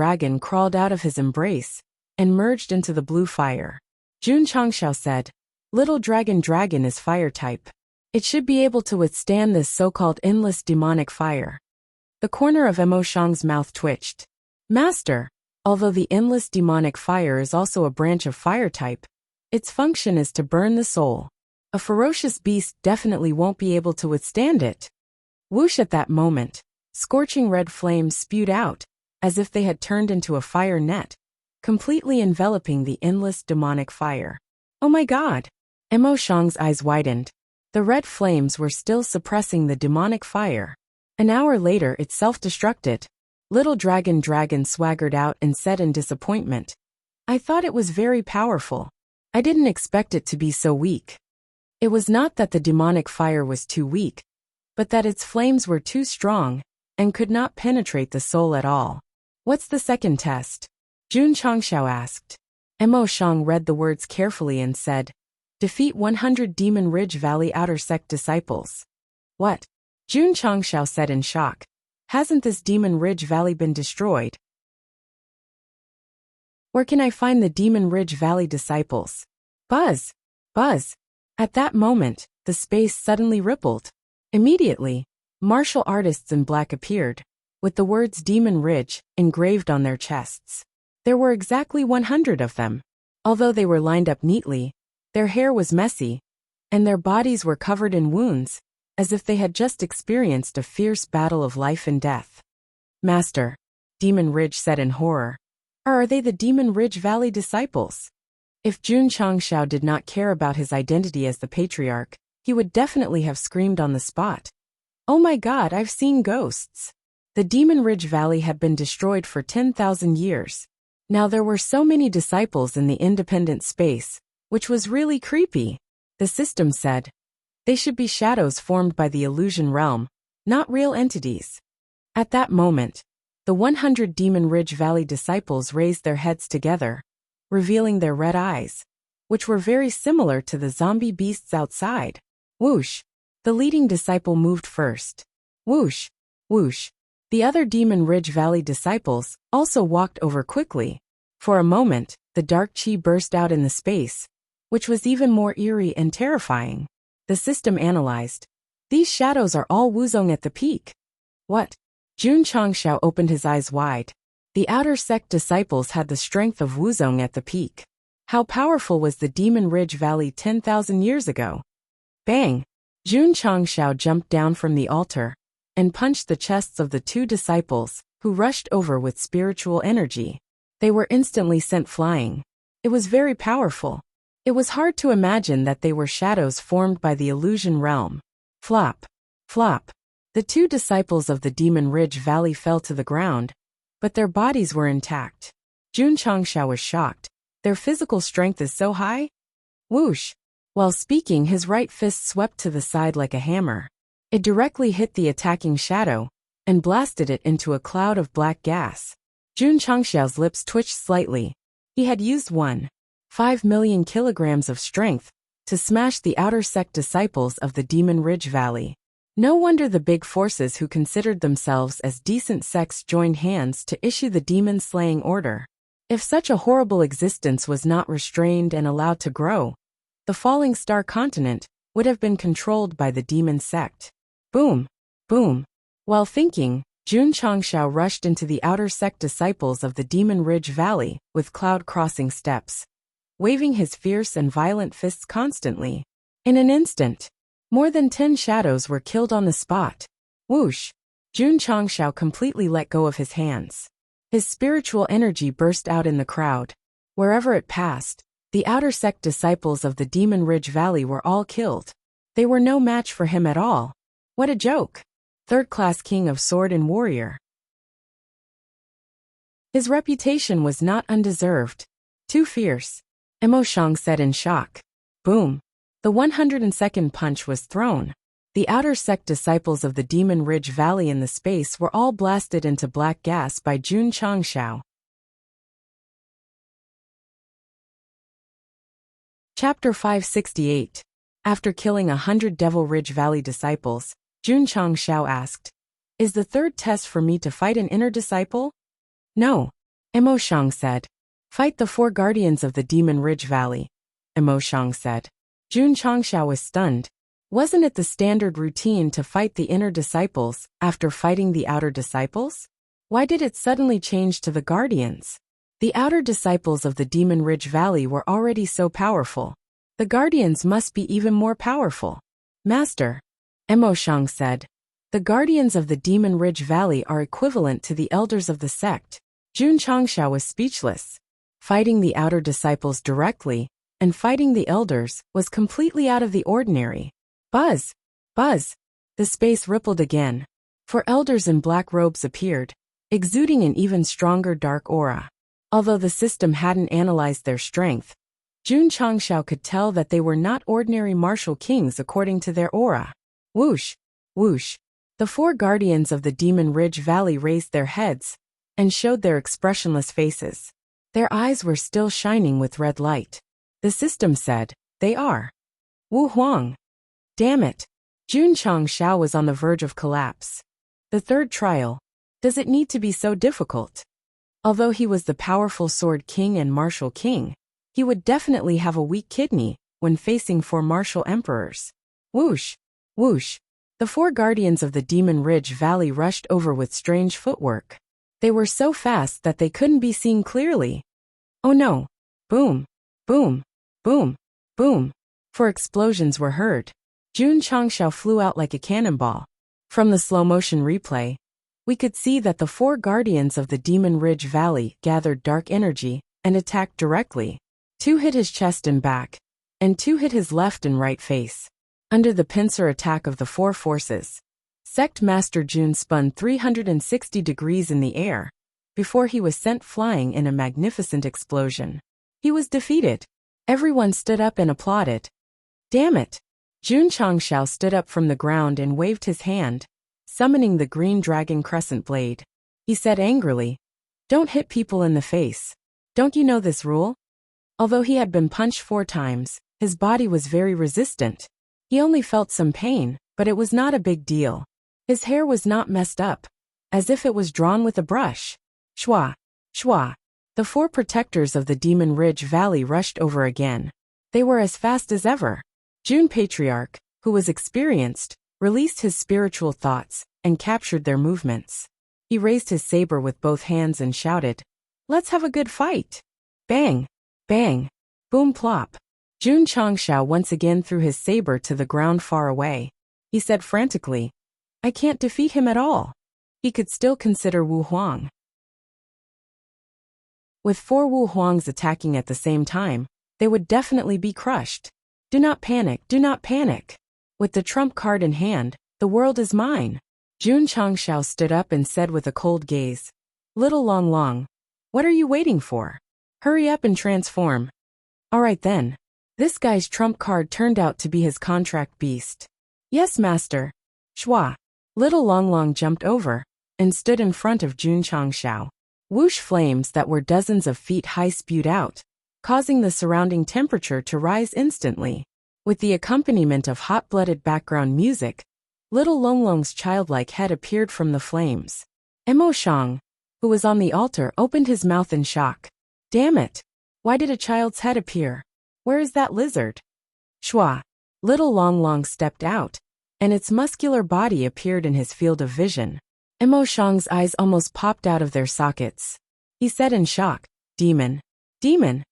crawled out of his embrace and merged into the blue fire. Jun Changshao said, "Little Dragon is fire type. It should be able to withstand this so-called endless demonic fire." The corner of Emo Shang's mouth twitched. "Master, although the endless demonic fire is also a branch of fire type, its function is to burn the soul. A ferocious beast definitely won't be able to withstand it." Whoosh! At that moment, scorching red flames spewed out, as if they had turned into a fire net, completely enveloping the endless demonic fire. "Oh my God!" Emo Shang's eyes widened. The red flames were still suppressing the demonic fire. An hour later it self-destructed. Little Dragon swaggered out and said in disappointment, "I thought it was very powerful. I didn't expect it to be so weak." It was not that the demonic fire was too weak, but that its flames were too strong and could not penetrate the soul at all. "What's the second test?" Jun Changshao asked. Emo Shang read the words carefully and said, "Defeat 100 Demon Ridge Valley Outer Sect disciples." "What?" Jun Changshao said in shock. "Hasn't this Demon Ridge Valley been destroyed? Where can I find the Demon Ridge Valley disciples?" Buzz! Buzz! At that moment, the space suddenly rippled. Immediately, martial artists in black appeared, with the words Demon Ridge engraved on their chests. There were exactly 100 of them. Although they were lined up neatly, their hair was messy, and their bodies were covered in wounds, as if they had just experienced a fierce battle of life and death. "Master," Demon Ridge said in horror, "are they the Demon Ridge Valley disciples?" If Jun Changshao did not care about his identity as the patriarch, he would definitely have screamed on the spot. "Oh my God, I've seen ghosts." The Demon Ridge Valley had been destroyed for 10,000 years. Now there were so many disciples in the independent space, which was really creepy. The system said, they should be shadows formed by the illusion realm, not real entities. At that moment, the 100 Demon Ridge Valley disciples raised their heads together, revealing their red eyes, which were very similar to the zombie beasts outside. Whoosh! The leading disciple moved first. Whoosh! Whoosh. The other Demon Ridge Valley disciples also walked over quickly. For a moment, the dark chi burst out in the space, which was even more eerie and terrifying. The system analyzed. These shadows are all Wuzong at the peak. What? Jun Changshao opened his eyes wide. The outer sect disciples had the strength of Wuzong at the peak. How powerful was the Demon Ridge Valley 10,000 years ago? Bang! Jun Changshao jumped down from the altar and punched the chests of the two disciples, who rushed over with spiritual energy. They were instantly sent flying. It was very powerful. It was hard to imagine that they were shadows formed by the illusion realm. Flop. Flop. The two disciples of the Demon Ridge Valley fell to the ground, but their bodies were intact. Jun Changshao was shocked. Their physical strength is so high? Whoosh! While speaking, his right fist swept to the side like a hammer. It directly hit the attacking shadow and blasted it into a cloud of black gas. Jun Changshao's lips twitched slightly. He had used 1.5 million kilograms of strength to smash the outer sect disciples of the Demon Ridge Valley. No wonder the big forces who considered themselves as decent sects joined hands to issue the demon-slaying order. If such a horrible existence was not restrained and allowed to grow, the falling star continent would have been controlled by the demon sect. Boom! Boom! While thinking, Jun Changshao rushed into the outer sect disciples of the Demon Ridge Valley with cloud-crossing steps, waving his fierce and violent fists constantly. In an instant, more than 10 shadows were killed on the spot. Whoosh! Jun Changshao completely let go of his hands. His spiritual energy burst out in the crowd. Wherever it passed, the outer sect disciples of the Demon Ridge Valley were all killed. They were no match for him at all. What a joke! Third-class king of sword and warrior. His reputation was not undeserved. Too fierce. Emo Shang said in shock. Boom! The 102nd punch was thrown. The outer sect disciples of the Demon Ridge Valley in the space were all blasted into black gas by Jun Changshao. Chapter 568. After killing 100 Devil Ridge Valley disciples, Jun Changshao asked, "Is the third test for me to fight an inner disciple?" "No," Emo Shang said. "Fight the 4 guardians of the Demon Ridge Valley," Emo Shang said. Jun Changshao was stunned. Wasn't it the standard routine to fight the inner disciples after fighting the outer disciples? Why did it suddenly change to the guardians? The outer disciples of the Demon Ridge Valley were already so powerful. The guardians must be even more powerful. "Master," Emo Shang said, "the guardians of the Demon Ridge Valley are equivalent to the elders of the sect." Jun Changshao was speechless. Fighting the outer disciples directly and fighting the elders was completely out of the ordinary. Buzz! Buzz! The space rippled again. 4 elders in black robes appeared, exuding an even stronger dark aura. Although the system hadn't analyzed their strength, Jun Changshao could tell that they were not ordinary martial kings according to their aura. Whoosh! Whoosh! The 4 guardians of the Demon Ridge Valley raised their heads and showed their expressionless faces. Their eyes were still shining with red light. The system said, "They are Wu Huang." Damn it! Jun Changshao was on the verge of collapse. The third trial. Does it need to be so difficult? Although he was the powerful sword king and martial king, he would definitely have a weak kidney when facing 4 martial emperors. Whoosh! Whoosh! The 4 guardians of the Demon Ridge Valley rushed over with strange footwork. They were so fast that they couldn't be seen clearly. Oh no! Boom! Boom! Boom! Boom! 4 explosions were heard. Jun Changshao flew out like a cannonball. From the slow-motion replay, we could see that the 4 guardians of the Demon Ridge Valley gathered dark energy and attacked directly. 2 hit his chest and back, and 2 hit his left and right face. Under the pincer attack of the 4 forces, Sect Master Jun spun 360 degrees in the air before he was sent flying in a magnificent explosion. He was defeated. Everyone stood up and applauded. Damn it! Jun Changshao stood up from the ground and waved his hand, summoning the green dragon crescent blade. He said angrily, "Don't hit people in the face. Don't you know this rule?" Although he had been punched 4 times, his body was very resistant. He only felt some pain, but it was not a big deal. His hair was not messed up, as if it was drawn with a brush. Shwa, shwa. The 4 protectors of the Demon Ridge Valley rushed over again. They were as fast as ever. June Patriarch, who was experienced, released his spiritual thoughts and captured their movements. He raised his saber with both hands and shouted, "Let's have a good fight!" Bang! Bang! Boom plop! Jun Changshao once again threw his saber to the ground far away. He said frantically, "I can't defeat him at all." He could still consider Wu Huang. With 4 Wu Huangs attacking at the same time, they would definitely be crushed. Do not panic, do not panic. With the trump card in hand, the world is mine. Jun Changshao stood up and said with a cold gaze, "Little Long Long, what are you waiting for? Hurry up and transform." Alright then. This guy's trump card turned out to be his contract beast. "Yes, master." Shwa. Little Long Long jumped over and stood in front of Jun Changshao. Whoosh flames that were dozens of feet high spewed out, causing the surrounding temperature to rise instantly. With the accompaniment of hot-blooded background music, Little Long Long's childlike head appeared from the flames. Emo Shang, who was on the altar, opened his mouth in shock. Damn it! Why did a child's head appear? Where is that lizard? Shwa. Little Long Long stepped out, and its muscular body appeared in his field of vision. Emo Shang's eyes almost popped out of their sockets. He said in shock, "Demon! Demon!"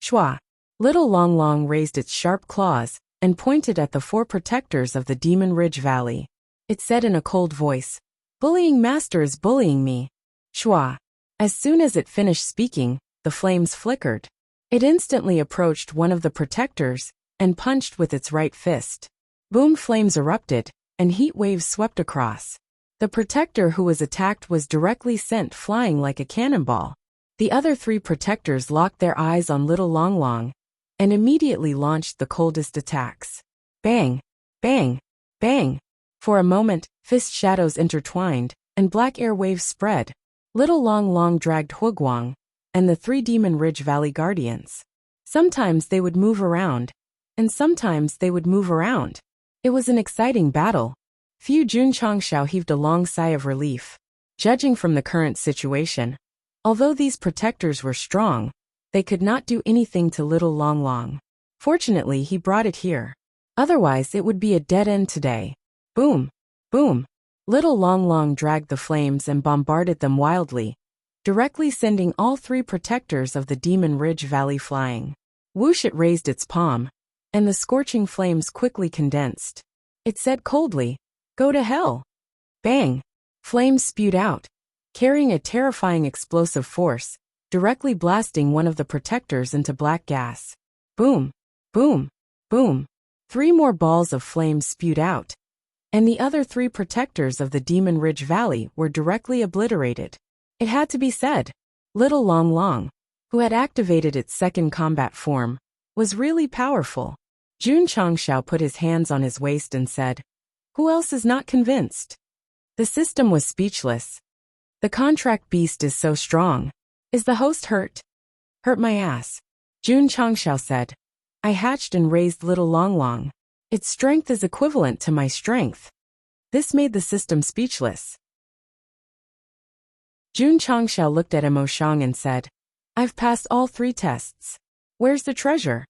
Shwa. Little Long Long raised its sharp claws and pointed at the 4 protectors of the Demon Ridge Valley. It said in a cold voice, "Bullying master is bullying me." Shwa. As soon as it finished speaking, the flames flickered. It instantly approached one of the protectors and punched with its right fist. Boom, flames erupted, and heat waves swept across. The protector who was attacked was directly sent flying like a cannonball. The other 3 protectors locked their eyes on Little Long Long and immediately launched the coldest attacks. Bang! Bang! Bang! For a moment, fist shadows intertwined, and black air waves spread. Little Long Long dragged Huguang and the 3 Demon Ridge Valley Guardians. Sometimes they would move around, and sometimes they would move around. It was an exciting battle. Jun Changshao heaved a long sigh of relief. Judging from the current situation, although these protectors were strong, they could not do anything to Little Long Long. Fortunately, he brought it here. Otherwise, it would be a dead end today. Boom! Boom! Little Long Long dragged the flames and bombarded them wildly, directly sending all 3 protectors of the Demon Ridge Valley flying. Whoosh! It raised its palm, and the scorching flames quickly condensed. It said coldly, "Go to hell." Bang! Flames spewed out, carrying a terrifying explosive force, directly blasting one of the protectors into black gas. Boom! Boom! Boom! 3 more balls of flames spewed out, and the other 3 protectors of the Demon Ridge Valley were directly obliterated. It had to be said, Little Long Long, who had activated its second combat form, was really powerful. Jun Changshao put his hands on his waist and said, "Who else is not convinced?" The system was speechless. The contract beast is so strong. Is the host hurt? Hurt my ass. Jun Changshao said. I hatched and raised Little Long Long. Its strength is equivalent to my strength. This made the system speechless. Jun Changshao looked at Emo Shang and said, I've passed all 3 tests. Where's the treasure?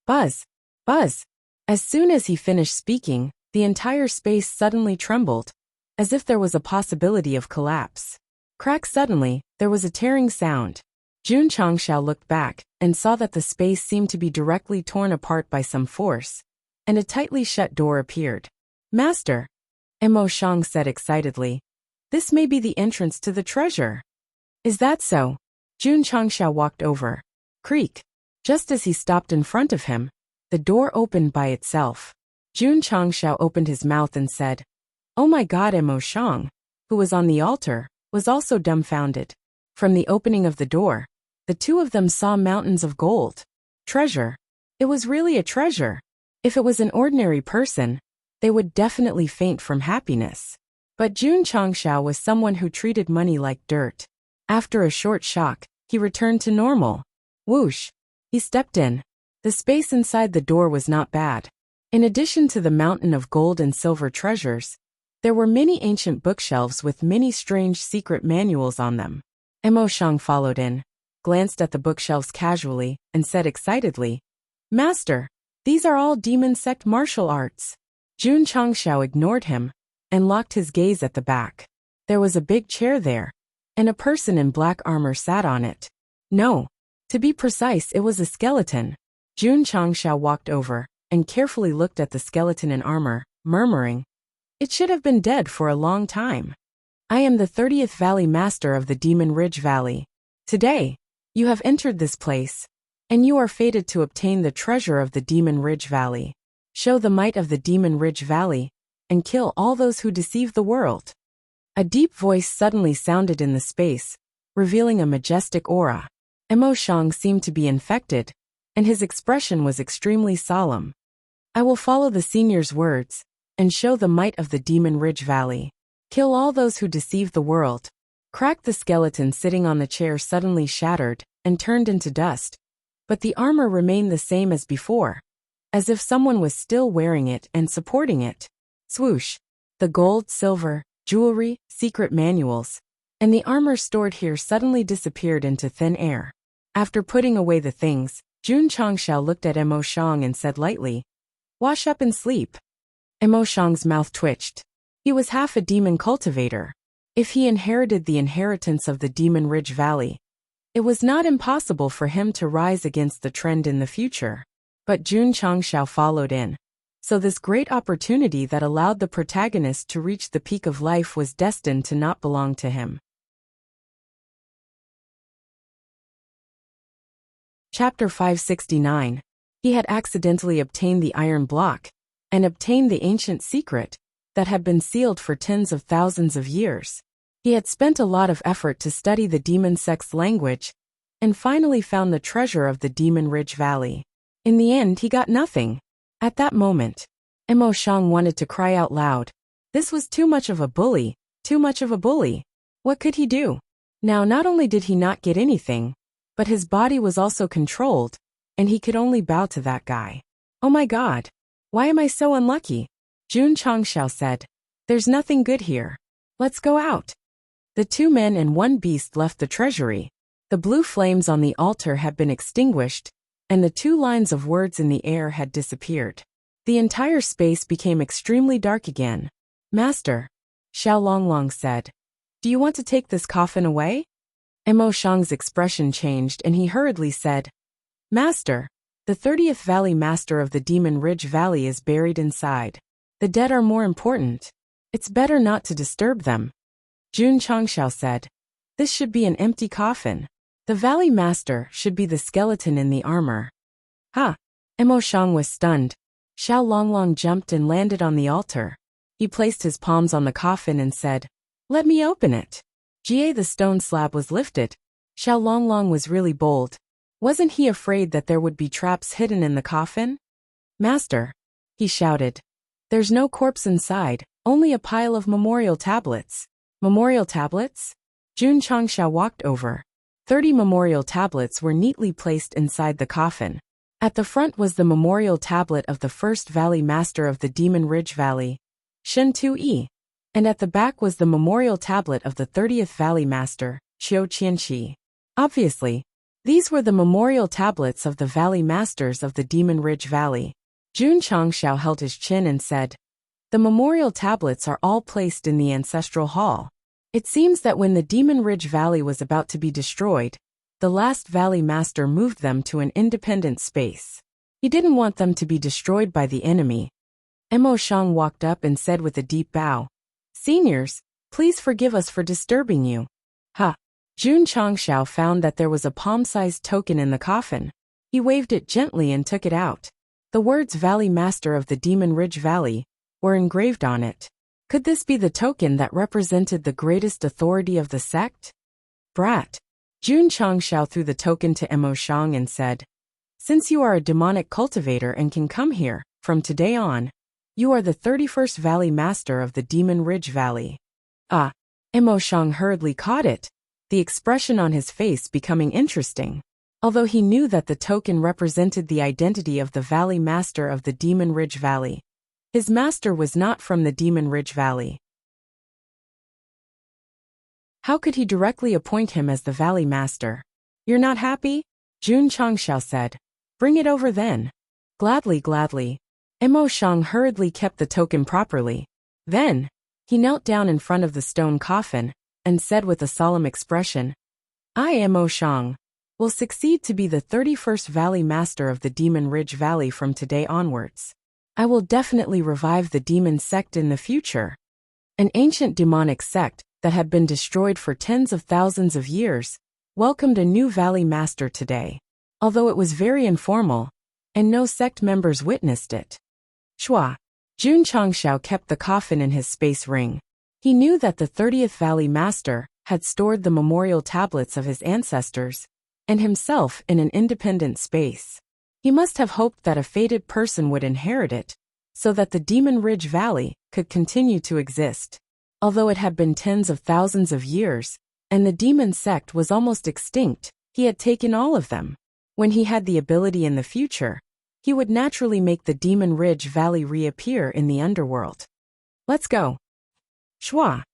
Buzz. Buzz. As soon as he finished speaking, the entire space suddenly trembled, as if there was a possibility of collapse. Crack! Suddenly, there was a tearing sound. Jun Changshao looked back and saw that the space seemed to be directly torn apart by some force, and a tightly shut door appeared. Master, Emo Shang said excitedly, this may be the entrance to the treasure. Is that so? Jun Changshao walked over. Creak. Just as he stopped in front of him, the door opened by itself. Jun Changshao opened his mouth and said, Oh my God! Emo Shang, who was on the altar, was also dumbfounded. From the opening of the door, the 2 of them saw mountains of gold. Treasure. It was really a treasure. If it was an ordinary person, they would definitely faint from happiness. But Jun Changshao was someone who treated money like dirt. After a short shock, he returned to normal. Whoosh! He stepped in. The space inside the door was not bad. In addition to the mountain of gold and silver treasures, There were many ancient bookshelves with many strange secret manuals on them. Mo Shang followed in, glanced at the bookshelves casually, and said excitedly, "Master, these are all demon sect martial arts." Jun Changxiao ignored him and locked his gaze at the back. There was a big chair there, and a person in black armor sat on it. No, to be precise, it was a skeleton. Jun Changxiao walked over and carefully looked at the skeleton in armor, murmuring, "It should have been dead for a long time. I am the 30th Valley Master of the Demon Ridge Valley. Today, you have entered this place, and you are fated to obtain the treasure of the Demon Ridge Valley. Show the might of the Demon Ridge Valley, and kill all those who deceive the world." A deep voice suddenly sounded in the space, revealing a majestic aura. Mo Shang seemed to be infected, and his expression was extremely solemn. "I will follow the senior's words, and show the might of the Demon Ridge Valley. Kill all those who deceive the world." Cracked. The skeleton sitting on the chair suddenly shattered and turned into dust, but the armor remained the same as before, as if someone was still wearing it and supporting it. Swoosh! The gold, silver, jewelry, secret manuals, and the armor stored here suddenly disappeared into thin air. After putting away the things, Jun Changxiao looked at Mo Shang and said lightly, "Wash up and sleep." Mo Shang's mouth twitched. He was half a demon cultivator. If he inherited the inheritance of the Demon Ridge Valley, it was not impossible for him to rise against the trend in the future. But Jun Changxiao followed in. So this great opportunity that allowed the protagonist to reach the peak of life was destined to not belong to him. Chapter 569. He had accidentally obtained the iron block, and obtained the ancient secret that had been sealed for tens of thousands of years. He had spent a lot of effort to study the demon sect's language, and finally found the treasure of the Demon Ridge Valley. In the end, he got nothing. At that moment, Mo Shang wanted to cry out loud. This was too much of a bully, too much of a bully. What could he do? Now, not only did he not get anything, but his body was also controlled, and he could only bow to that guy. "Oh my God! Why am I so unlucky?" Jun Changxiao said. "There's nothing good here. Let's go out." The two men and one beast left the treasury. The blue flames on the altar had been extinguished, and the two lines of words in the air had disappeared. The entire space became extremely dark again. "Master," Xiao Longlong said, "do you want to take this coffin away?" Mo Shang's expression changed and he hurriedly said, "Master, the 30th Valley Master of the Demon Ridge Valley is buried inside. The dead are more important. It's better not to disturb them." Jun Changxiao said, "This should be an empty coffin. The Valley Master should be the skeleton in the armor." "Ha!" Mo Shang was stunned. Xiao Longlong jumped and landed on the altar. He placed his palms on the coffin and said, "Let me open it." The stone slab was lifted. Xiao Longlong was really bold. Wasn't he afraid that there would be traps hidden in the coffin? "Master," he shouted, "there's no corpse inside, only a pile of memorial tablets." "Memorial tablets?" Jun Changxiao walked over. 30 memorial tablets were neatly placed inside the coffin. At the front was the memorial tablet of the first Valley Master of the Demon Ridge Valley, Shen Tu-yi, and at the back was the memorial tablet of the 30th Valley Master, Qiu Qianqi. Obviously, these were the memorial tablets of the Valley Masters of the Demon Ridge Valley. Jun Changxiao held his chin and said, "The memorial tablets are all placed in the ancestral hall. It seems that when the Demon Ridge Valley was about to be destroyed, the last Valley Master moved them to an independent space. He didn't want them to be destroyed by the enemy." Mo Shang walked up and said with a deep bow, "Seniors, please forgive us for disturbing you." "Ha!" Jun Changxiao found that there was a palm-sized token in the coffin. He waved it gently and took it out. The words "Valley Master of the Demon Ridge Valley" were engraved on it. Could this be the token that represented the greatest authority of the sect? "Brat." Jun Changxiao threw the token to Mo Shang and said, "Since you are a demonic cultivator and can come here, from today on, you are the 31st Valley Master of the Demon Ridge Valley." "Ah." Mo Shang hurriedly caught it, the expression on his face becoming interesting. Although he knew that the token represented the identity of the Valley Master of the Demon Ridge Valley, his master was not from the Demon Ridge Valley. How could he directly appoint him as the Valley Master? You're not happy? Jun Changxiao said. Bring it over then. Gladly, gladly. Mo Shang hurriedly kept the token properly. Then, he knelt down in front of the stone coffin, and said with a solemn expression, I, Mo Shang, will succeed to be the 31st Valley Master of the Demon Ridge Valley from today onwards. I will definitely revive the demon sect in the future. An ancient demonic sect that had been destroyed for tens of thousands of years welcomed a new Valley Master today, although it was very informal, and no sect members witnessed it. Shua. Jun Changxiao kept the coffin in his space ring. He knew that the 30th Valley Master had stored the memorial tablets of his ancestors and himself in an independent space. He must have hoped that a fated person would inherit it, so that the Demon Ridge Valley could continue to exist. Although it had been tens of thousands of years, and the demon sect was almost extinct, he had taken all of them. When he had the ability in the future, he would naturally make the Demon Ridge Valley reappear in the underworld. Let's go. Shua.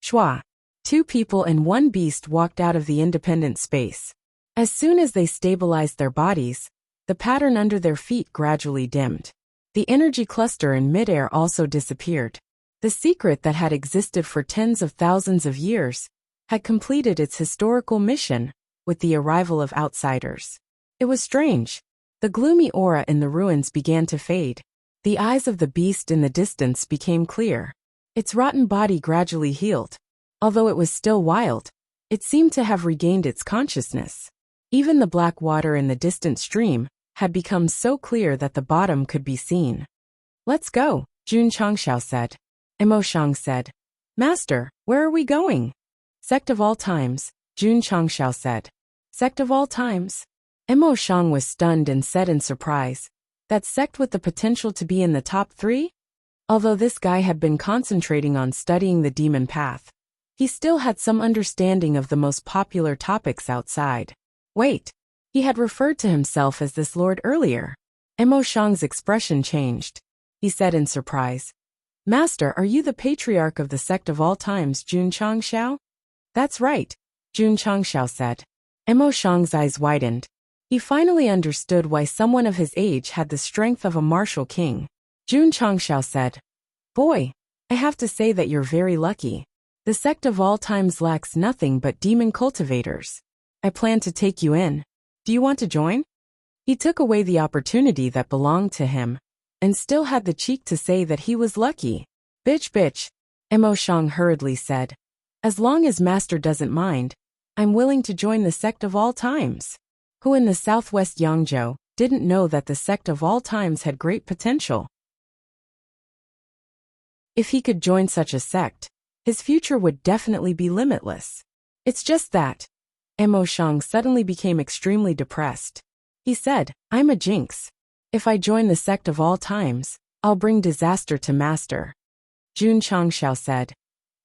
Shua. 2 people and 1 beast walked out of the independent space. As soon as they stabilized their bodies, the pattern under their feet gradually dimmed. The energy cluster in midair also disappeared. The secret that had existed for tens of thousands of years had completed its historical mission with the arrival of outsiders. It was strange. The gloomy aura in the ruins began to fade. The eyes of the beast in the distance became clear. Its rotten body gradually healed. Although it was still wild, it seemed to have regained its consciousness. Even the black water in the distant stream had become so clear that the bottom could be seen. Let's go, Jun Changxiao said. Mo Shang said. Master, where are we going? Sect of all times, Jun Changxiao said. Sect of all times? Mo Shang was stunned and said in surprise, that sect with the potential to be in the top 3? Although this guy had been concentrating on studying the demon path, he still had some understanding of the most popular topics outside. Wait, he had referred to himself as this lord earlier. Mo Shang's expression changed. He said in surprise, Master, are you the patriarch of the sect of all times, Jun Changxiao? That's right, Jun Changxiao said. Mo Shang's eyes widened. He finally understood why someone of his age had the strength of a martial king. Jun Changxiao said, Boy, I have to say that you're very lucky. The sect of all times lacks nothing but demon cultivators. I plan to take you in. Do you want to join? He took away the opportunity that belonged to him, and still had the cheek to say that he was lucky. Bitch, Mo Shang hurriedly said. As long as Master doesn't mind, I'm willing to join the sect of all times. Who in the southwest Yangzhou didn't know that the sect of all times had great potential? If he could join such a sect, his future would definitely be limitless. It's just that. Mo Shang suddenly became extremely depressed. He said, I'm a jinx. If I join the sect of all times, I'll bring disaster to Master. Jun Changxiao said,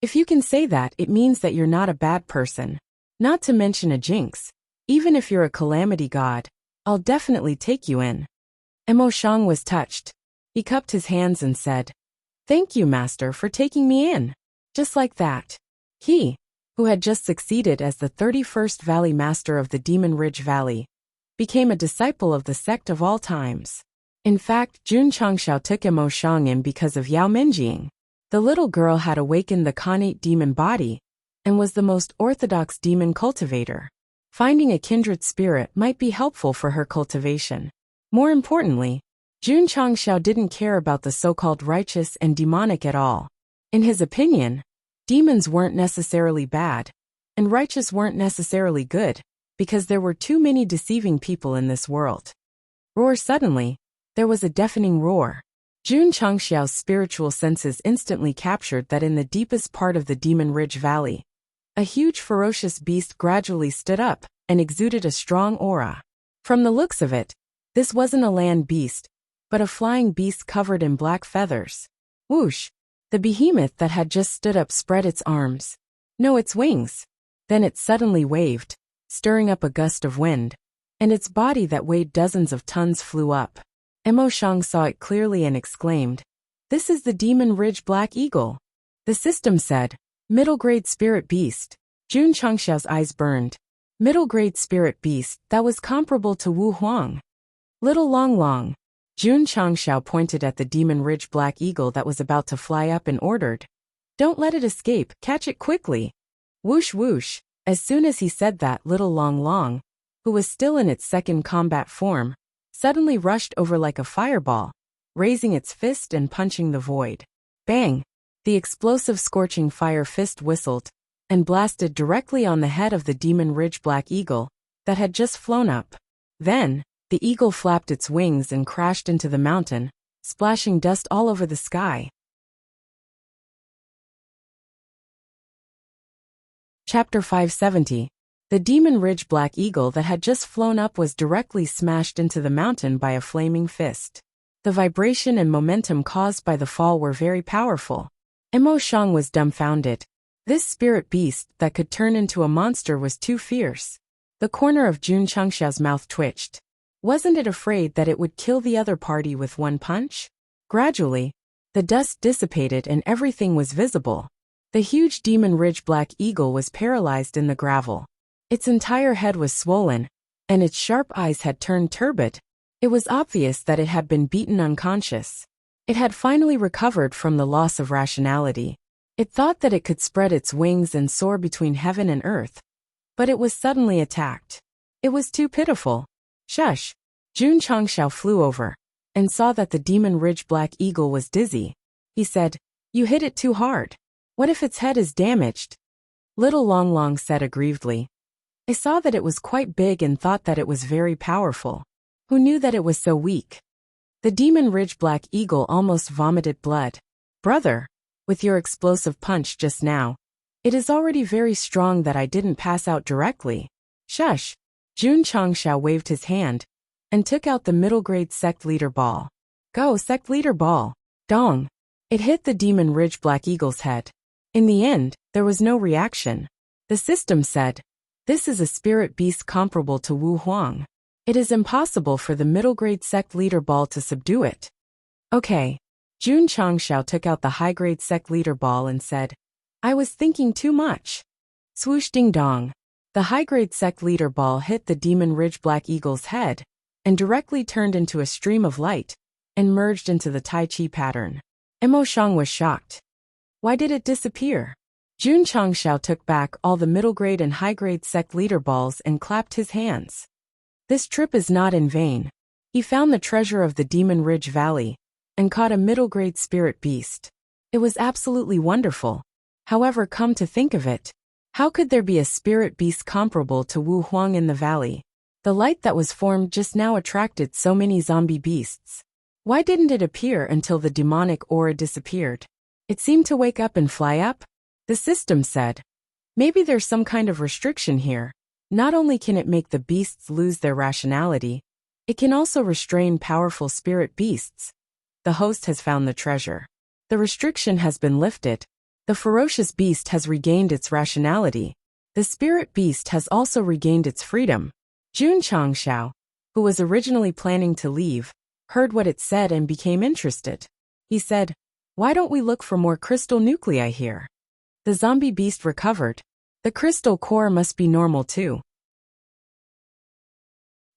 If you can say that, it means that you're not a bad person. Not to mention a jinx. Even if you're a calamity god, I'll definitely take you in. Mo Shang was touched. He cupped his hands and said, Thank you, Master, for taking me in. Just like that. He, who had just succeeded as the 31st Valley Master of the Demon Ridge Valley, became a disciple of the sect of all times. In fact, Jun Changxiao took Mo Shang in because of Yao Menjing. The little girl had awakened the Khanate demon body, and was the most orthodox demon cultivator. Finding a kindred spirit might be helpful for her cultivation. More importantly, Jun Changxiao didn't care about the so-called righteous and demonic at all. In his opinion, demons weren't necessarily bad, and righteous weren't necessarily good, because there were too many deceiving people in this world. Roar suddenly, there was a deafening roar. Jun Changxiao's spiritual senses instantly captured that in the deepest part of the Demon Ridge Valley, a huge ferocious beast gradually stood up and exuded a strong aura. From the looks of it, this wasn't a land beast, but a flying beast covered in black feathers. Whoosh! The behemoth that had just stood up spread its arms. No, its wings. Then it suddenly waved, stirring up a gust of wind, and its body that weighed dozens of tons flew up. Mo Shang saw it clearly and exclaimed, This is the Demon Ridge Black Eagle. The system said, Middle grade spirit beast. Jun Changxiao's eyes burned. Middle-grade spirit beast that was comparable to Wu Huang. Little Long Long. Jun Changxiao pointed at the Demon Ridge Black Eagle that was about to fly up and ordered. Don't let it escape, catch it quickly. Whoosh whoosh. As soon as he said that, Little Long Long, who was still in its second combat form, suddenly rushed over like a fireball, raising its fist and punching the void. Bang! The explosive scorching fire fist whistled and blasted directly on the head of the Demon Ridge Black Eagle that had just flown up. Then, the eagle flapped its wings and crashed into the mountain, splashing dust all over the sky. Chapter 570. The Demon Ridge Black Eagle that had just flown up was directly smashed into the mountain by a flaming fist. The vibration and momentum caused by the fall were very powerful. Mo Shang was dumbfounded. This spirit beast that could turn into a monster was too fierce. The corner of Jun Changxiao's mouth twitched. Wasn't it afraid that it would kill the other party with one punch? Gradually, the dust dissipated and everything was visible. The huge Demon Ridge Black Eagle was paralyzed in the gravel. Its entire head was swollen, and its sharp eyes had turned turbid. It was obvious that it had been beaten unconscious. It had finally recovered from the loss of rationality. It thought that it could spread its wings and soar between heaven and earth. But it was suddenly attacked. It was too pitiful. Shush! Jun Changxiao flew over and saw that the Demon Ridge Black Eagle was dizzy. He said, "You hit it too hard. What if its head is damaged?" Little Long Long said aggrievedly, "I saw that it was quite big and thought that it was very powerful. Who knew that it was so weak?" The Demon Ridge Black Eagle almost vomited blood. "Brother, with your explosive punch just now, it is already very strong that I didn't pass out directly." Shush! Jun Changxiao waved his hand and took out the middle-grade Sect Leader Ball. "Go, Sect Leader Ball!" Dong! It hit the Demon Ridge Black Eagle's head. In the end, there was no reaction. The system said, "This is a spirit beast comparable to Wu Huang. It is impossible for the middle-grade Sect Leader Ball to subdue it." Okay. Jun Changxiao took out the high-grade Sect Leader Ball and said, "I was thinking too much." Swoosh ding dong. The high-grade Sect Leader Ball hit the Demon Ridge Black Eagle's head and directly turned into a stream of light and merged into the Tai Chi pattern. Mo Shang was shocked. Why did it disappear? Jun Changxiao took back all the middle-grade and high-grade Sect Leader Balls and clapped his hands. This trip is not in vain. He found the treasure of the Demon Ridge Valley and caught a middle-grade spirit beast. It was absolutely wonderful. However, come to think of it, how could there be a spirit beast comparable to Wu Huang in the valley? The light that was formed just now attracted so many zombie beasts. Why didn't it appear until the demonic aura disappeared? It seemed to wake up and fly up? The system said, "Maybe there's some kind of restriction here. Not only can it make the beasts lose their rationality, it can also restrain powerful spirit beasts. The host has found the treasure. The restriction has been lifted. The ferocious beast has regained its rationality. The spirit beast has also regained its freedom." Jun Changxiao, who was originally planning to leave, heard what it said and became interested. He said, "Why don't we look for more crystal nuclei here?" The zombie beast recovered. The crystal core must be normal too.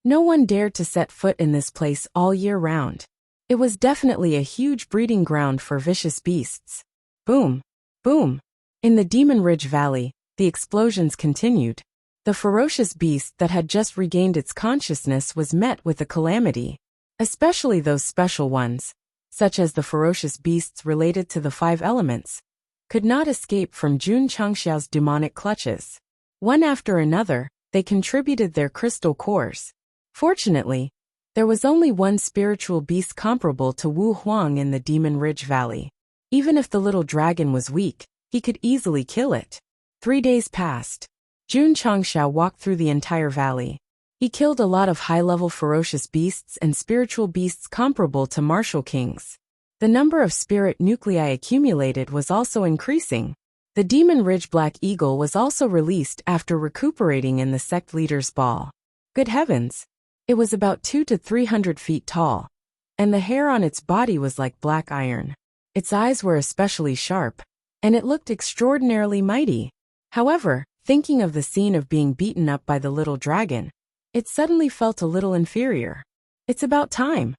No one dared to set foot in this place all year round. It was definitely a huge breeding ground for vicious beasts. Boom! Boom! In the Demon Ridge Valley, the explosions continued. The ferocious beast that had just regained its consciousness was met with a calamity. Especially those special ones, such as the ferocious beasts related to the 5 elements, could not escape from Jun Changxiao's demonic clutches. One after another, they contributed their crystal cores. Fortunately, there was only one spiritual beast comparable to Wu Huang in the Demon Ridge Valley. Even if the little dragon was weak, he could easily kill it. 3 days passed. Jun Changxiao walked through the entire valley. He killed a lot of high-level ferocious beasts and spiritual beasts comparable to martial kings. The number of spirit nuclei accumulated was also increasing. The Demon Ridge Black Eagle was also released after recuperating in the Sect Leader's Ball. Good heavens! It was about 200 to 300 feet tall, and the hair on its body was like black iron. Its eyes were especially sharp, and it looked extraordinarily mighty. However, Thinking of the scene of being beaten up by the little dragon, it suddenly felt a little inferior. It's about time.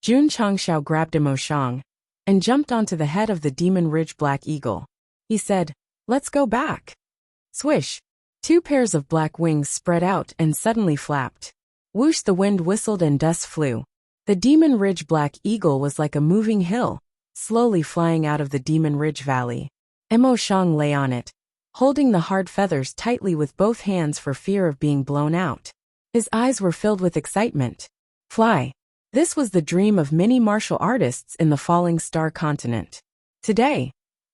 Jun Changxiao grabbed Mo Shang and jumped onto the head of the Demon Ridge Black Eagle. He said, "Let's go back." Swish! 2 pairs of black wings spread out and suddenly flapped. Whoosh! The wind whistled and dust flew. The Demon Ridge Black Eagle was like a moving hill, slowly flying out of the Demon Ridge Valley. Mo Shang lay on it, holding the hard feathers tightly with both hands for fear of being blown out. His eyes were filled with excitement. Fly! This was the dream of many martial artists in the Falling Star continent. Today,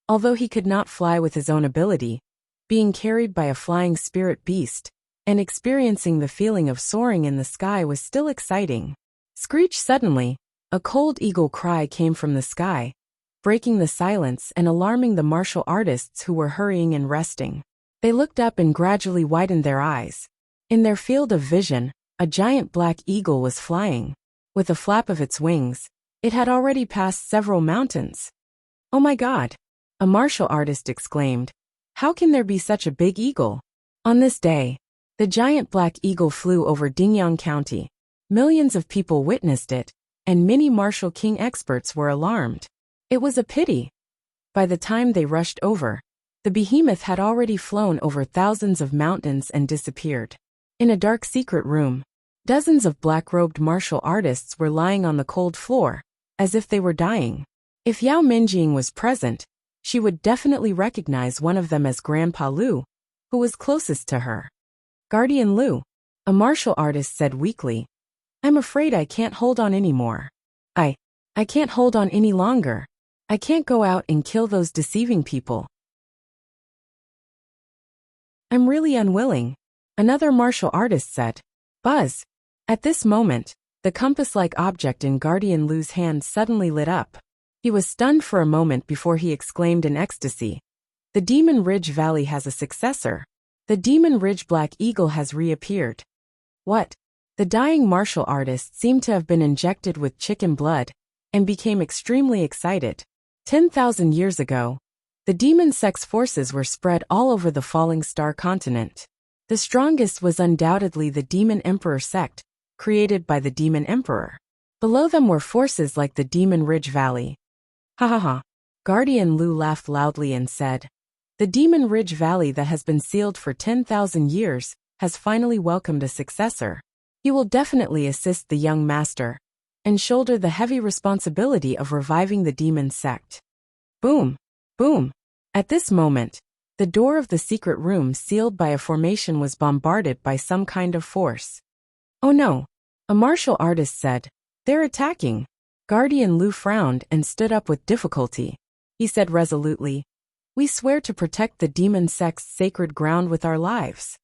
although he could not fly with his own ability, being carried by a flying spirit beast, and experiencing the feeling of soaring in the sky was still exciting. Screech! Suddenly, a cold eagle cry came from the sky, breaking the silence and alarming the martial artists who were hurrying and resting. They looked up and gradually widened their eyes. In their field of vision, a giant black eagle was flying. With a flap of its wings, it had already passed several mountains. "Oh my God!" a martial artist exclaimed. "How can there be such a big eagle?" On this day, the giant black eagle flew over Dingyang County. Millions of people witnessed it, and many martial king experts were alarmed. It was a pity. By the time they rushed over, the behemoth had already flown over thousands of mountains and disappeared. In a dark secret room, dozens of black-robed martial artists were lying on the cold floor, as if they were dying. If Yao Minjing was present, she would definitely recognize one of them as Grandpa Lu, who was closest to her. "Guardian Lu," a martial artist said weakly, "I'm afraid I can't hold on anymore. I can't hold on any longer. I can't go out and kill those deceiving people. I'm really unwilling," another martial artist said. Buzz! At this moment, the compass-like object in Guardian Lu's hand suddenly lit up. He was stunned for a moment before he exclaimed in ecstasy, "The Demon Ridge Valley has a successor. The Demon Ridge Black Eagle has reappeared." What? The dying martial artist seemed to have been injected with chicken blood, and became extremely excited. 10,000 years ago, the Demon Sect's forces were spread all over the Falling Star continent. The strongest was undoubtedly the Demon Emperor Sect, created by the Demon Emperor. Below them were forces like the Demon Ridge Valley. Ha ha ha. Guardian Lu laughed loudly and said, "The Demon Ridge Valley that has been sealed for 10,000 years has finally welcomed a successor. He will definitely assist the young master and shoulder the heavy responsibility of reviving the Demon Sect." Boom! Boom! At this moment, the door of the secret room sealed by a formation was bombarded by some kind of force. "Oh no!" a martial artist said. "They're attacking." Guardian Lu frowned and stood up with difficulty. He said resolutely, "We swear to protect the Demon Sect's sacred ground with our lives.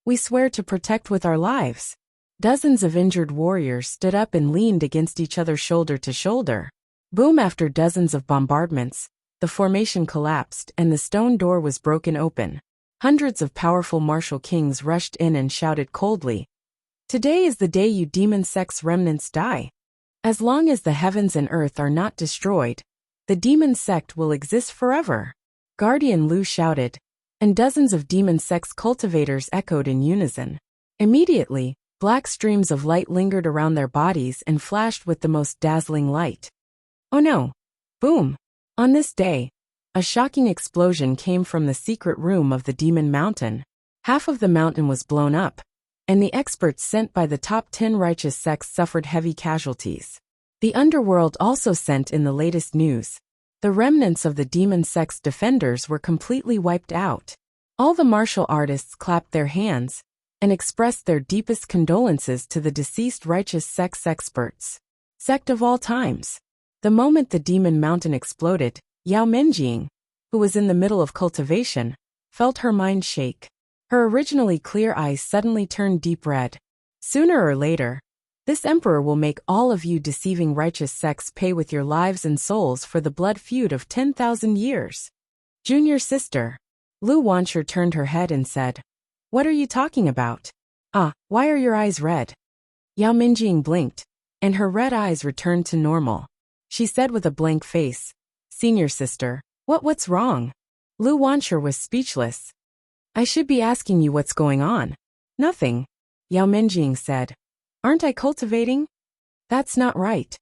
We swear to protect with our lives." Dozens of injured warriors stood up and leaned against each other shoulder to shoulder. Boom! After dozens of bombardments, the formation collapsed and the stone door was broken open. Hundreds of powerful martial kings rushed in and shouted coldly, "Today is the day you Demon Sect's remnants die. As long as the heavens and earth are not destroyed, the Demon Sect will exist forever." Guardian Lu shouted, and dozens of Demon Sect's cultivators echoed in unison. Immediately, black streams of light lingered around their bodies and flashed with the most dazzling light. Oh no! Boom! On this day, a shocking explosion came from the secret room of the Demon Mountain. Half of the mountain was blown up, and the experts sent by the top 10 righteous sects suffered heavy casualties. The underworld also sent in the latest news. The remnants of the Demon Sect's defenders were completely wiped out. All the martial artists clapped their hands and expressed their deepest condolences to the deceased righteous sect's experts. Sect of all times. The moment the Demon Mountain exploded, Yao Minjing, who was in the middle of cultivation, felt her mind shake. Her originally clear eyes suddenly turned deep red. Sooner or later, this emperor will make all of you deceiving righteous sects pay with your lives and souls for the blood feud of 10,000 years. Junior sister. Lu Wancher turned her head and said, "What are you talking about? Why are your eyes red?" Yao Minjing blinked, and her red eyes returned to normal. She said with a blank face, "Senior sister, what's wrong?" Lu Wancher was speechless. I should be asking you what's going on. Nothing, Yao Minjing said. Aren't I cultivating? That's not right.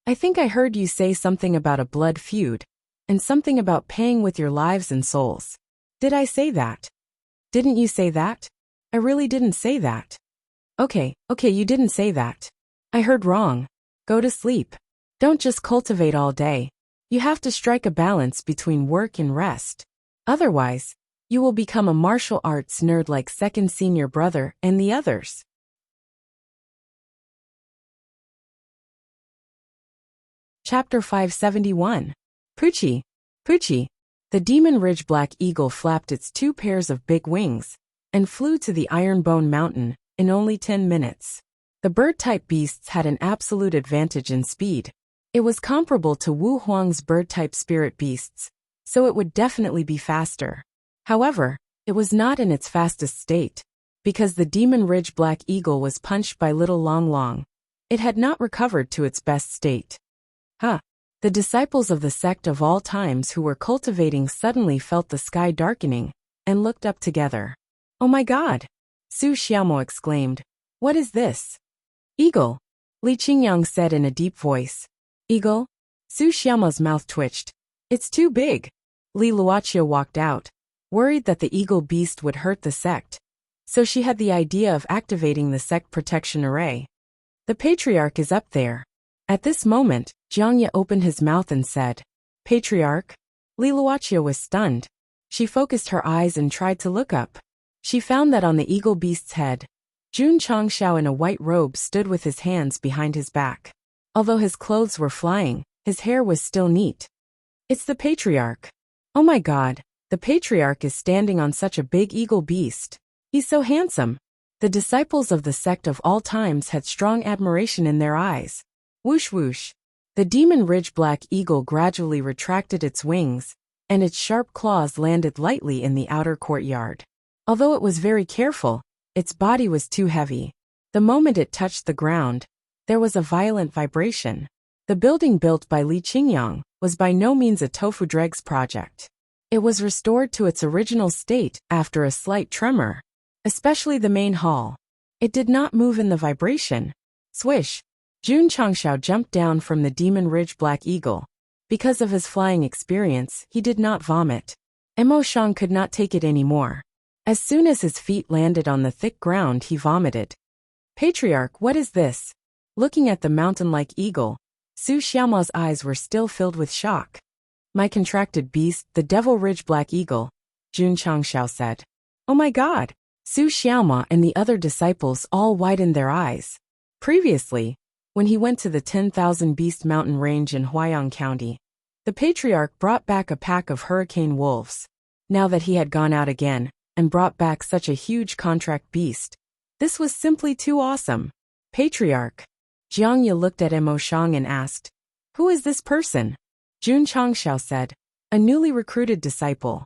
I think I heard you say something about a blood feud, and something about paying with your lives and souls. Did I say that? Didn't you say that? I really didn't say that. Okay, you didn't say that. I heard wrong. Go to sleep. Don't just cultivate all day. You have to strike a balance between work and rest. Otherwise, you will become a martial arts nerd like second senior brother and the others. Chapter 571. Poochie. Poochie. The Demon Ridge Black Eagle flapped its 2 pairs of big wings and flew to the Ironbone Mountain in only 10 minutes. The bird-type beasts had an absolute advantage in speed. It was comparable to Wu Huang's bird-type spirit beasts, so it would definitely be faster. However, it was not in its fastest state, because the Demon Ridge Black Eagle was punched by Little Long Long. It had not recovered to its best state. The disciples of the sect of all times who were cultivating suddenly felt the sky darkening and looked up together. Oh my God! Su Xiaomo exclaimed. What is this? Eagle, Li Qingyang said in a deep voice. Eagle? Su Xiaomo's mouth twitched. It's too big. Li Luoqia walked out, worried that the eagle beast would hurt the sect. So she had the idea of activating the sect protection array. The patriarch is up there. At this moment, Jiangye opened his mouth and said, Patriarch? Li Luoqia was stunned. She focused her eyes and tried to look up. She found that on the eagle beast's head, Jun Changshao in a white robe stood with his hands behind his back. Although his clothes were flying, his hair was still neat. It's the patriarch. Oh my God, the patriarch is standing on such a big eagle beast. He's so handsome. The disciples of the sect of all times had strong admiration in their eyes. Whoosh whoosh. The Demon Ridge Black Eagle gradually retracted its wings, and its sharp claws landed lightly in the outer courtyard. Although it was very careful, its body was too heavy. The moment it touched the ground, there was a violent vibration. The building built by Li Qingyang was by no means a tofu dregs project. It was restored to its original state after a slight tremor, especially the main hall. It did not move in the vibration. Swish! Jun Changshao jumped down from the Demon Ridge Black Eagle. Because of his flying experience, he did not vomit. Mo Shang could not take it anymore. As soon as his feet landed on the thick ground, he vomited. Patriarch, what is this? Looking at the mountain-like eagle, Su Xiaoma's eyes were still filled with shock. My contracted beast, the Devil Ridge Black Eagle, Jun Changshao said. Oh my God! Su Xiaoma and the other disciples all widened their eyes. Previously, when he went to the 10,000 Beast Mountain Range in Huayang County, the patriarch brought back a pack of hurricane wolves. Now that he had gone out again and brought back such a huge contract beast, this was simply too awesome. Patriarch. Jiangye looked at Mo Shang and asked, Who is this person? Jun Changshao said, a newly recruited disciple.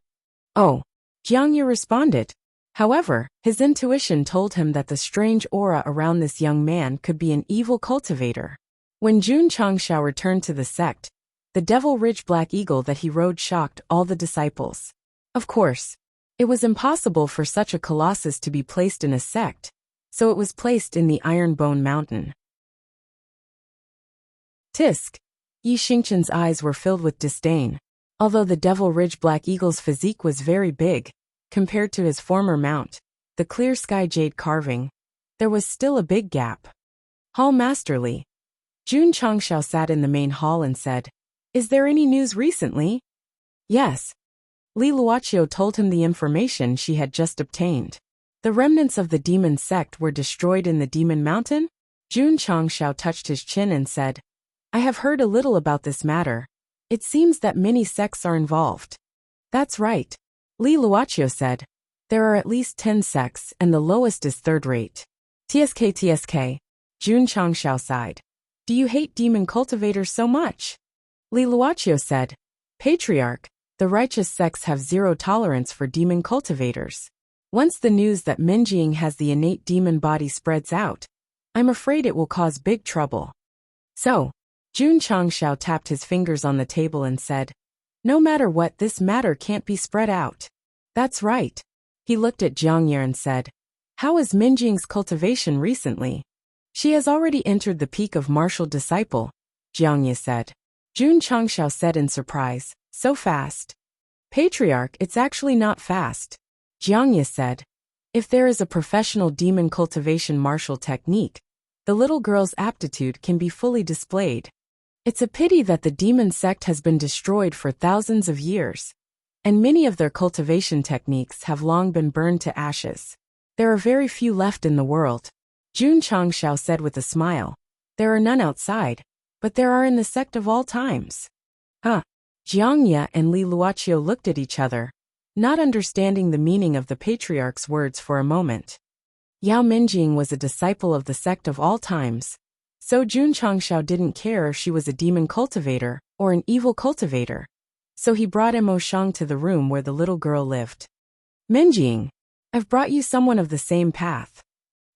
Oh, Jiangye responded. However, his intuition told him that the strange aura around this young man could be an evil cultivator. When Jun Changshao returned to the sect, the Devil Ridge Black Eagle that he rode shocked all the disciples. Of course, it was impossible for such a colossus to be placed in a sect, so it was placed in the Ironbone Mountain. Tisk! Yi Xingchen's eyes were filled with disdain. Although the Devil Ridge Black Eagle's physique was very big, compared to his former mount, the clear sky jade carving, there was still a big gap. Hall Masterly. Jun Changshao sat in the main hall and said, Is there any news recently? Yes. Li Luoqia told him the information she had just obtained. The remnants of the demon sect were destroyed in the Demon Mountain? Jun Changshao touched his chin and said, I have heard a little about this matter. It seems that many sects are involved. That's right. Li Luoqia said, There are at least 10 sects and the lowest is third rate. TSK. Jun Changshao sighed. Do you hate demon cultivators so much? Li Luoqia said, Patriarch, the righteous sects have zero tolerance for demon cultivators. Once the news that Minjing has the innate demon body spreads out, I'm afraid it will cause big trouble. So, Jun Changshao tapped his fingers on the table and said, No matter what, this matter can't be spread out. That's right. He looked at Jiangye and said, how is Minjing's cultivation recently? She has already entered the peak of martial disciple, Jiangye said. Jun Changshao said in surprise, so fast. Patriarch, it's actually not fast. Jiangye said, if there is a professional demon cultivation martial technique, the little girl's aptitude can be fully displayed. It's a pity that the demon sect has been destroyed for thousands of years, and many of their cultivation techniques have long been burned to ashes. There are very few left in the world. Jun Changshao said with a smile. There are none outside, but there are in the sect of all times. Jiangye and Li Luoqiu looked at each other, not understanding the meaning of the patriarch's words for a moment. Yao Minjing was a disciple of the sect of all times, so Jun Changshao didn't care if she was a demon cultivator or an evil cultivator. So he brought Mo Shang to the room where the little girl lived. Minjing, I've brought you someone of the same path.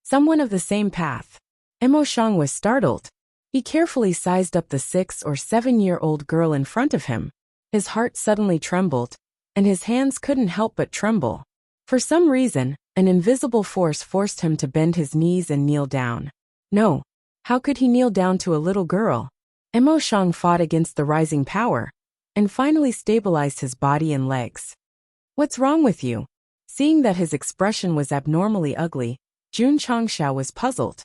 Someone of the same path. Mo Shang was startled. He carefully sized up the 6 or 7-year-old girl in front of him. His heart suddenly trembled, and his hands couldn't help but tremble. For some reason, an invisible force forced him to bend his knees and kneel down. No. How could he kneel down to a little girl? Mo Shang fought against the rising power, and finally stabilized his body and legs. What's wrong with you? Seeing that his expression was abnormally ugly, Jun Changshao was puzzled.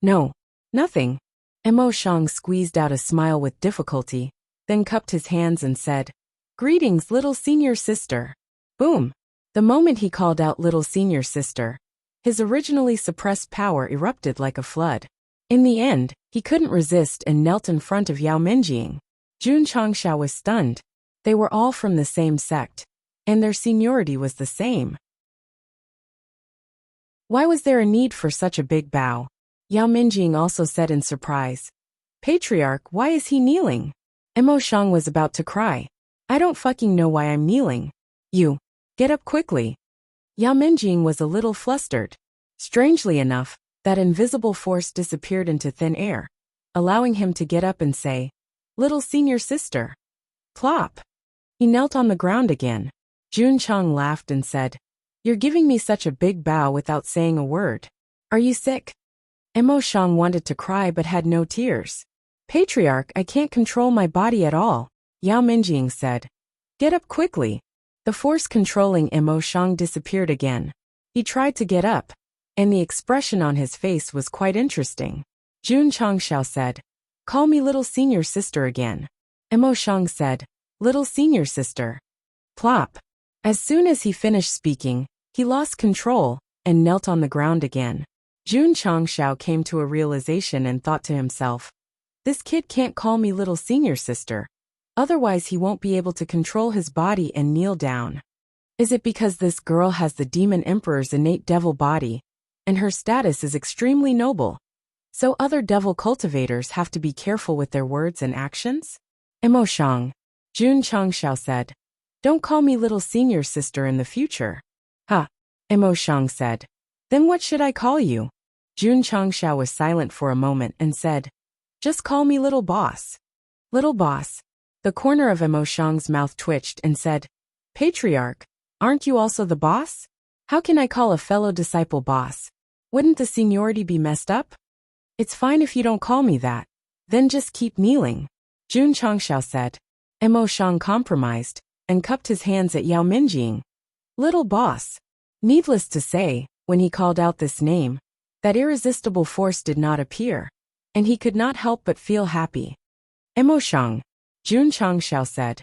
No. Nothing. Mo Shang squeezed out a smile with difficulty, then cupped his hands and said, greetings, little senior sister. Boom. The moment he called out little senior sister, his originally suppressed power erupted like a flood. In the end, he couldn't resist and knelt in front of Yao Minjing. Jun Changshao was stunned. They were all from the same sect, and their seniority was the same. Why was there a need for such a big bow? Yao Minjing also said in surprise. Patriarch, why is he kneeling? Mo Shang was about to cry. I don't fucking know why I'm kneeling. You. Get up quickly. Yao Minjing was a little flustered. Strangely enough, that invisible force disappeared into thin air, allowing him to get up and say, little senior sister. Plop. He knelt on the ground again. Jun Chang laughed and said, you're giving me such a big bow without saying a word. Are you sick? Mo Shang wanted to cry but had no tears. Patriarch, I can't control my body at all, Yao Minjing said. Get up quickly. The force controlling Mo Shang disappeared again. He tried to get up, and the expression on his face was quite interesting. Jun Changshao said, call me little senior sister again. Mo Shang said, little senior sister. Plop. As soon as he finished speaking, he lost control and knelt on the ground again. Jun Changshao came to a realization and thought to himself, this kid can't call me little senior sister. Otherwise he won't be able to control his body and kneel down. Is it because this girl has the demon emperor's innate devil body, and her status is extremely noble? So other devil cultivators have to be careful with their words and actions? Mo Shang. Jun Changshao said, don't call me little senior sister in the future. Mo Shang said. Then what should I call you? Jun Changshao was silent for a moment and said, just call me little boss. Little boss. The corner of Mo Shang's mouth twitched and said, Patriarch, aren't you also the boss? How can I call a fellow disciple boss? Wouldn't the seniority be messed up? It's fine if you don't call me that. Then just keep kneeling. Jun Changshao said. Mo Shang compromised and cupped his hands at Yao Minjing. Little boss. Needless to say, when he called out this name, that irresistible force did not appear, and he could not help but feel happy. Mo Shang. Jun Changshao said.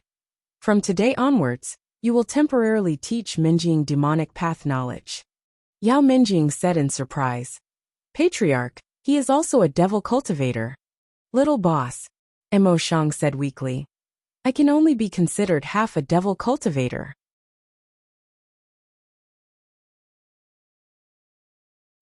From today onwards, you will temporarily teach Minjing demonic path knowledge. Yao Minjing said in surprise. Patriarch, he is also a devil cultivator. Little boss. Mo Shang said weakly. I can only be considered half a devil cultivator.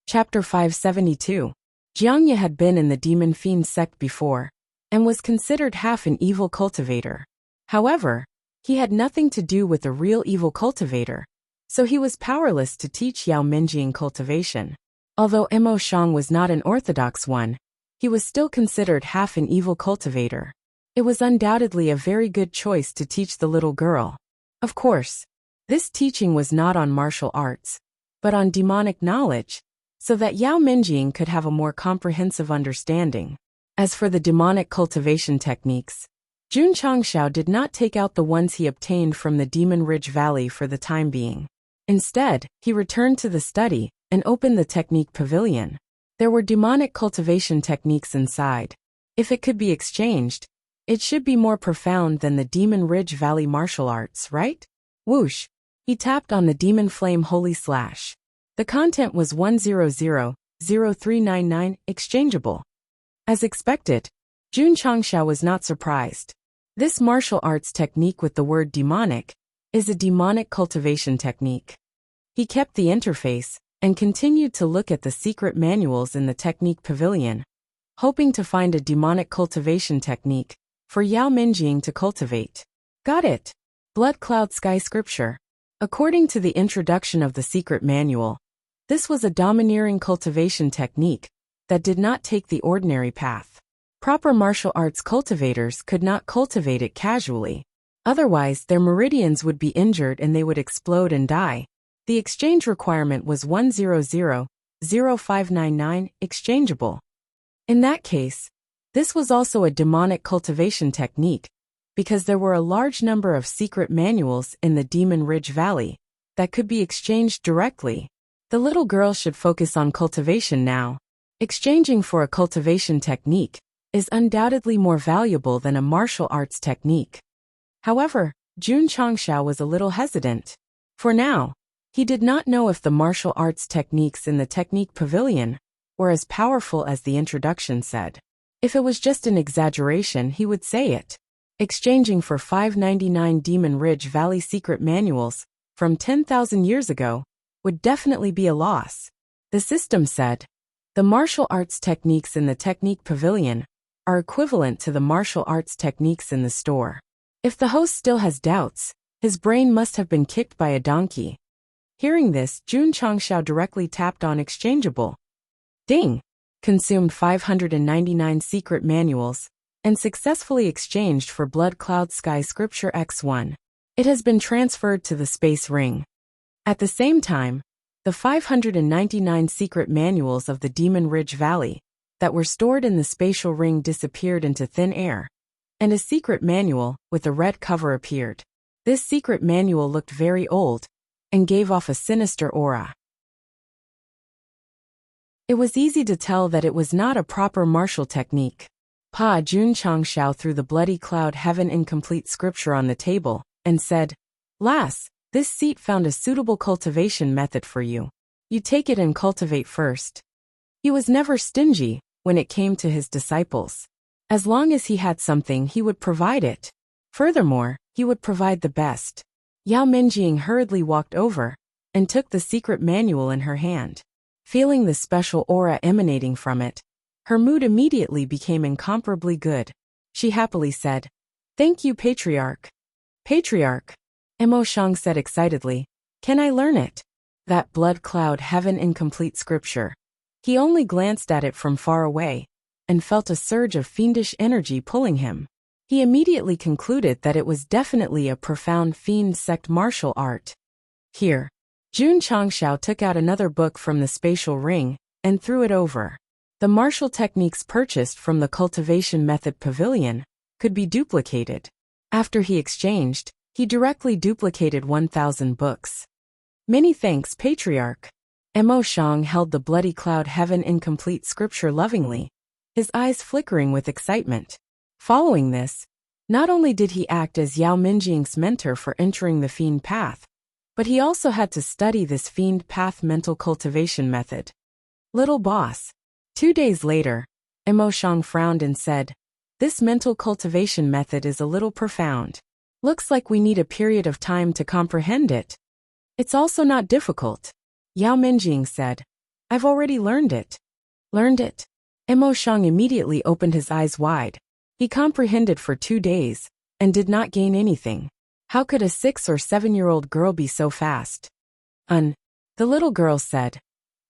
Chapter 572. Jiangye had been in the demon fiend sect before, and was considered half an evil cultivator. However, he had nothing to do with a real evil cultivator, so he was powerless to teach Yao Minjing cultivation. Although Mo Shang was not an orthodox one, he was still considered half an evil cultivator. It was undoubtedly a very good choice to teach the little girl. Of course, This teaching was not on martial arts, but on demonic knowledge, so that Yao Minjing could have a more comprehensive understanding. As for the demonic cultivation techniques, Jun Changshao did not take out the ones he obtained from the Demon Ridge Valley for the time being. Instead, he returned to the study and opened the technique pavilion. There were demonic cultivation techniques inside. If it could be exchanged, it should be more profound than the Demon Ridge Valley martial arts, right? Whoosh! He tapped on the Demon Flame Holy Slash. The content was 1000399 exchangeable. As expected, Jun Changshao was not surprised. This martial arts technique with the word demonic is a demonic cultivation technique. He kept the interface and continued to look at the secret manuals in the technique pavilion, hoping to find a demonic cultivation technique for Yao Minjing to cultivate. Got it. Blood Cloud Sky Scripture. According to the introduction of the secret manual, this was a domineering cultivation technique that did not take the ordinary path. Proper martial arts cultivators could not cultivate it casually. Otherwise, their meridians would be injured and they would explode and die. The exchange requirement was 1000599 exchangeable. In that case, this was also a demonic cultivation technique, because there were a large number of secret manuals in the Demon Ridge Valley that could be exchanged directly. The little girl should focus on cultivation now. Exchanging for a cultivation technique is undoubtedly more valuable than a martial arts technique. However, Jun Changshao was a little hesitant. For now, he did not know if the martial arts techniques in the technique pavilion were as powerful as the introduction said. If it was just an exaggeration, he would say it. Exchanging for 599 Demon Ridge Valley secret manuals from 10,000 years ago would definitely be a loss. The system said, the martial arts techniques in the technique pavilion are equivalent to the martial arts techniques in the store. If the host still has doubts, his brain must have been kicked by a donkey. Hearing this, Jun Changshao directly tapped on exchangeable. Ding! Consumed 599 secret manuals and successfully exchanged for Blood Cloud Sky Scripture X1. It has been transferred to the space ring. At the same time, the 599 secret manuals of the Demon Ridge Valley that were stored in the spatial ring disappeared into thin air, and a secret manual with a red cover appeared. This secret manual looked very old and gave off a sinister aura. It was easy to tell that it was not a proper martial technique. Jun Changshao threw the bloody cloud heaven incomplete scripture on the table and said, Lass, this seat found a suitable cultivation method for you. You take it and cultivate first. He was never stingy when it came to his disciples. As long as he had something, he would provide it. Furthermore, he would provide the best. Yao Minjing hurriedly walked over and took the secret manual in her hand. Feeling the special aura emanating from it, her mood immediately became incomparably good. She happily said, Thank you, Patriarch. Patriarch, Mo Shang said excitedly, Can I learn it? That blood cloud heaven incomplete scripture. He only glanced at it from far away and felt a surge of fiendish energy pulling him. He immediately concluded that it was definitely a profound fiend sect martial art. Here, Jun Changshao took out another book from the spatial ring and threw it over. The martial techniques purchased from the cultivation method pavilion could be duplicated. After he exchanged, he directly duplicated 1,000 books. Many thanks, Patriarch. Mo Shang held the bloody cloud heaven incomplete scripture lovingly, his eyes flickering with excitement. Following this, not only did he act as Yao Minjing's mentor for entering the fiend path, but he also had to study this fiend path mental cultivation method. Little boss. 2 days later, Mo Shang frowned and said, This mental cultivation method is a little profound. Looks like we need a period of time to comprehend it. It's also not difficult. Yao Minjing said, I've already learned it. Learned it? Mo Shang immediately opened his eyes wide. He comprehended for 2 days and did not gain anything. How could a 6 or 7-year-old girl be so fast? The little girl said,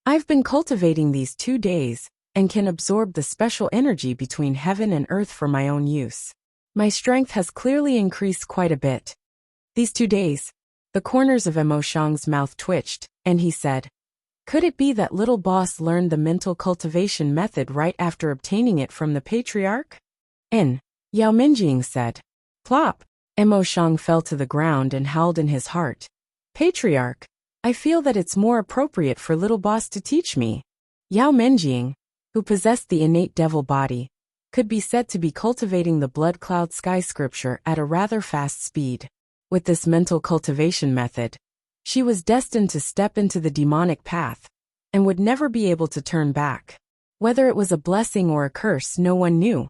I've been cultivating these 2 days and can absorb the special energy between heaven and earth for my own use. My strength has clearly increased quite a bit. These 2 days, The corners of Emo Shang's mouth twitched, and he said, "Could it be that little boss learned the mental cultivation method right after obtaining it from the patriarch?" Yao Minjing said. Plop! Emo Shang fell to the ground and howled in his heart. "Patriarch, I feel that it's more appropriate for little boss to teach me." Yao Minjing, who possessed the innate devil body, could be said to be cultivating the blood cloud sky scripture at a rather fast speed. With this mental cultivation method, she was destined to step into the demonic path and would never be able to turn back. Whether it was a blessing or a curse, no one knew.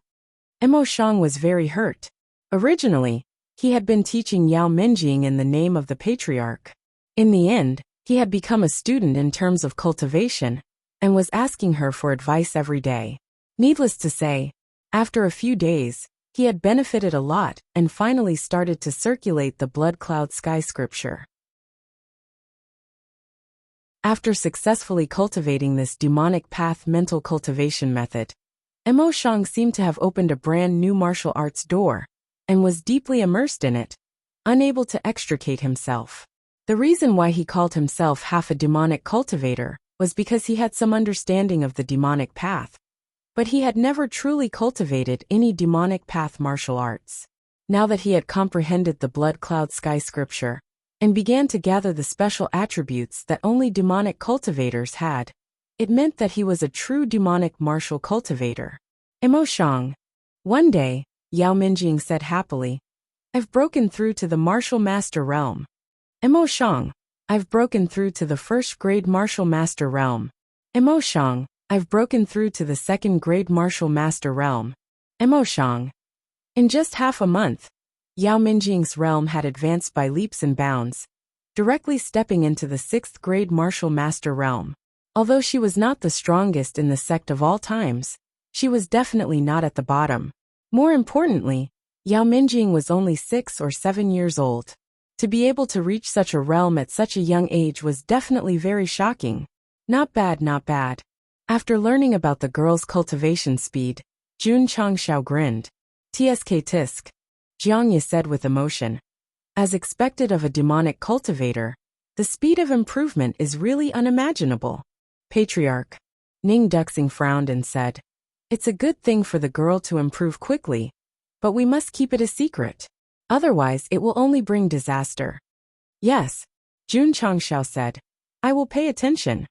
Emo Shang was very hurt. Originally, he had been teaching Yao Minjing in the name of the patriarch. In the end, he had become a student in terms of cultivation and was asking her for advice every day. Needless to say, after a few days, he had benefited a lot and finally started to circulate the blood cloud sky scripture. After successfully cultivating this demonic path mental cultivation method, Emo Shang seemed to have opened a brand new martial arts door and was deeply immersed in it, unable to extricate himself. The reason why he called himself half a demonic cultivator was because he had some understanding of the demonic path, but he had never truly cultivated any demonic path martial arts. Now that he had comprehended the blood cloud sky scripture and began to gather the special attributes that only demonic cultivators had, it meant that he was a true demonic martial cultivator. Emo Shang. One day, Yao Minjing said happily, "I've broken through to the martial master realm." Emo Shang. "I've broken through to the first grade martial master realm." Emo Shang. "I've broken through to the second grade martial master realm." Emo Shang. In just half a month, Yao Minjing's realm had advanced by leaps and bounds, directly stepping into the 6th grade martial master realm. Although she was not the strongest in the sect of all times, she was definitely not at the bottom. More importantly, Yao Minjing was only 6 or 7 years old. To be able to reach such a realm at such a young age was definitely very shocking. Not bad, not bad. After learning about the girl's cultivation speed, Jun Changxiao grinned. "Tsk tisk," Jiangye said with emotion. As expected of a demonic cultivator, the speed of improvement is really unimaginable. Patriarch. Ning Duxing frowned and said, "It's a good thing for the girl to improve quickly, but we must keep it a secret. Otherwise it will only bring disaster." "Yes," Jun Changxiao said. "I will pay attention."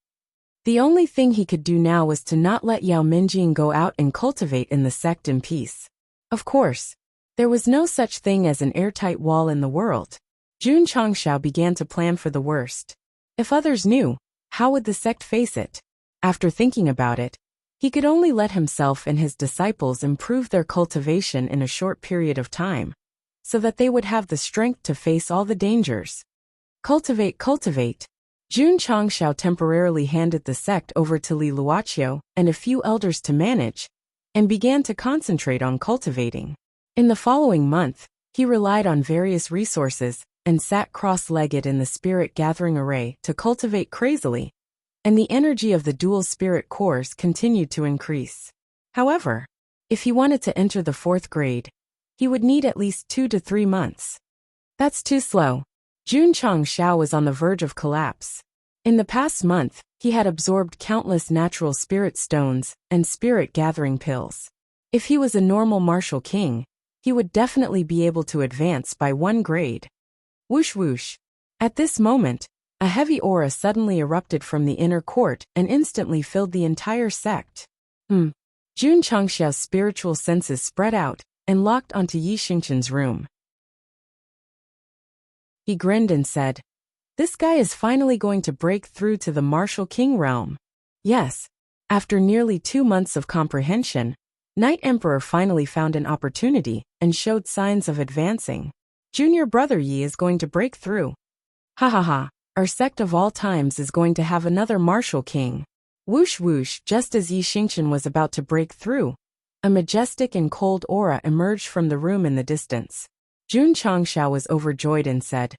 The only thing he could do now was to not let Yao Minjing go out and cultivate in the sect in peace. Of course, there was no such thing as an airtight wall in the world. Jun Changxiao began to plan for the worst. If others knew, how would the sect face it? After thinking about it, he could only let himself and his disciples improve their cultivation in a short period of time, so that they would have the strength to face all the dangers. Cultivate, cultivate. Jun Changxiao temporarily handed the sect over to Li Luoqiu and a few elders to manage, and began to concentrate on cultivating. In the following month, he relied on various resources and sat cross-legged in the spirit gathering array to cultivate crazily, and the energy of the dual spirit cores continued to increase. However, if he wanted to enter the 4th grade, he would need at least 2 to 3 months. That's too slow. Jun Changxiao was on the verge of collapse. In the past month, he had absorbed countless natural spirit stones and spirit gathering pills. If he was a normal martial king, he would definitely be able to advance by 1 grade. Whoosh whoosh. At this moment, a heavy aura suddenly erupted from the inner court and instantly filled the entire sect. Jun Changxiao's spiritual senses spread out and locked onto Yi Xingqian's room. He grinned and said, "This guy is finally going to break through to the martial king realm." Yes, after nearly 2 months of comprehension, Night Emperor finally found an opportunity and showed signs of advancing. Junior brother Yi is going to break through. Ha ha ha, our sect of all times is going to have another martial king. Whoosh whoosh. Just as Yi Xingqian was about to break through, a majestic and cold aura emerged from the room in the distance. Jun Changxiao was overjoyed and said,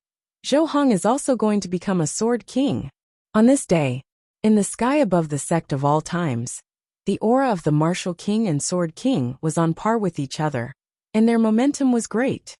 "Zhou Hong is also going to become a sword king." On this day, in the sky above the sect of all times, the aura of the martial king and sword king was on par with each other, and their momentum was great.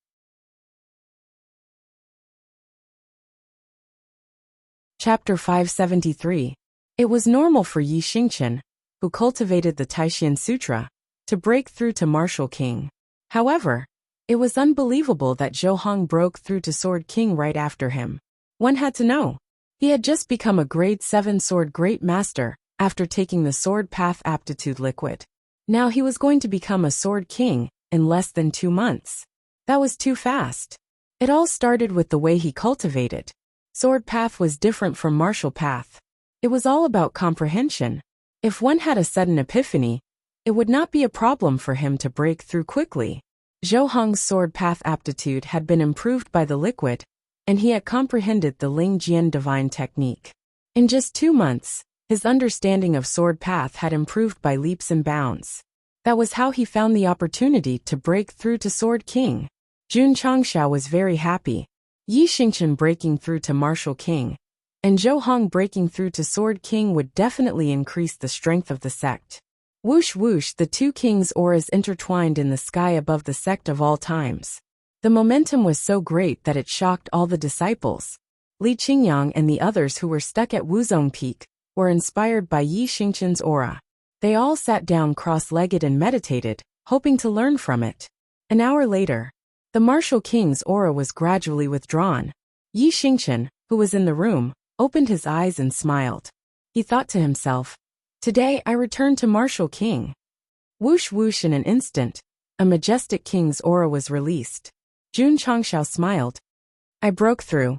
Chapter 573. It was normal for Yi Xingqian, who cultivated the Taishan Sutra, to break through to martial king. However, it was unbelievable that Zhou Hong broke through to Sword King right after him. One had to know. He had just become a Grade 7 Sword Great Master after taking the Sword Path Aptitude Liquid. Now he was going to become a Sword King in less than 2 months. That was too fast. It all started with the way he cultivated. Sword Path was different from Martial Path. It was all about comprehension. If one had a sudden epiphany, it would not be a problem for him to break through quickly. Zhou Hong's Sword Path aptitude had been improved by the liquid, and he had comprehended the Ling Jian divine technique. In just 2 months, his understanding of Sword Path had improved by leaps and bounds. That was how he found the opportunity to break through to Sword King. Jun Changxiao was very happy. Yi Xingqian breaking through to Martial King, and Zhou Hong breaking through to Sword King would definitely increase the strength of the sect. Whoosh whoosh, the two kings' auras intertwined in the sky above the sect of all times. The momentum was so great that it shocked all the disciples. Li Qingyang and the others who were stuck at Wuzong Peak were inspired by Yi Xingqian's aura. They all sat down cross-legged and meditated, hoping to learn from it. An hour later, the martial king's aura was gradually withdrawn. Yi Xingqian, who was in the room, opened his eyes and smiled. He thought to himself, "Today I return to martial king." Whoosh whoosh, in an instant, a majestic king's aura was released. Jun Changxiao smiled. "I broke through."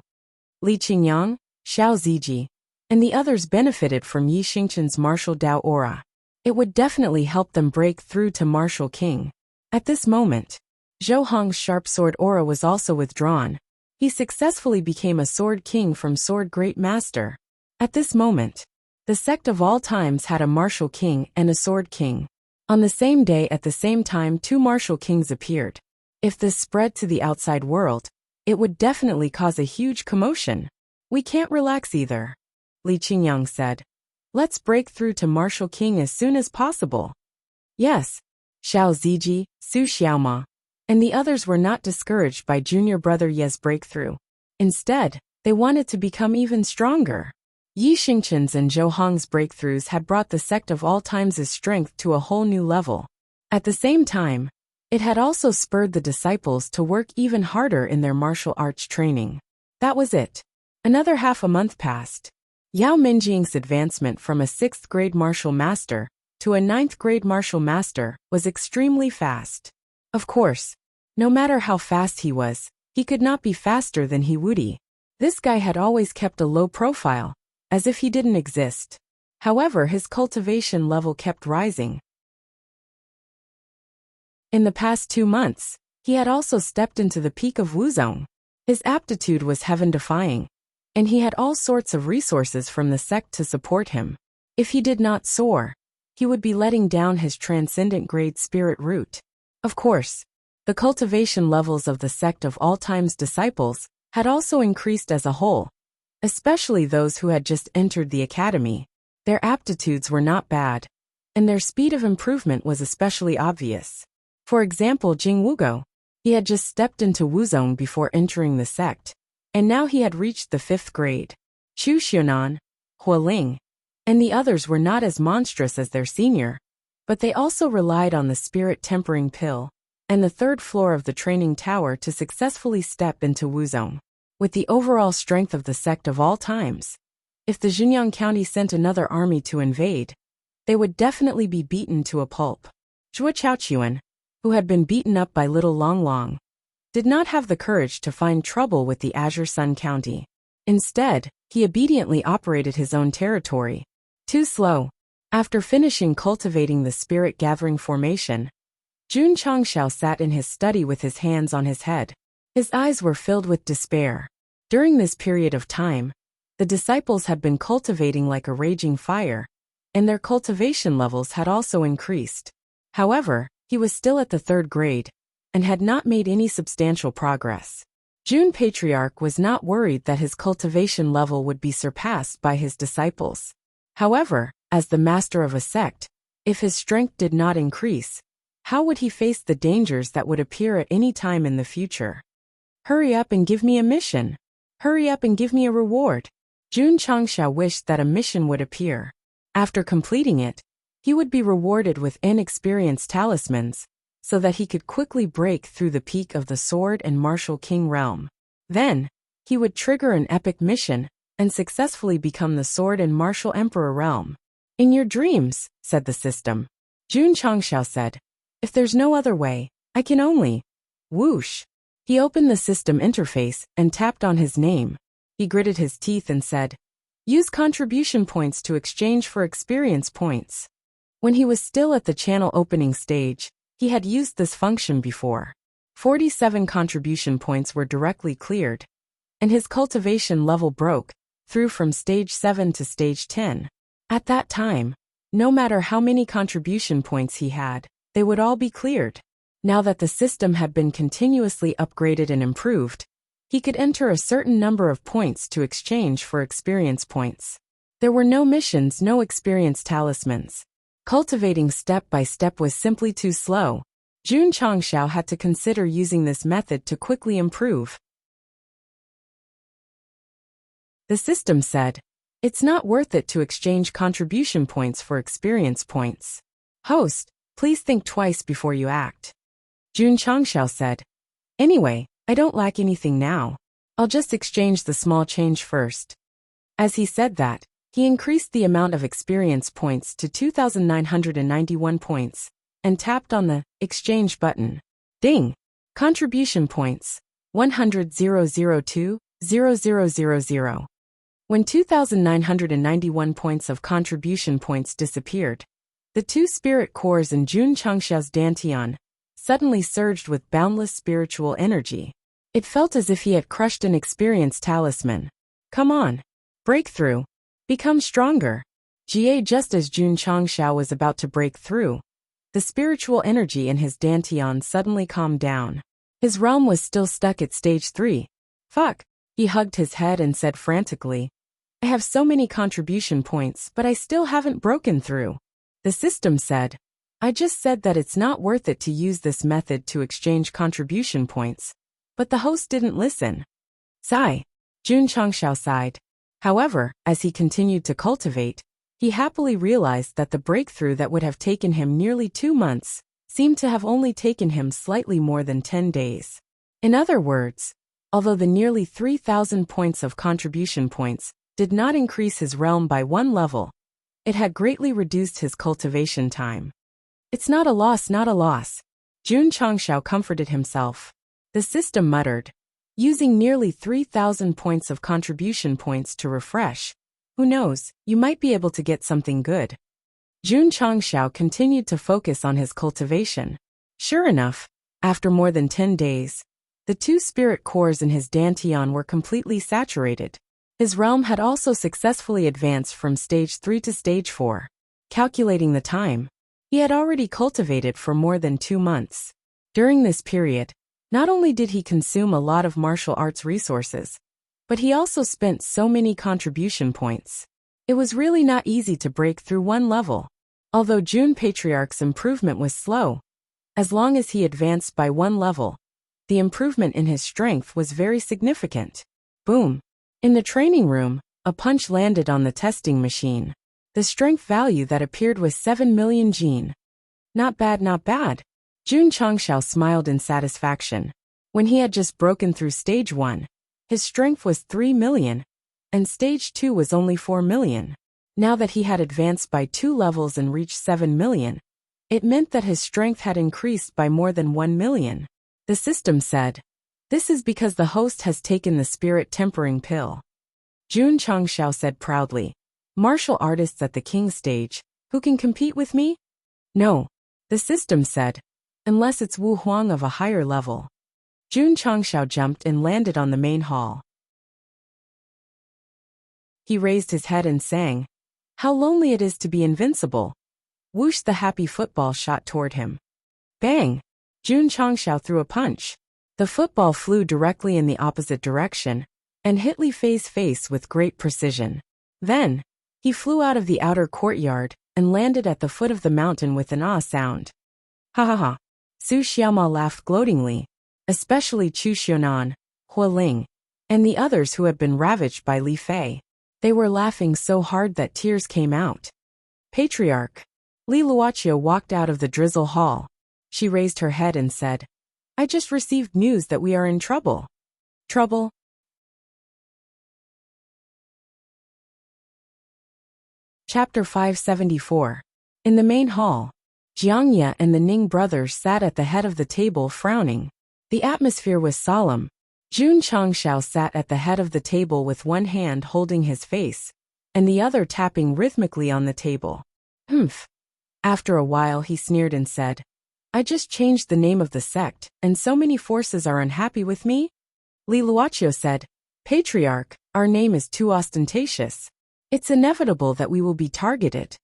Li Qingyang, Xiao Ziji, and the others benefited from Yi Xingqian's martial Dao aura. It would definitely help them break through to martial king. At this moment, Zhou Hong's sharp sword aura was also withdrawn. He successfully became a Sword King from Sword Great Master. At this moment, the sect of all times had a martial king and a sword king. On the same day at the same time 2 martial kings appeared. If this spread to the outside world, it would definitely cause a huge commotion. "We can't relax either," Li Qingyang said. "Let's break through to martial king as soon as possible." Yes, Xiao Ziji, Su Xiaoma, and the others were not discouraged by junior brother Ye's breakthrough. Instead, they wanted to become even stronger. Yi Xingqian's and Zhou Hong's breakthroughs had brought the sect of all times' strength to a whole new level. At the same time, it had also spurred the disciples to work even harder in their martial arts training. That was it. Another half a month passed. Yao Minjing's advancement from a 6th grade martial master to a 9th grade martial master was extremely fast. Of course, no matter how fast he was, he could not be faster than He Wudi. This guy had always kept a low profile, as if he didn't exist. However, his cultivation level kept rising. In the past 2 months, he had also stepped into the peak of Wuzong. His aptitude was heaven-defying, and he had all sorts of resources from the sect to support him. If he did not soar, he would be letting down his transcendent grade spirit root. Of course, the cultivation levels of the sect of all times disciples had also increased as a whole, especially those who had just entered the academy. Their aptitudes were not bad, and their speed of improvement was especially obvious. For example, Jing Wugo. He had just stepped into Wuzong before entering the sect, and now he had reached the 5th grade. Chu Xiaonan, Hualing, and the others were not as monstrous as their senior, but they also relied on the spirit-tempering pill and the 3rd floor of the training tower to successfully step into Wuzong. With the overall strength of the sect of all times, if the Xinjiang County sent another army to invade, they would definitely be beaten to a pulp. Zhuo Chaochuan, who had been beaten up by Little Long Long, did not have the courage to find trouble with the Azure Sun County. Instead, he obediently operated his own territory. Too slow. After finishing cultivating the spirit-gathering formation, Jun Changxiao sat in his study with his hands on his head. His eyes were filled with despair. During this period of time, the disciples had been cultivating like a raging fire, and their cultivation levels had also increased. However, he was still at the 3rd grade, and had not made any substantial progress. Jun Patriarch was not worried that his cultivation level would be surpassed by his disciples. However, as the master of a sect, if his strength did not increase, how would he face the dangers that would appear at any time in the future? "Hurry up and give me a mission. Hurry up and give me a reward," Jun Changxiao wished that a mission would appear. After completing it, he would be rewarded with inexperienced talismans, so that he could quickly break through the peak of the Sword and Martial King realm. Then, he would trigger an epic mission and successfully become the Sword and Martial Emperor realm. In your dreams, said the system. Jun Changxiao said, if there's no other way, I can only. Whoosh. He opened the system interface and tapped on his name. He gritted his teeth and said, use contribution points to exchange for experience points. When he was still at the channel opening stage, he had used this function before. 47 contribution points were directly cleared, and his cultivation level broke through from stage 7 to stage 10. At that time, no matter how many contribution points he had, they would all be cleared. Now that the system had been continuously upgraded and improved, he could enter a certain number of points to exchange for experience points. There were no missions, no experience talismans. Cultivating step by step was simply too slow. Jun Changxiao had to consider using this method to quickly improve. The system said, it's not worth it to exchange contribution points for experience points. Host, please think twice before you act. Jun Changxiao said, anyway, I don't lack anything now. I'll just exchange the small change first. As he said that, he increased the amount of experience points to 2,991 points and tapped on the exchange button. Ding! Contribution points 100,002,0000. When 2,991 points of contribution points disappeared, the two spirit cores in Jun Changxiao's dantian suddenly surged with boundless spiritual energy. It felt as if he had crushed an experience talisman. Come on! Breakthrough! Become stronger! Just as Jun Changxiao was about to break through, the spiritual energy in his dantian suddenly calmed down. His realm was still stuck at stage 3. Fuck! He hugged his head and said frantically, I have so many contribution points, but I still haven't broken through. The system said, I just said that it's not worth it to use this method to exchange contribution points. But the host didn't listen. Sigh. Jun Changxiao sighed. However, as he continued to cultivate, he happily realized that the breakthrough that would have taken him nearly 2 months seemed to have only taken him slightly more than 10 days. In other words, although the nearly 3,000 points of contribution points did not increase his realm by 1 level, it had greatly reduced his cultivation time. It's not a loss, not a loss. Jun Changxiao comforted himself. The system muttered, using nearly 3,000 points of contribution points to refresh. Who knows, you might be able to get something good. Jun Changxiao continued to focus on his cultivation. Sure enough, after more than 10 days, the 2 spirit cores in his dantian were completely saturated. His realm had also successfully advanced from stage 3 to stage 4. Calculating the time, he had already cultivated for more than 2 months. During this period, not only did he consume a lot of martial arts resources, but he also spent so many contribution points. It was really not easy to break through 1 level. Although Jun Patriarch's improvement was slow, as long as he advanced by 1 level, the improvement in his strength was very significant. Boom! In the training room, a punch landed on the testing machine. The strength value that appeared was 7 million Jin. Not bad, not bad. Jun Changxiao smiled in satisfaction. When he had just broken through stage 1, his strength was 3 million, and stage 2 was only 4 million. Now that he had advanced by 2 levels and reached 7 million, it meant that his strength had increased by more than 1 million. The system said, this is because the host has taken the spirit tempering pill. Jun Changxiao said proudly, martial artists at the king stage, who can compete with me? No, the system said, unless it's Wu Huang of a higher level. Jun Changxiao jumped and landed on the main hall. He raised his head and sang, how lonely it is to be invincible. Whoosh, the happy football shot toward him. Bang! Jun Changxiao threw a punch. The football flew directly in the opposite direction and hit Li Fei's face with great precision. Then, he flew out of the outer courtyard and landed at the foot of the mountain with an ah sound. Ha ha ha. Su Xiaoma laughed gloatingly, especially Chu Xiaonan, Hua Ling, and the others who had been ravaged by Li Fei. They were laughing so hard that tears came out. Patriarch. Li Luochio walked out of the drizzle hall. She raised her head and said, I just received news that we are in trouble. Trouble? Chapter 574. In the main hall, Jiangye and the Ning brothers sat at the head of the table frowning. The atmosphere was solemn. Jun Changshao sat at the head of the table with one hand holding his face, and the other tapping rhythmically on the table. Humph. After a while he sneered and said, I just changed the name of the sect, and so many forces are unhappy with me? Li Luochio said, Patriarch, our name is too ostentatious. It's inevitable that we will be targeted.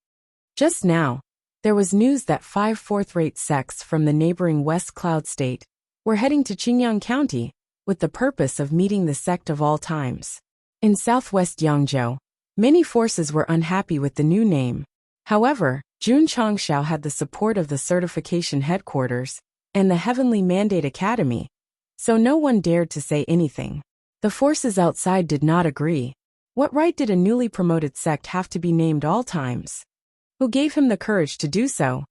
Just now, there was news that 5 fourth-rate sects from the neighboring West Cloud State were heading to Qingyang County with the purpose of meeting the Sect of All Times. In southwest Yangzhou, many forces were unhappy with the new name. However, Jun Changshao had the support of the certification headquarters and the Heavenly Mandate Academy, so no one dared to say anything. The forces outside did not agree. What right did a newly promoted sect have to be named All Times? Who gave him the courage to do so?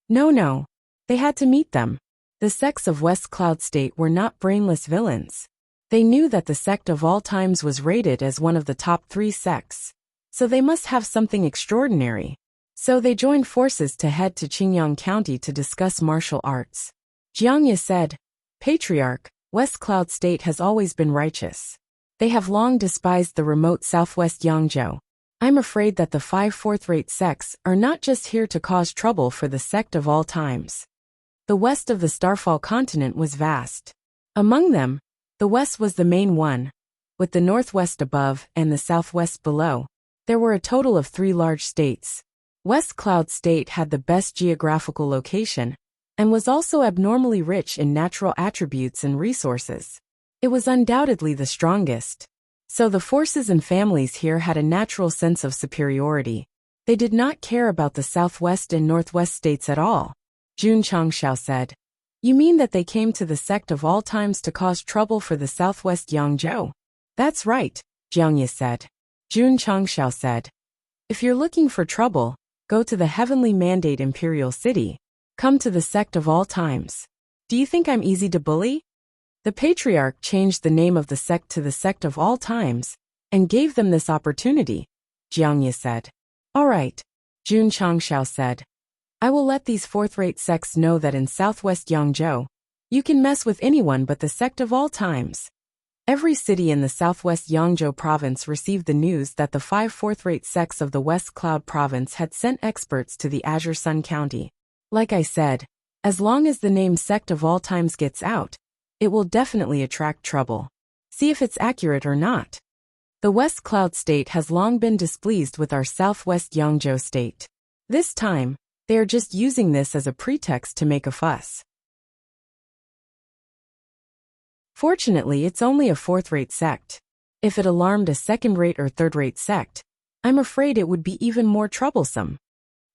No. They had to meet them. The sects of West Cloud State were not brainless villains. They knew that the Sect of All Times was rated as one of the top 3 sects, so they must have something extraordinary. So they joined forces to head to Qingyang County to discuss martial arts. Jiangye said, Patriarch, West Cloud State has always been righteous. They have long despised the remote southwest Yangzhou. I'm afraid that the 5 fourth-rate sects are not just here to cause trouble for the Sect of All Times. The west of the Starfall continent was vast. Among them, the west was the main one, with the northwest above and the southwest below. There were a total of 3 large states. West Cloud State had the best geographical location and was also abnormally rich in natural attributes and resources. It was undoubtedly the strongest. So the forces and families here had a natural sense of superiority. They did not care about the southwest and northwest states at all. Jun Changshao said, You mean that they came to the Sect of All Times to cause trouble for the southwest Yangzhou? That's right, Jiangye said. Jun Changshao said, If you're looking for trouble, go to the Heavenly Mandate Imperial City. Come to the Sect of All Times. Do you think I'm easy to bully? The Patriarch changed the name of the sect to the Sect of All Times and gave them this opportunity, Jiangye said. All right, Jun Changshao said. I will let these fourth-rate sects know that in southwest Yangzhou, you can mess with anyone but the Sect of All Times. Every city in the southwest Yangzhou province received the news that the 5 fourth-rate sects of the West Cloud province had sent experts to the Azure Sun County. Like I said, as long as the name Sect of All Times gets out, it will definitely attract trouble. See if it's accurate or not. The West Cloud State has long been displeased with our southwest Yangzhou state. This time, they are just using this as a pretext to make a fuss. Fortunately, it's only a fourth-rate sect. If it alarmed a second-rate or third-rate sect, I'm afraid it would be even more troublesome.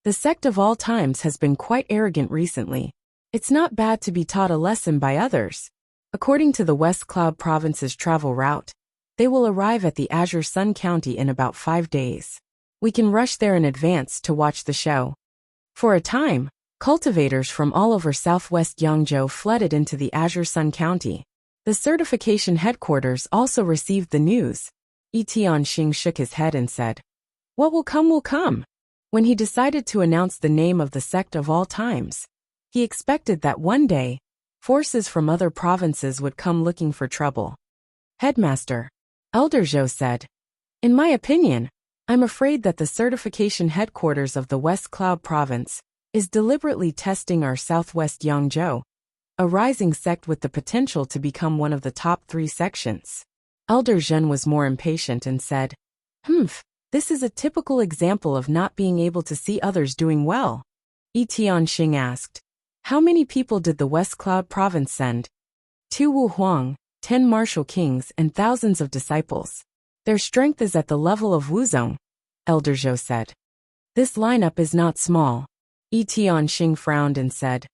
The Sect of All Times has been quite arrogant recently. It's not bad to be taught a lesson by others. According to the West Cloud Province's travel route, they will arrive at the Azure Sun County in about 5 days. We can rush there in advance to watch the show. For a time, cultivators from all over southwest Yangzhou flooded into the Azure Sun County. The certification headquarters also received the news. Tianxing shook his head and said, What will come will come. When he decided to announce the name of the Sect of All Times, he expected that one day, forces from other provinces would come looking for trouble. Headmaster, Elder Zhou said, In my opinion, I'm afraid that the certification headquarters of the West Cloud Province is deliberately testing our southwest Yangzhou, a rising sect with the potential to become one of the top 3 sections. Elder Zhen was more impatient and said, This is a typical example of not being able to see others doing well. Tianxing asked, How many people did the West Cloud Province send? 2 Wu Huang, 10 martial kings and thousands of disciples. Their strength is at the level of Wuzong, Elder Zhou said. This lineup is not small. Tianxing frowned and said,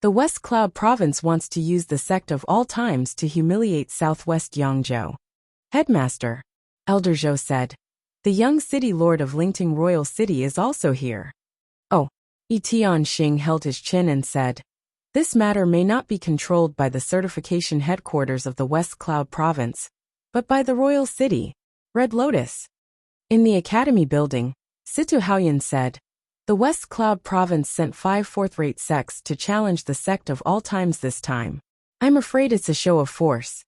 The West Cloud Province wants to use the Sect of All Times to humiliate southwest Yangzhou. Headmaster, Elder Zhou said, The young city lord of Lingting Royal City is also here. Oh. Tian Xing held his chin and said, "This matter may not be controlled by the certification headquarters of the West Cloud Province, but by the Royal City, Red Lotus." In the Academy building, Situ Haoyan said, "The West Cloud Province sent 5 fourth-rate sects to challenge the Sect of all times this time. I'm afraid it's a show of force."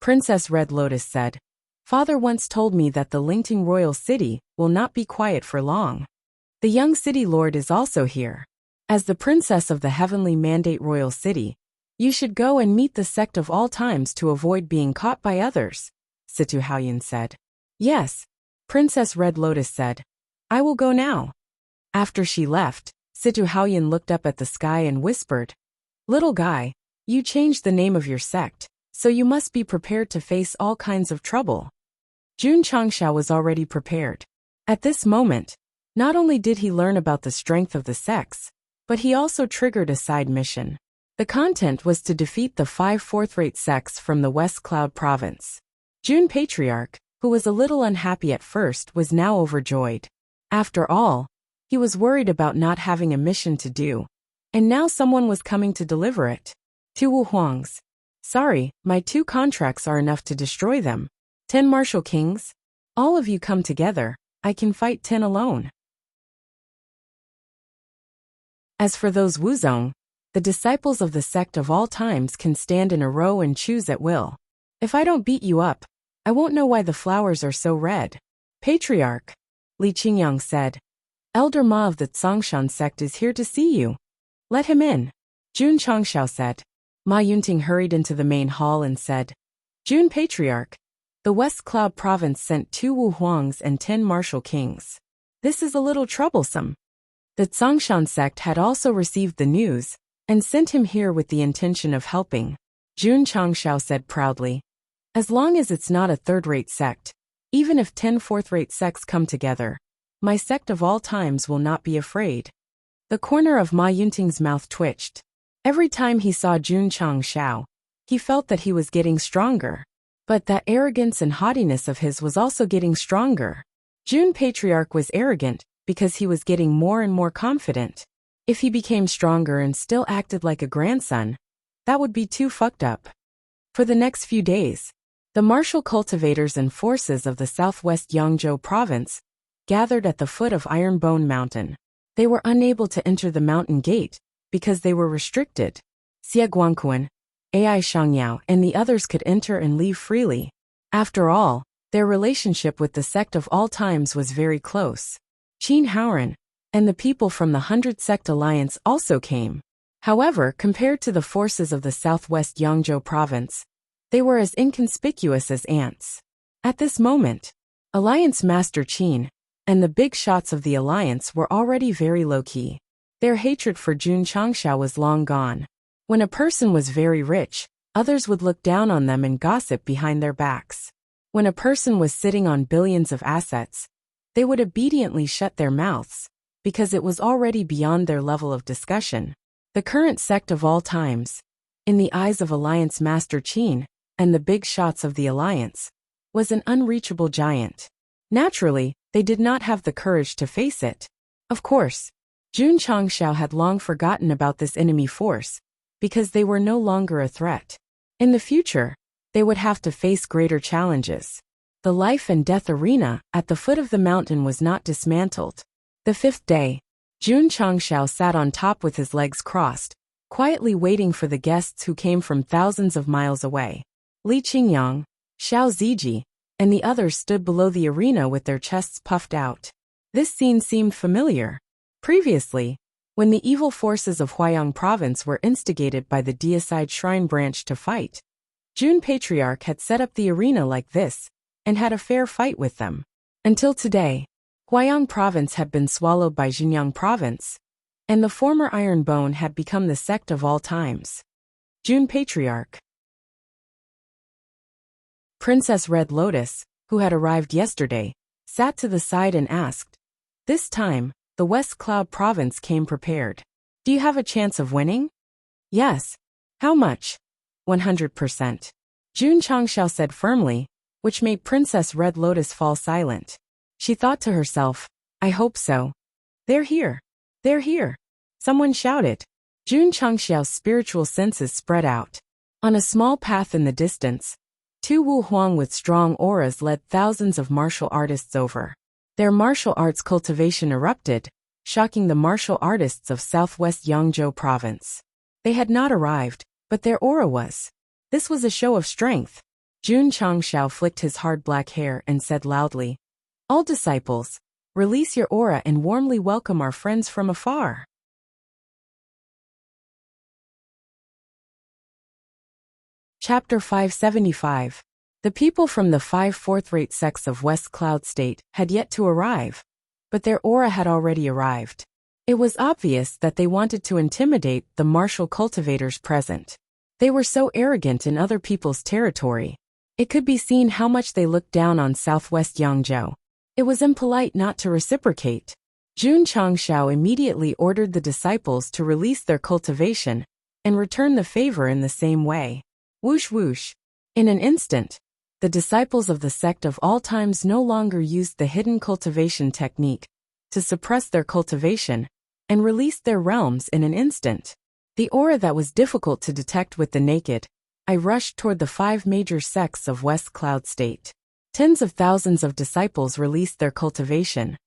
Princess Red Lotus said, "Father once told me that the Lingting Royal City will not be quiet for long. The young city lord is also here. As the princess of the heavenly mandate royal city, you should go and meet the Sect of all times to avoid being caught by others," Situ Haoyan said. "Yes," Princess Red Lotus said. "I will go now." After she left, Situ Haoyan looked up at the sky and whispered, "Little guy, you changed the name of your sect, so you must be prepared to face all kinds of trouble." Jun Changsha was already prepared. At this moment, not only did he learn about the strength of the sects, but he also triggered a side mission. The content was to defeat the 5 fourth-rate sects from the West Cloud Province. Jun Patriarch, who was a little unhappy at first, was now overjoyed. After all, he was worried about not having a mission to do, and now someone was coming to deliver it. To Wu Huang's. "Sorry, my 2 contracts are enough to destroy them. 10 martial kings? All of you come together, I can fight 10 alone." As for those Wuzong, the disciples of the Sect of all times can stand in a row and choose at will. "If I don't beat you up, I won't know why the flowers are so red." Patriarch Li Qingyang said, "Elder Ma of the Tsongshan sect is here to see you. Let him in." Jun Changshao said. Ma Yunting hurried into the main hall and said, "Jun Patriarch, the West Cloud Province sent 2 Wu Huangs and 10 martial kings. This is a little troublesome." The Tsongshan sect had also received the news and sent him here with the intention of helping. Jun Changshao said proudly, "As long as it's not a third-rate sect, even if 10 fourth-rate sects come together, my sect of all times will not be afraid." The corner of Ma Yunting's mouth twitched. Every time he saw Jun Changshao, he felt that he was getting stronger. But that arrogance and haughtiness of his was also getting stronger. Jun Patriarch was arrogant because he was getting more and more confident. If he became stronger and still acted like a grandson, that would be too fucked up. For the next few days, the martial cultivators and forces of the southwest Yangzhou province gathered at the foot of Ironbone Mountain. They were unable to enter the mountain gate because they were restricted. Xie Guangquan, Ai Shangyao, and the others could enter and leave freely. After all, their relationship with the Sect of all times was very close. Qin Haoran and the people from the 100 Sect Alliance also came. However, compared to the forces of the southwest Yangzhou province, they were as inconspicuous as ants. At this moment, Alliance Master Qin and the big shots of the Alliance were already very low-key. Their hatred for Jun Changshao was long gone. When a person was very rich, others would look down on them and gossip behind their backs. When a person was sitting on billions of assets, they would obediently shut their mouths, because it was already beyond their level of discussion. The current sect of all times, in the eyes of Alliance Master Qin and the big shots of the Alliance, was an unreachable giant. Naturally, they did not have the courage to face it. Of course, Jun Changshao had long forgotten about this enemy force, because they were no longer a threat. In the future, they would have to face greater challenges. The life and death arena at the foot of the mountain was not dismantled. The 5th day, Jun Changshao sat on top with his legs crossed, quietly waiting for the guests who came from thousands of miles away. Li Qingyang, Xiao Ziji, and the others stood below the arena with their chests puffed out. This scene seemed familiar. Previously, when the evil forces of Huayang province were instigated by the Deicide Shrine branch to fight, Jun Patriarch had set up the arena like this, and had a fair fight with them. Until today, Huayang province had been swallowed by Xinjiang province, and the former Iron Bone had become the sect of all times. Jun Patriarch. Princess Red Lotus, who had arrived yesterday, sat to the side and asked. This time, the West Cloud province came prepared. "Do you have a chance of winning?" "Yes." "How much?" 100%. Jun Changshao said firmly, which made Princess Red Lotus fall silent. She thought to herself, I hope so. They're here. They're here. Someone shouted. Jun Changxiao's spiritual senses spread out. On a small path in the distance, two Wu Huang with strong auras led thousands of martial artists over. Their martial arts cultivation erupted, shocking the martial artists of southwest Yangzhou province. They had not arrived, but their aura was. This was a show of strength. Jun Changxiao flicked his hard black hair and said loudly, All disciples, release your aura and warmly welcome our friends from afar. Chapter 575. The people from the 5 fourth-rate sects of West Cloud State had yet to arrive, but their aura had already arrived. It was obvious that they wanted to intimidate the martial cultivators present. They were so arrogant in other people's territory. It could be seen how much they looked down on southwest Yangzhou. It was impolite not to reciprocate. Jun Changxiao immediately ordered the disciples to release their cultivation and return the favor in the same way. Whoosh whoosh. In an instant, the disciples of the sect of all times no longer used the hidden cultivation technique to suppress their cultivation and released their realms in an instant. The aura that was difficult to detect with the naked eye rushed toward the 5 major sects of West Cloud State. Tens of thousands of disciples released their cultivation,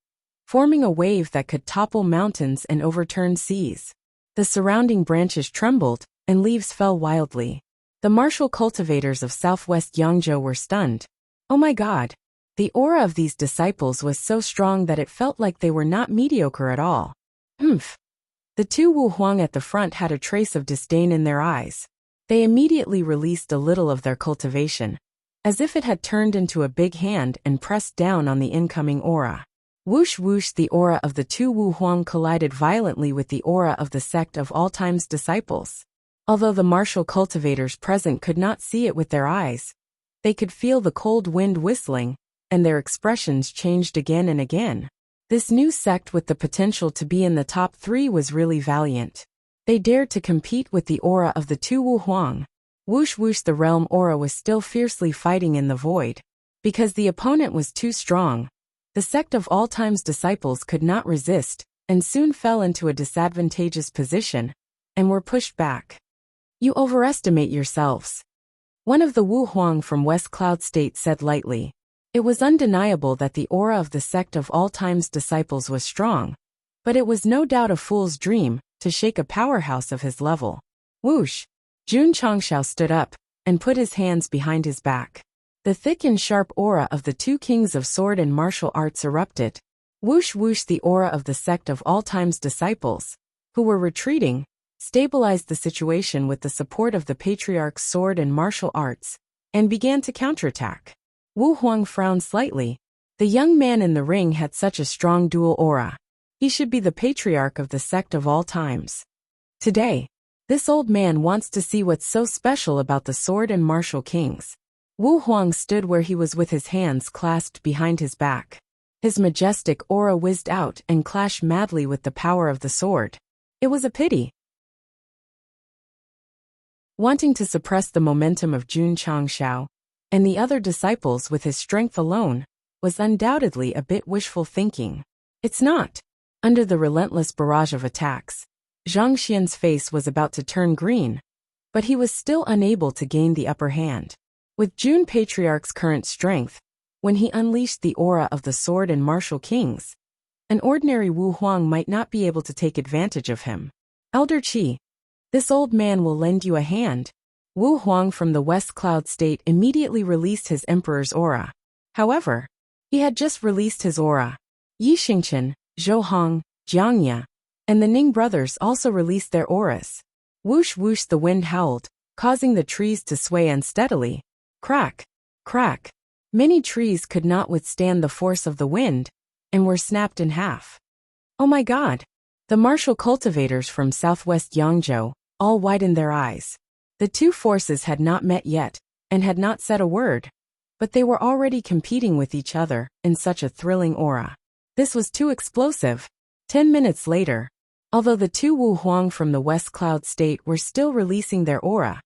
forming a wave that could topple mountains and overturn seas. The surrounding branches trembled, and leaves fell wildly. The martial cultivators of southwest Yangzhou were stunned. Oh my God! The aura of these disciples was so strong that it felt like they were not mediocre at all. The two Wu Huang at the front had a trace of disdain in their eyes. They immediately released a little of their cultivation, as if it had turned into a big hand and pressed down on the incoming aura. Whoosh whoosh, the aura of the two Wu Huang collided violently with the aura of the sect of all times disciples. Although the martial cultivators present could not see it with their eyes, they could feel the cold wind whistling, and their expressions changed again and again. This new sect with the potential to be in the top 3 was really valiant. They dared to compete with the aura of the two Wu Huang. Whoosh whoosh, the realm aura was still fiercely fighting in the void. Because the opponent was too strong, the sect of all times disciples could not resist, and soon fell into a disadvantageous position, and were pushed back. You overestimate yourselves. One of the Wu Huang from West Cloud State said lightly. It was undeniable that the aura of the sect of all times disciples was strong, but it was no doubt a fool's dream to shake a powerhouse of his level. Whoosh! Jun Changxiao stood up and put his hands behind his back. The thick and sharp aura of the two kings of sword and martial arts erupted. Whoosh whoosh, the aura of the sect of all times disciples, who were retreating, stabilized the situation with the support of the patriarch's sword and martial arts, and began to counterattack. Wu Huang frowned slightly. The young man in the ring had such a strong dual aura. He should be the patriarch of the sect of all times. Today, this old man wants to see what's so special about the sword and martial kings. Wu Huang stood where he was with his hands clasped behind his back. His majestic aura whizzed out and clashed madly with the power of the sword. It was a pity. Wanting to suppress the momentum of Jun Changxiao and the other disciples with his strength alone was undoubtedly a bit wishful thinking. It's not. Under the relentless barrage of attacks, Zhang Xian's face was about to turn green, but he was still unable to gain the upper hand. With Jun Patriarch's current strength, when he unleashed the aura of the sword and martial kings, an ordinary Wu Huang might not be able to take advantage of him. Elder Qi, this old man will lend you a hand. Wu Huang from the West Cloud State immediately released his emperor's aura. However, he had just released his aura. Yi Xingchen, Zhou Hong, Jiang Ya, and the Ning brothers also released their auras. Whoosh whoosh, the wind howled, causing the trees to sway unsteadily. Crack, crack. Many trees could not withstand the force of the wind, and were snapped in half. Oh my God! The martial cultivators from southwest Yangzhou all widened their eyes. The two forces had not met yet, and had not said a word, but they were already competing with each other in such a thrilling aura. This was too explosive. 10 minutes later, although the two Wu Huang from the West Cloud State were still releasing their aura,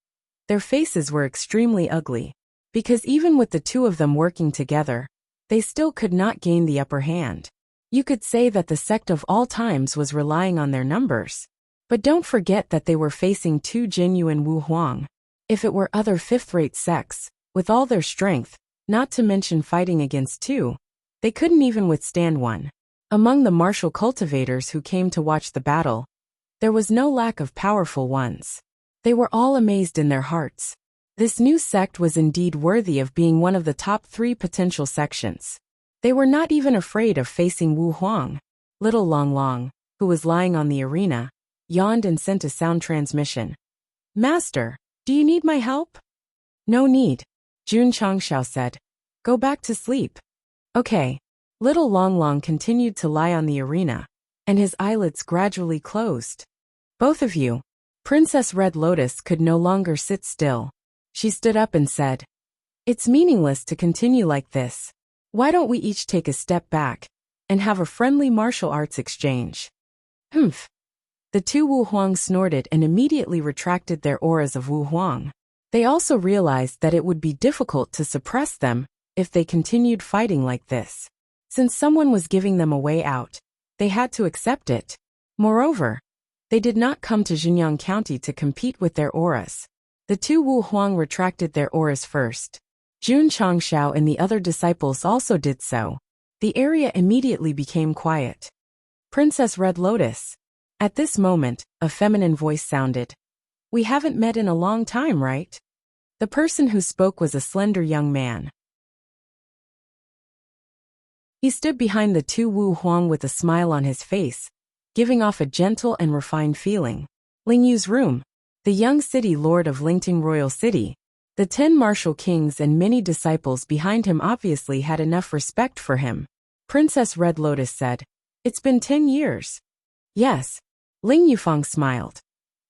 their faces were extremely ugly, because even with the two of them working together, they still could not gain the upper hand. You could say that the sect of all times was relying on their numbers. But don't forget that they were facing two genuine Wu Huang. If it were other fifth-rate sects, with all their strength, not to mention fighting against two, they couldn't even withstand one. Among the martial cultivators who came to watch the battle, there was no lack of powerful ones. They were all amazed in their hearts. This new sect was indeed worthy of being one of the top 3 potential sections. They were not even afraid of facing Wu Huang. Little Long Long, who was lying on the arena, yawned and sent a sound transmission. "Master, do you need my help?" "No need," Jun Changshao said. "Go back to sleep." "Okay." Little Long Long continued to lie on the arena, and his eyelids gradually closed. "Both of you." Princess Red Lotus could no longer sit still. She stood up and said, "It's meaningless to continue like this. Why don't we each take a step back and have a friendly martial arts exchange?" "Humph." The two Wu Huang snorted and immediately retracted their auras of Wu Huang. They also realized that it would be difficult to suppress them if they continued fighting like this. Since someone was giving them a way out, they had to accept it. Moreover, they did not come to Jinyang County to compete with their auras. The two Wu Huang retracted their auras first. Jun Changshao and the other disciples also did so. The area immediately became quiet. "Princess Red Lotus." At this moment, a feminine voice sounded. "We haven't met in a long time, right?" The person who spoke was a slender young man. He stood behind the two Wu Huang with a smile on his face, giving off a gentle and refined feeling. Ling Yu's room. The young city lord of Lingting Royal City. The 10 martial kings and many disciples behind him obviously had enough respect for him. Princess Red Lotus said, "It's been 10 years. "Yes." Ling Yufang smiled.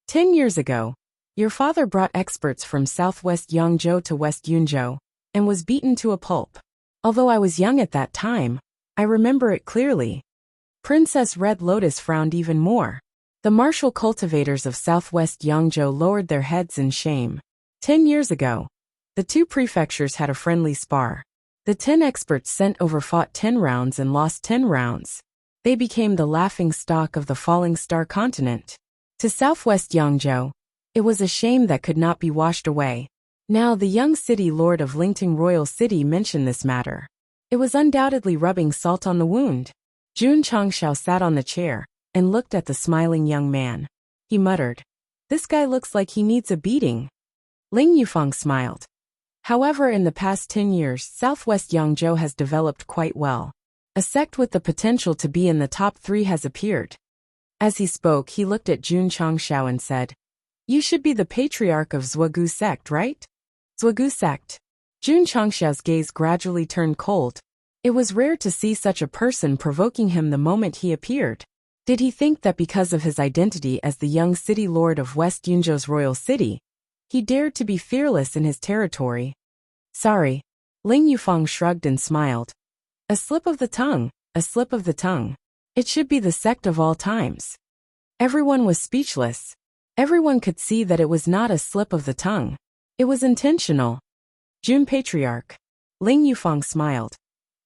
10 years ago, your father brought experts from southwest Yangzhou to West Yunzhou, and was beaten to a pulp. Although I was young at that time, I remember it clearly." Princess Red Lotus frowned even more. The martial cultivators of southwest Yangzhou lowered their heads in shame. 10 years ago, the two prefectures had a friendly spar. The 10 experts sent over fought 10 rounds and lost 10 rounds. They became the laughing stock of the falling star continent. To southwest Yangzhou, it was a shame that could not be washed away. Now the young city lord of Lingting Royal City mentioned this matter. It was undoubtedly rubbing salt on the wound. Jun Changshao sat on the chair and looked at the smiling young man. He muttered, "This guy looks like he needs a beating." Ling Yufang smiled. However, in the past 10 years, southwest Yangzhou has developed quite well. A sect with the potential to be in the top 3 has appeared. As he spoke, he looked at Jun Changshao and said, "You should be the patriarch of Zhuagu sect, right?" Zhuagu sect. Jun Changshao's gaze gradually turned cold. It was rare to see such a person provoking him the moment he appeared. Did he think that because of his identity as the young city lord of West Yunzhou's royal city, he dared to be fearless in his territory? "Sorry." Ling Yufang shrugged and smiled. "A slip of the tongue, a slip of the tongue. It should be the sect of all times." Everyone was speechless. Everyone could see that it was not a slip of the tongue. It was intentional. "Jun Patriarch." Ling Yufang smiled.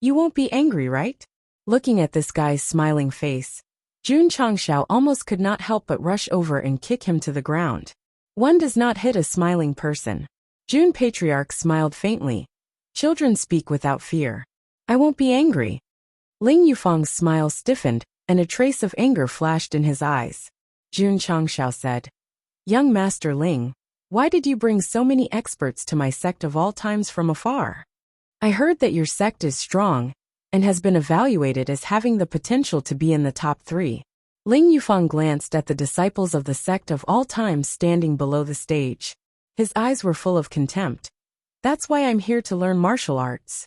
"You won't be angry, right?" Looking at this guy's smiling face, Jun Changshao almost could not help but rush over and kick him to the ground. One does not hit a smiling person. Jun Patriarch smiled faintly. "Children speak without fear. I won't be angry." Ling Yufang's smile stiffened, and a trace of anger flashed in his eyes. Jun Changshao said, "Young Master Ling, why did you bring so many experts to my sect of all times from afar? I heard that your sect is strong, and has been evaluated as having the potential to be in the top 3. Ling Yufang glanced at the disciples of the sect of all times standing below the stage. His eyes were full of contempt. "That's why I'm here to learn martial arts."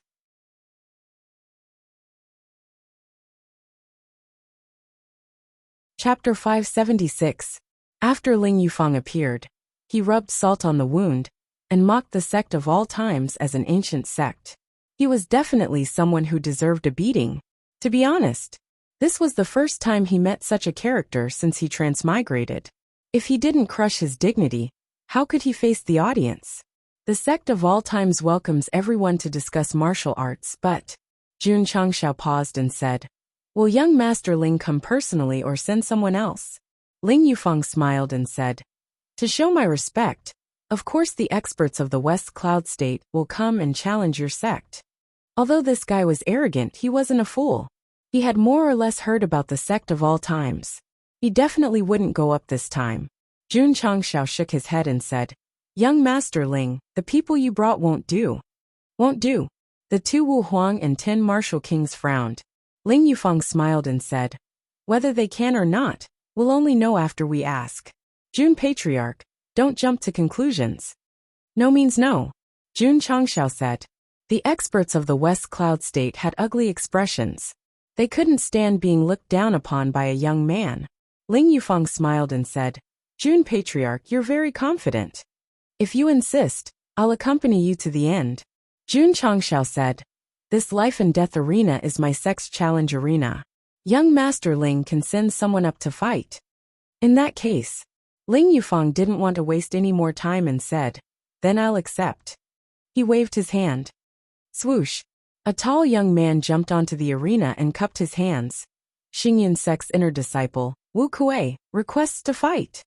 Chapter 576. After Ling Yufang appeared, he rubbed salt on the wound, and mocked the sect of all times as an ancient sect. He was definitely someone who deserved a beating. To be honest, this was the first time he met such a character since he transmigrated. If he didn't crush his dignity, how could he face the audience? The sect of all times welcomes everyone to discuss martial arts, but Jun Changshao paused and said, "Will young Master Ling come personally or send someone else?" Ling Yufeng smiled and said, "To show my respect, of course the experts of the West Cloud State will come and challenge your sect." Although this guy was arrogant, he wasn't a fool. He had more or less heard about the sect of all times. He definitely wouldn't go up this time. Jun Changshao shook his head and said, "Young Master Ling, the people you brought won't do." "Won't do?" The two Wu Huang and 10 martial kings frowned. Ling Yufeng smiled and said, "Whether they can or not, we'll only know after we ask. Jun Patriarch, don't jump to conclusions." "No means no," Jun Changshao said. The experts of the West Cloud State had ugly expressions. They couldn't stand being looked down upon by a young man. Ling Yufeng smiled and said, "Jun Patriarch, you're very confident. If you insist, I'll accompany you to the end." Jun Changshao said, "This life and death arena is my sect's challenge arena. Young Master Ling can send someone up to fight." In that case, Ling Yufeng didn't want to waste any more time and said, "Then I'll accept." He waved his hand. Swoosh! A tall young man jumped onto the arena and cupped his hands. Xingyan Sect's inner disciple, Wu Kuei, requests to fight.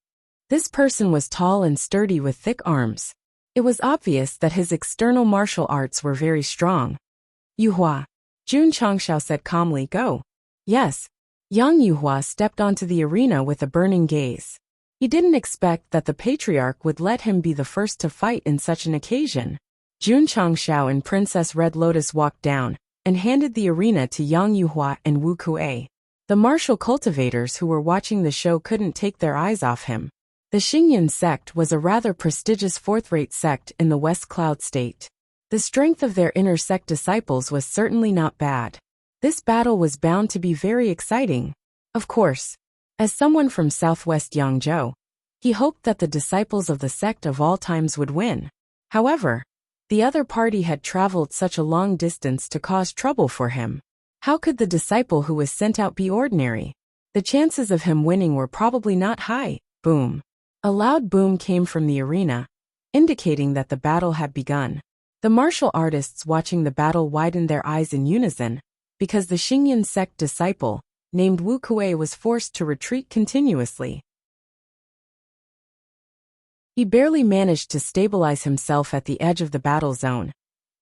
This person was tall and sturdy with thick arms. It was obvious that his external martial arts were very strong. "Yuhua," Jun Changshao said calmly, "Go." Yes. Young Yuhua stepped onto the arena with a burning gaze. He didn't expect that the Patriarch would let him be the first to fight in such an occasion. Jun Changshao and Princess Red Lotus walked down and handed the arena to Yang Yuhua and Wu Kuei. The martial cultivators who were watching the show couldn't take their eyes off him. The Xingyan sect was a rather prestigious fourth-rate sect in the West Cloud State. The strength of their inner sect disciples was certainly not bad. This battle was bound to be very exciting. Of course, as someone from southwest Yangzhou, he hoped that the disciples of the sect of all times would win. However, the other party had traveled such a long distance to cause trouble for him. How could the disciple who was sent out be ordinary? The chances of him winning were probably not high. Boom. A loud boom came from the arena, indicating that the battle had begun. The martial artists watching the battle widened their eyes in unison, because the Xingyan sect disciple, named Wu Kuei, was forced to retreat continuously. He barely managed to stabilize himself at the edge of the battle zone,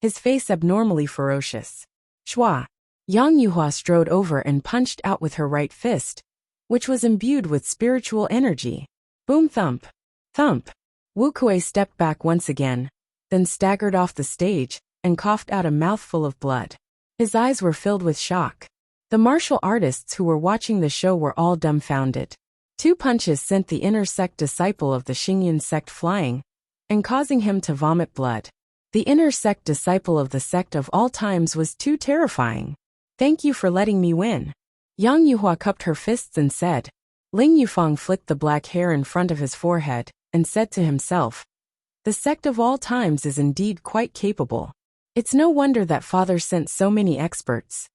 his face abnormally ferocious. Shua! Yang Yuhua strode over and punched out with her right fist, which was imbued with spiritual energy. Boom thump! Thump! Wu Kuei stepped back once again, then staggered off the stage and coughed out a mouthful of blood. His eyes were filled with shock. The martial artists who were watching the show were all dumbfounded. 2 punches sent the inner sect disciple of the Xingyan sect flying, and causing him to vomit blood. The inner sect disciple of the sect of all times was too terrifying. "Thank you for letting me win." Yang Yuhua cupped her fists and said. Ling Yufeng flicked the black hair in front of his forehead and said to himself, "The sect of all times is indeed quite capable. It's no wonder that father sent so many experts."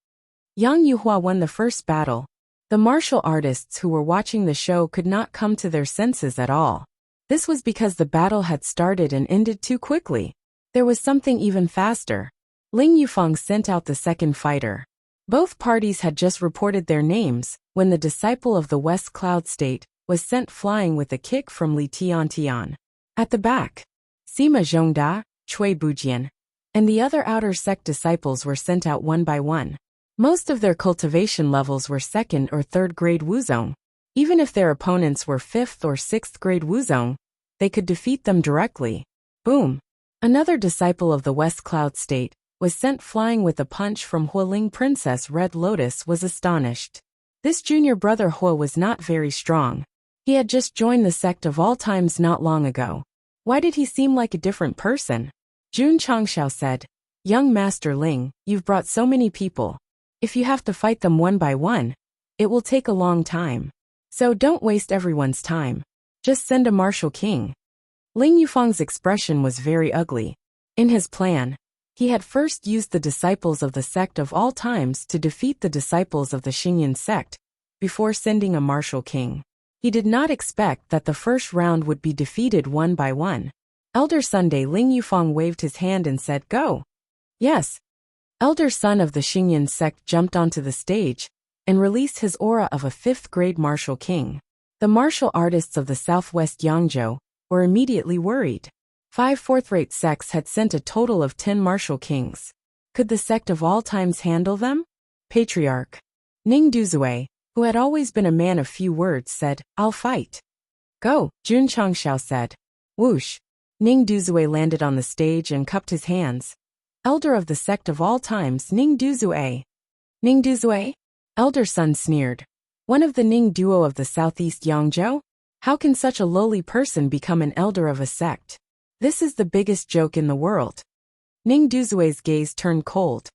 Yang Yuhua won the first battle. The martial artists who were watching the show could not come to their senses at all. This was because the battle had started and ended too quickly. There was something even faster. Ling Yufeng sent out the second fighter. Both parties had just reported their names when the disciple of the West Cloud State was sent flying with a kick from Li Tiantian. At the back, Sima Zhongda, Cui Bujian, and the other outer sect disciples were sent out one by one. Most of their cultivation levels were 2nd or 3rd grade Wuzong. Even if their opponents were 5th or 6th grade Wuzong, they could defeat them directly. Boom! Another disciple of the West Cloud State was sent flying with a punch from Hualing. Princess Red Lotus was astonished. This junior brother Hua was not very strong. He had just joined the sect of all times not long ago. Why did he seem like a different person? Jun Changshao said, "Young Master Ling, you've brought so many people. If you have to fight them one by one, it will take a long time. So don't waste everyone's time. Just send a martial king." Ling Yufeng's expression was very ugly. In his plan, he had first used the disciples of the sect of all times to defeat the disciples of the Xingyan sect, before sending a martial king. He did not expect that the first round would be defeated one by one. Elder Sunday Ling Yufeng waved his hand and said, "Go." Yes. elder son of the Xingyan sect jumped onto the stage and released his aura of a fifth-grade martial king. The martial artists of the southwest Yangzhou were immediately worried. 5 fourth-rate sects had sent a total of 10 martial kings. Could the sect of all times handle them? Patriarch Ning Duzue, who had always been a man of few words, said, "I'll fight." "Go," Jun Changxiao said. Whoosh! Ning Duzue landed on the stage and cupped his hands. Elder of the sect of all times, Ning Duzue. Ning Duzue? Elder son sneered. One of the Ning duo of the southeast Yangzhou? How can such a lowly person become an elder of a sect? This is the biggest joke in the world. Ning Duzue's gaze turned cold.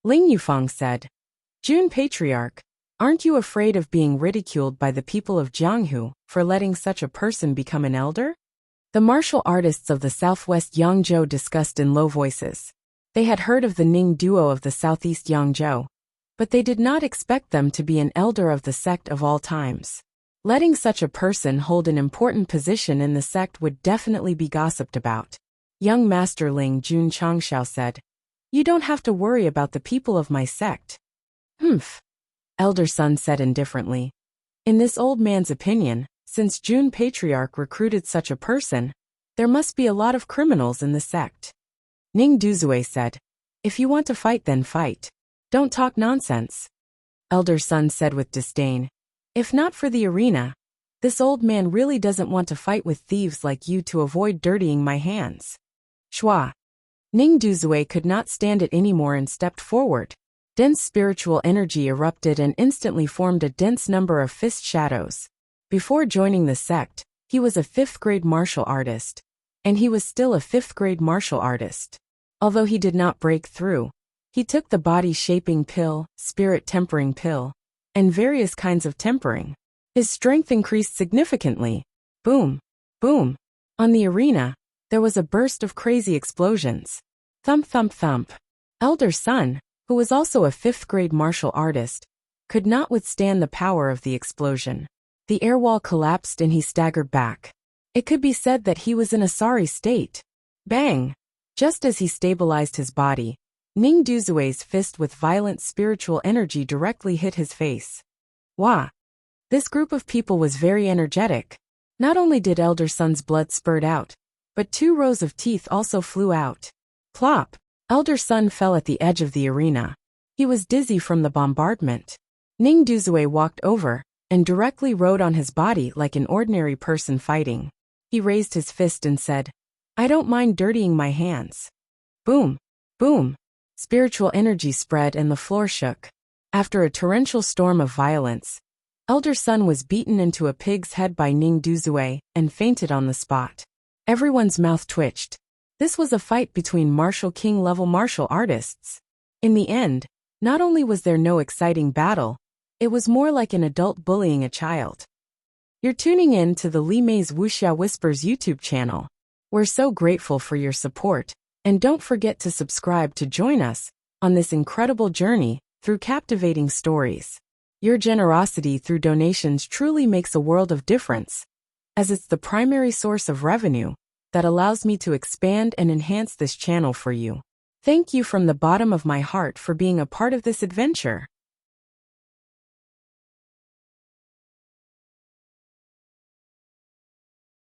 Ling Yufang said, "Jun Patriarch, aren't you afraid of being ridiculed by the people of Jianghu for letting such a person become an elder?" The martial artists of the southwest Yangzhou discussed in low voices. They had heard of the Ning duo of the southeast Yangzhou, but they did not expect them to be an elder of the sect of all times. Letting such a person hold an important position in the sect would definitely be gossiped about. Young Master Ling Jun Changxiao said, "You don't have to worry about the people of my sect." "Humph," elder son said indifferently. In this old man's opinion, since Jun Patriarch recruited such a person, there must be a lot of criminals in the sect. Ning Duzue said, "If you want to fight, then fight. Don't talk nonsense." Elder son said with disdain, "If not for the arena, this old man really doesn't want to fight with thieves like you to avoid dirtying my hands." Shua! Ning Duzue could not stand it anymore and stepped forward. Dense spiritual energy erupted and instantly formed a dense number of fist shadows. Before joining the sect, he was a 5th-grade martial artist. And he was still a 5th-grade martial artist. Although he did not break through, he took the body-shaping pill, spirit-tempering pill, and various kinds of tempering. His strength increased significantly. Boom! Boom! On the arena, there was a burst of crazy explosions. Thump thump thump. Elder son, who was also a 5th-grade martial artist, could not withstand the power of the explosion. The air wall collapsed and he staggered back. It could be said that he was in a sorry state. Bang! Just as he stabilized his body, Ning Duzue's fist with violent spiritual energy directly hit his face. Wah! This group of people was very energetic. Not only did Elder Son's blood spurt out, but 2 rows of teeth also flew out. Plop! Elder Son fell at the edge of the arena. He was dizzy from the bombardment. Ning Duzue walked over and directly rode on his body like an ordinary person fighting. He raised his fist and said, "I don't mind dirtying my hands." Boom! Boom! Spiritual energy spread and the floor shook. After a torrential storm of violence, Elder Son was beaten into a pig's head by Ning Duzue and fainted on the spot. Everyone's mouth twitched. This was a fight between martial king-level martial artists. In the end, not only was there no exciting battle, it was more like an adult bullying a child. You're tuning in to the Li Mei's Wuxia Whispers YouTube channel. We're so grateful for your support, and don't forget to subscribe to join us on this incredible journey through captivating stories. Your generosity through donations truly makes a world of difference, as it's the primary source of revenue that allows me to expand and enhance this channel for you. Thank you from the bottom of my heart for being a part of this adventure.